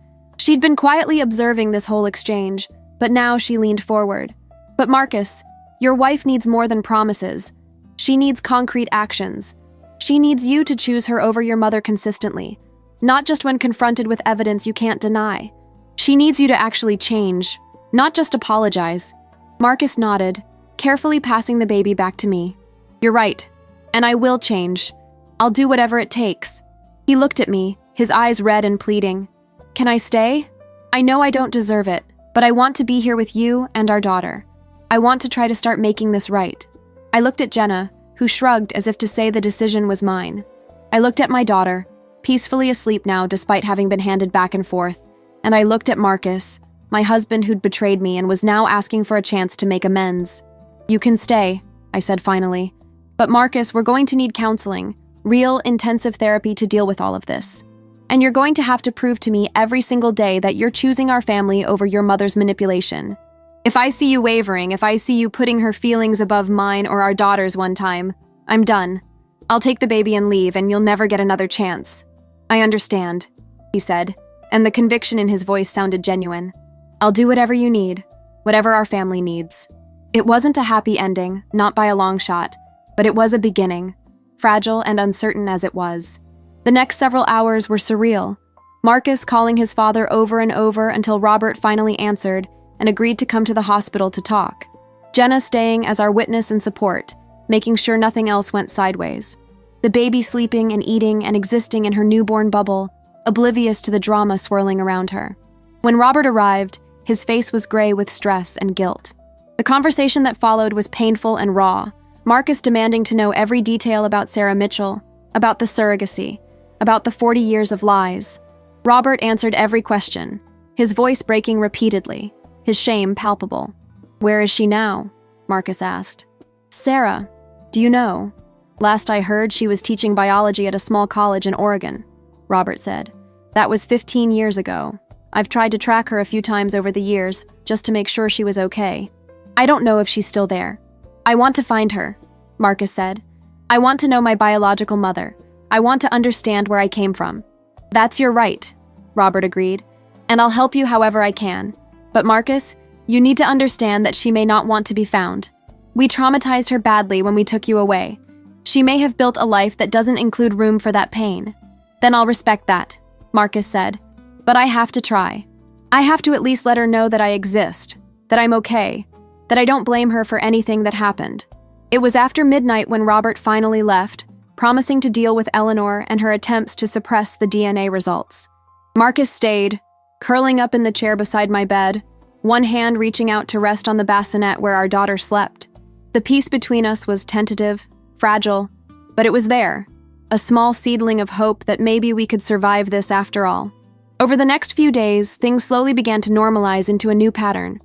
She'd been quietly observing this whole exchange, but now she leaned forward. But Marcus, your wife needs more than promises. She needs concrete actions. She needs you to choose her over your mother consistently, not just when confronted with evidence you can't deny. She needs you to actually change, not just apologize. Marcus nodded, carefully passing the baby back to me. You're right, and I will change. I'll do whatever it takes. He looked at me, his eyes red and pleading. Can I stay? I know I don't deserve it, but I want to be here with you and our daughter. I want to try to start making this right. I looked at Jenna, who shrugged as if to say the decision was mine. I looked at my daughter, peacefully asleep now despite having been handed back and forth, and I looked at Marcus, my husband who'd betrayed me and was now asking for a chance to make amends. You can stay, I said finally. But Marcus, we're going to need counseling, real intensive therapy to deal with all of this. And you're going to have to prove to me every single day that you're choosing our family over your mother's manipulation. If I see you wavering, if I see you putting her feelings above mine or our daughter's one time, I'm done. I'll take the baby and leave, and you'll never get another chance. I understand, he said, and the conviction in his voice sounded genuine. I'll do whatever you need, whatever our family needs. It wasn't a happy ending, not by a long shot, but it was a beginning, fragile and uncertain as it was. The next several hours were surreal. Marcus calling his father over and over until Robert finally answered and agreed to come to the hospital to talk. Jenna staying as our witness and support, making sure nothing else went sideways. The baby sleeping and eating and existing in her newborn bubble, oblivious to the drama swirling around her. When Robert arrived, his face was gray with stress and guilt. The conversation that followed was painful and raw, Marcus demanding to know every detail about Sarah Mitchell, about the surrogacy, about the 40 years of lies. Robert answered every question, his voice breaking repeatedly, his shame palpable. Where is she now? Marcus asked. Sarah, do you know? Last I heard, she was teaching biology at a small college in Oregon, Robert said. That was 15 years ago. I've tried to track her a few times over the years, just to make sure she was okay. I don't know if she's still there. I want to find her, Marcus said. I want to know my biological mother. I want to understand where I came from. That's your right, Robert agreed, and I'll help you however I can. But Marcus, you need to understand that she may not want to be found. We traumatized her badly when we took you away. She may have built a life that doesn't include room for that pain. Then I'll respect that, Marcus said. But I have to try. I have to at least let her know that I exist, that I'm okay, that I don't blame her for anything that happened. It was after midnight when Robert finally left, promising to deal with Eleanor and her attempts to suppress the DNA results. Marcus stayed, curling up in the chair beside my bed, one hand reaching out to rest on the bassinet where our daughter slept. The peace between us was tentative, fragile, but it was there, a small seedling of hope that maybe we could survive this after all. Over the next few days, things slowly began to normalize into a new pattern.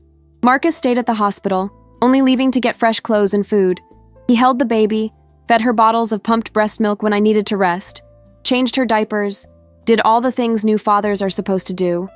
Marcus stayed at the hospital, only leaving to get fresh clothes and food. He held the baby, fed her bottles of pumped breast milk when I needed to rest, changed her diapers, did all the things new fathers are supposed to do.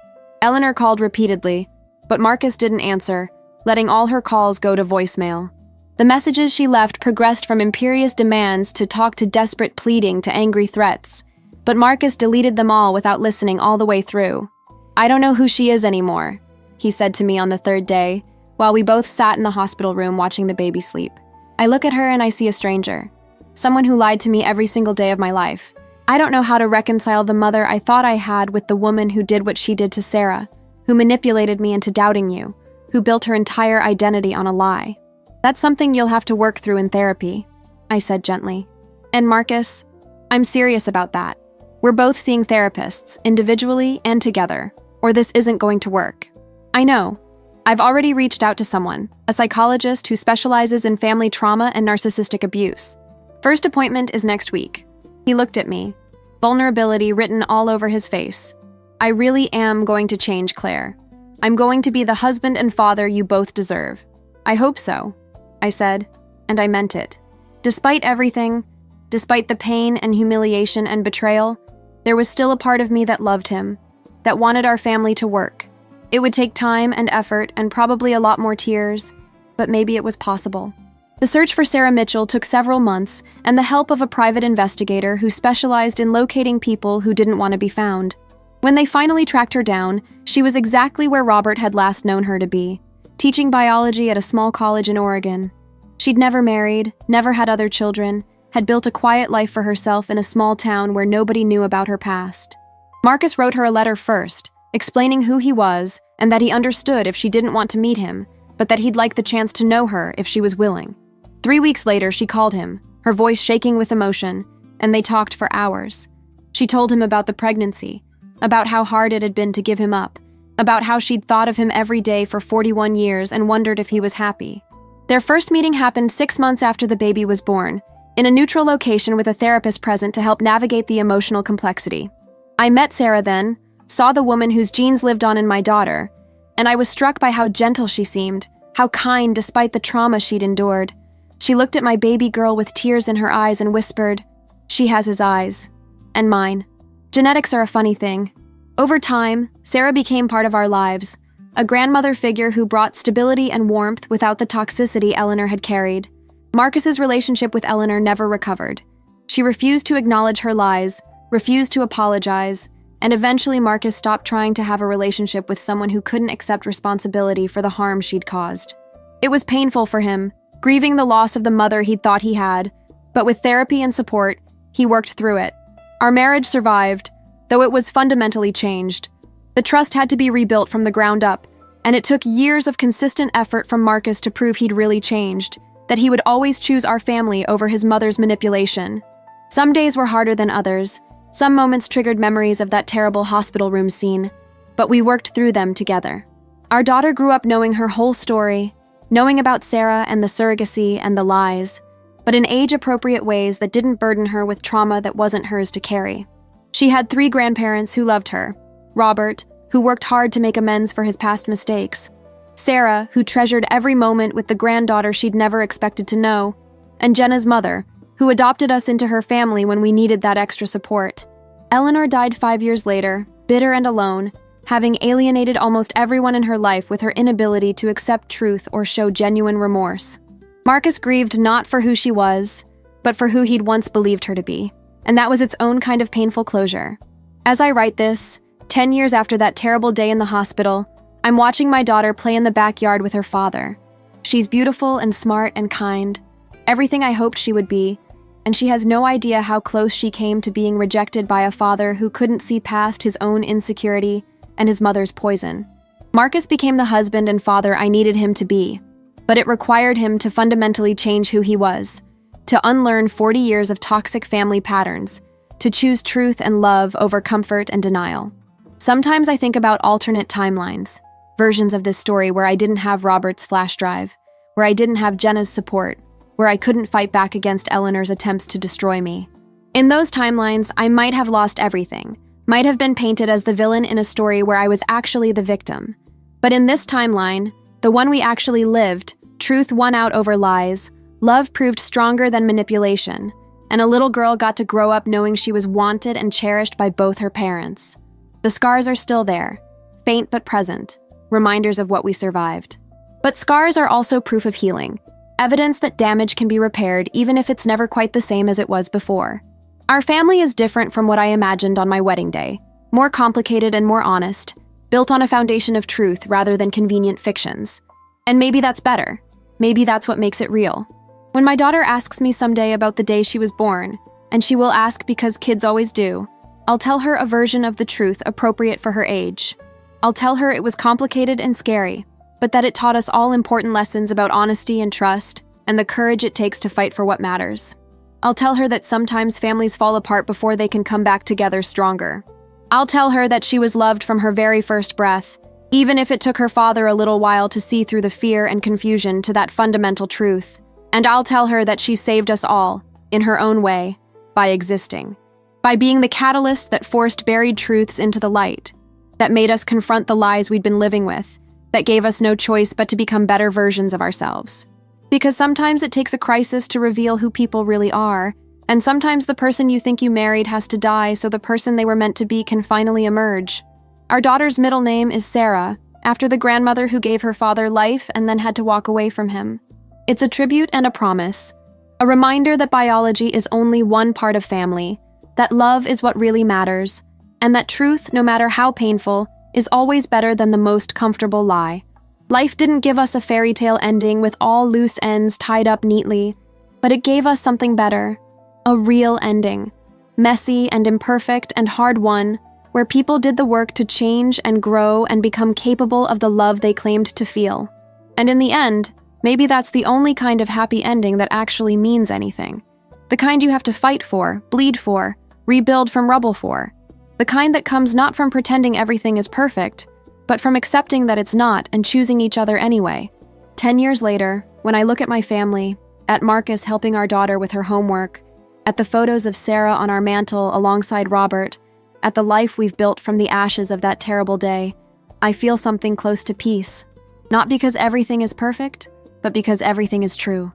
Eleanor called repeatedly, but Marcus didn't answer, letting all her calls go to voicemail. The messages she left progressed from imperious demands to talk to desperate pleading to angry threats, but Marcus deleted them all without listening all the way through. I don't know who she is anymore, he said to me on the third day, while we both sat in the hospital room watching the baby sleep. I look at her and I see a stranger, someone who lied to me every single day of my life. I don't know how to reconcile the mother I thought I had with the woman who did what she did to Sarah, who manipulated me into doubting you, who built her entire identity on a lie. That's something you'll have to work through in therapy, I said gently. And Marcus, I'm serious about that. We're both seeing therapists, individually and together, or this isn't going to work. I know. I've already reached out to someone, a psychologist who specializes in family trauma and narcissistic abuse. First appointment is next week. He looked at me, vulnerability written all over his face. I really am going to change, Claire. I'm going to be the husband and father you both deserve. I hope so, I said, and I meant it. Despite everything, despite the pain and humiliation and betrayal, there was still a part of me that loved him, that wanted our family to work. It would take time and effort and probably a lot more tears, but maybe it was possible. The search for Sarah Mitchell took several months and the help of a private investigator who specialized in locating people who didn't want to be found. When they finally tracked her down, she was exactly where Robert had last known her to be, teaching biology at a small college in Oregon. She'd never married, never had other children, had built a quiet life for herself in a small town where nobody knew about her past. Marcus wrote her a letter first, explaining who he was and that he understood if she didn't want to meet him, but that he'd like the chance to know her if she was willing. 3 weeks later, she called him, her voice shaking with emotion, and they talked for hours. She told him about the pregnancy, about how hard it had been to give him up, about how she'd thought of him every day for 41 years and wondered if he was happy. Their first meeting happened 6 months after the baby was born, in a neutral location with a therapist present to help navigate the emotional complexity. I met Sarah then, saw the woman whose genes lived on in my daughter, and I was struck by how gentle she seemed, how kind despite the trauma she'd endured. She looked at my baby girl with tears in her eyes and whispered, "She has his eyes. And mine." Genetics are a funny thing. Over time, Sarah became part of our lives, a grandmother figure who brought stability and warmth without the toxicity Eleanor had carried. Marcus's relationship with Eleanor never recovered. She refused to acknowledge her lies, refused to apologize, and eventually Marcus stopped trying to have a relationship with someone who couldn't accept responsibility for the harm she'd caused. It was painful for him, grieving the loss of the mother he'd thought he had, but with therapy and support, he worked through it. Our marriage survived, though it was fundamentally changed. The trust had to be rebuilt from the ground up, and it took years of consistent effort from Marcus to prove he'd really changed, that he would always choose our family over his mother's manipulation. Some days were harder than others. Some moments triggered memories of that terrible hospital room scene, but we worked through them together. Our daughter grew up knowing her whole story, knowing about Sarah and the surrogacy and the lies, but in age-appropriate ways that didn't burden her with trauma that wasn't hers to carry. She had 3 grandparents who loved her: Robert, who worked hard to make amends for his past mistakes; Sarah, who treasured every moment with the granddaughter she'd never expected to know; and Jenna's mother, who adopted us into her family when we needed that extra support. Eleanor died 5 years later, bitter and alone, having alienated almost everyone in her life with her inability to accept truth or show genuine remorse. Marcus grieved not for who she was, but for who he'd once believed her to be, and that was its own kind of painful closure. As I write this, 10 years after that terrible day in the hospital, I'm watching my daughter play in the backyard with her father. She's beautiful and smart and kind, everything I hoped she would be, and she has no idea how close she came to being rejected by a father who couldn't see past his own insecurity and his mother's poison. Marcus became the husband and father I needed him to be, but it required him to fundamentally change who he was, to unlearn 40 years of toxic family patterns, to choose truth and love over comfort and denial. Sometimes I think about alternate timelines, versions of this story where I didn't have Robert's flash drive, where I didn't have Jenna's support, where I couldn't fight back against Eleanor's attempts to destroy me. In those timelines, I might have lost everything, might have been painted as the villain in a story where I was actually the victim. But in this timeline, the one we actually lived, truth won out over lies, love proved stronger than manipulation, and a little girl got to grow up knowing she was wanted and cherished by both her parents. The scars are still there, faint but present, reminders of what we survived. But scars are also proof of healing, evidence that damage can be repaired even if it's never quite the same as it was before. Our family is different from what I imagined on my wedding day, more complicated and more honest, built on a foundation of truth rather than convenient fictions. And maybe that's better. Maybe that's what makes it real. When my daughter asks me someday about the day she was born, and she will ask because kids always do, I'll tell her a version of the truth appropriate for her age. I'll tell her it was complicated and scary, but that it taught us all important lessons about honesty and trust, and the courage it takes to fight for what matters. I'll tell her that sometimes families fall apart before they can come back together stronger. I'll tell her that she was loved from her very first breath, even if it took her father a little while to see through the fear and confusion to that fundamental truth. And I'll tell her that she saved us all, in her own way, by existing. By being the catalyst that forced buried truths into the light, that made us confront the lies we'd been living with, that gave us no choice but to become better versions of ourselves. Because sometimes it takes a crisis to reveal who people really are, and sometimes the person you think you married has to die so the person they were meant to be can finally emerge. Our daughter's middle name is Sarah, after the grandmother who gave her father life and then had to walk away from him. It's a tribute and a promise, a reminder that biology is only one part of family, that love is what really matters, and that truth, no matter how painful, is always better than the most comfortable lie. Life didn't give us a fairy tale ending with all loose ends tied up neatly, but it gave us something better, a real ending, messy and imperfect and hard-won, where people did the work to change and grow and become capable of the love they claimed to feel. And in the end, maybe that's the only kind of happy ending that actually means anything. The kind you have to fight for, bleed for, rebuild from rubble for. The kind that comes not from pretending everything is perfect, but from accepting that it's not and choosing each other anyway. 10 years later, when I look at my family, at Marcus helping our daughter with her homework, at the photos of Sarah on our mantle alongside Robert, at the life we've built from the ashes of that terrible day, I feel something close to peace. Not because everything is perfect, but because everything is true.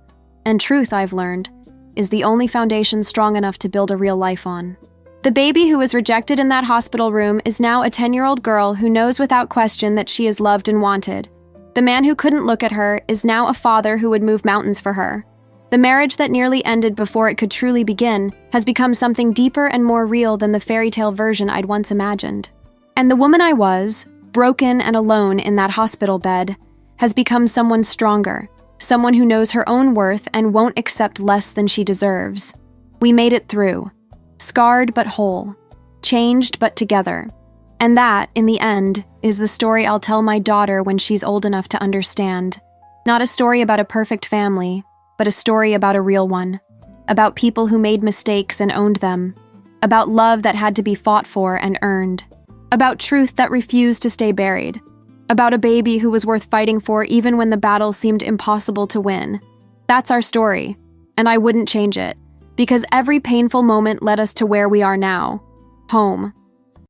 And truth, I've learned, is the only foundation strong enough to build a real life on. The baby who was rejected in that hospital room is now a 10-year-old girl who knows without question that she is loved and wanted. The man who couldn't look at her is now a father who would move mountains for her. The marriage that nearly ended before it could truly begin has become something deeper and more real than the fairy tale version I'd once imagined. And the woman I was, broken and alone in that hospital bed, has become someone stronger, someone who knows her own worth and won't accept less than she deserves. We made it through. Scarred but whole, changed but together. And that, in the end, is the story I'll tell my daughter when she's old enough to understand. Not a story about a perfect family, but a story about a real one. About people who made mistakes and owned them. About love that had to be fought for and earned. About truth that refused to stay buried. About a baby who was worth fighting for even when the battle seemed impossible to win. That's our story, and I wouldn't change it. Because every painful moment led us to where we are now, home.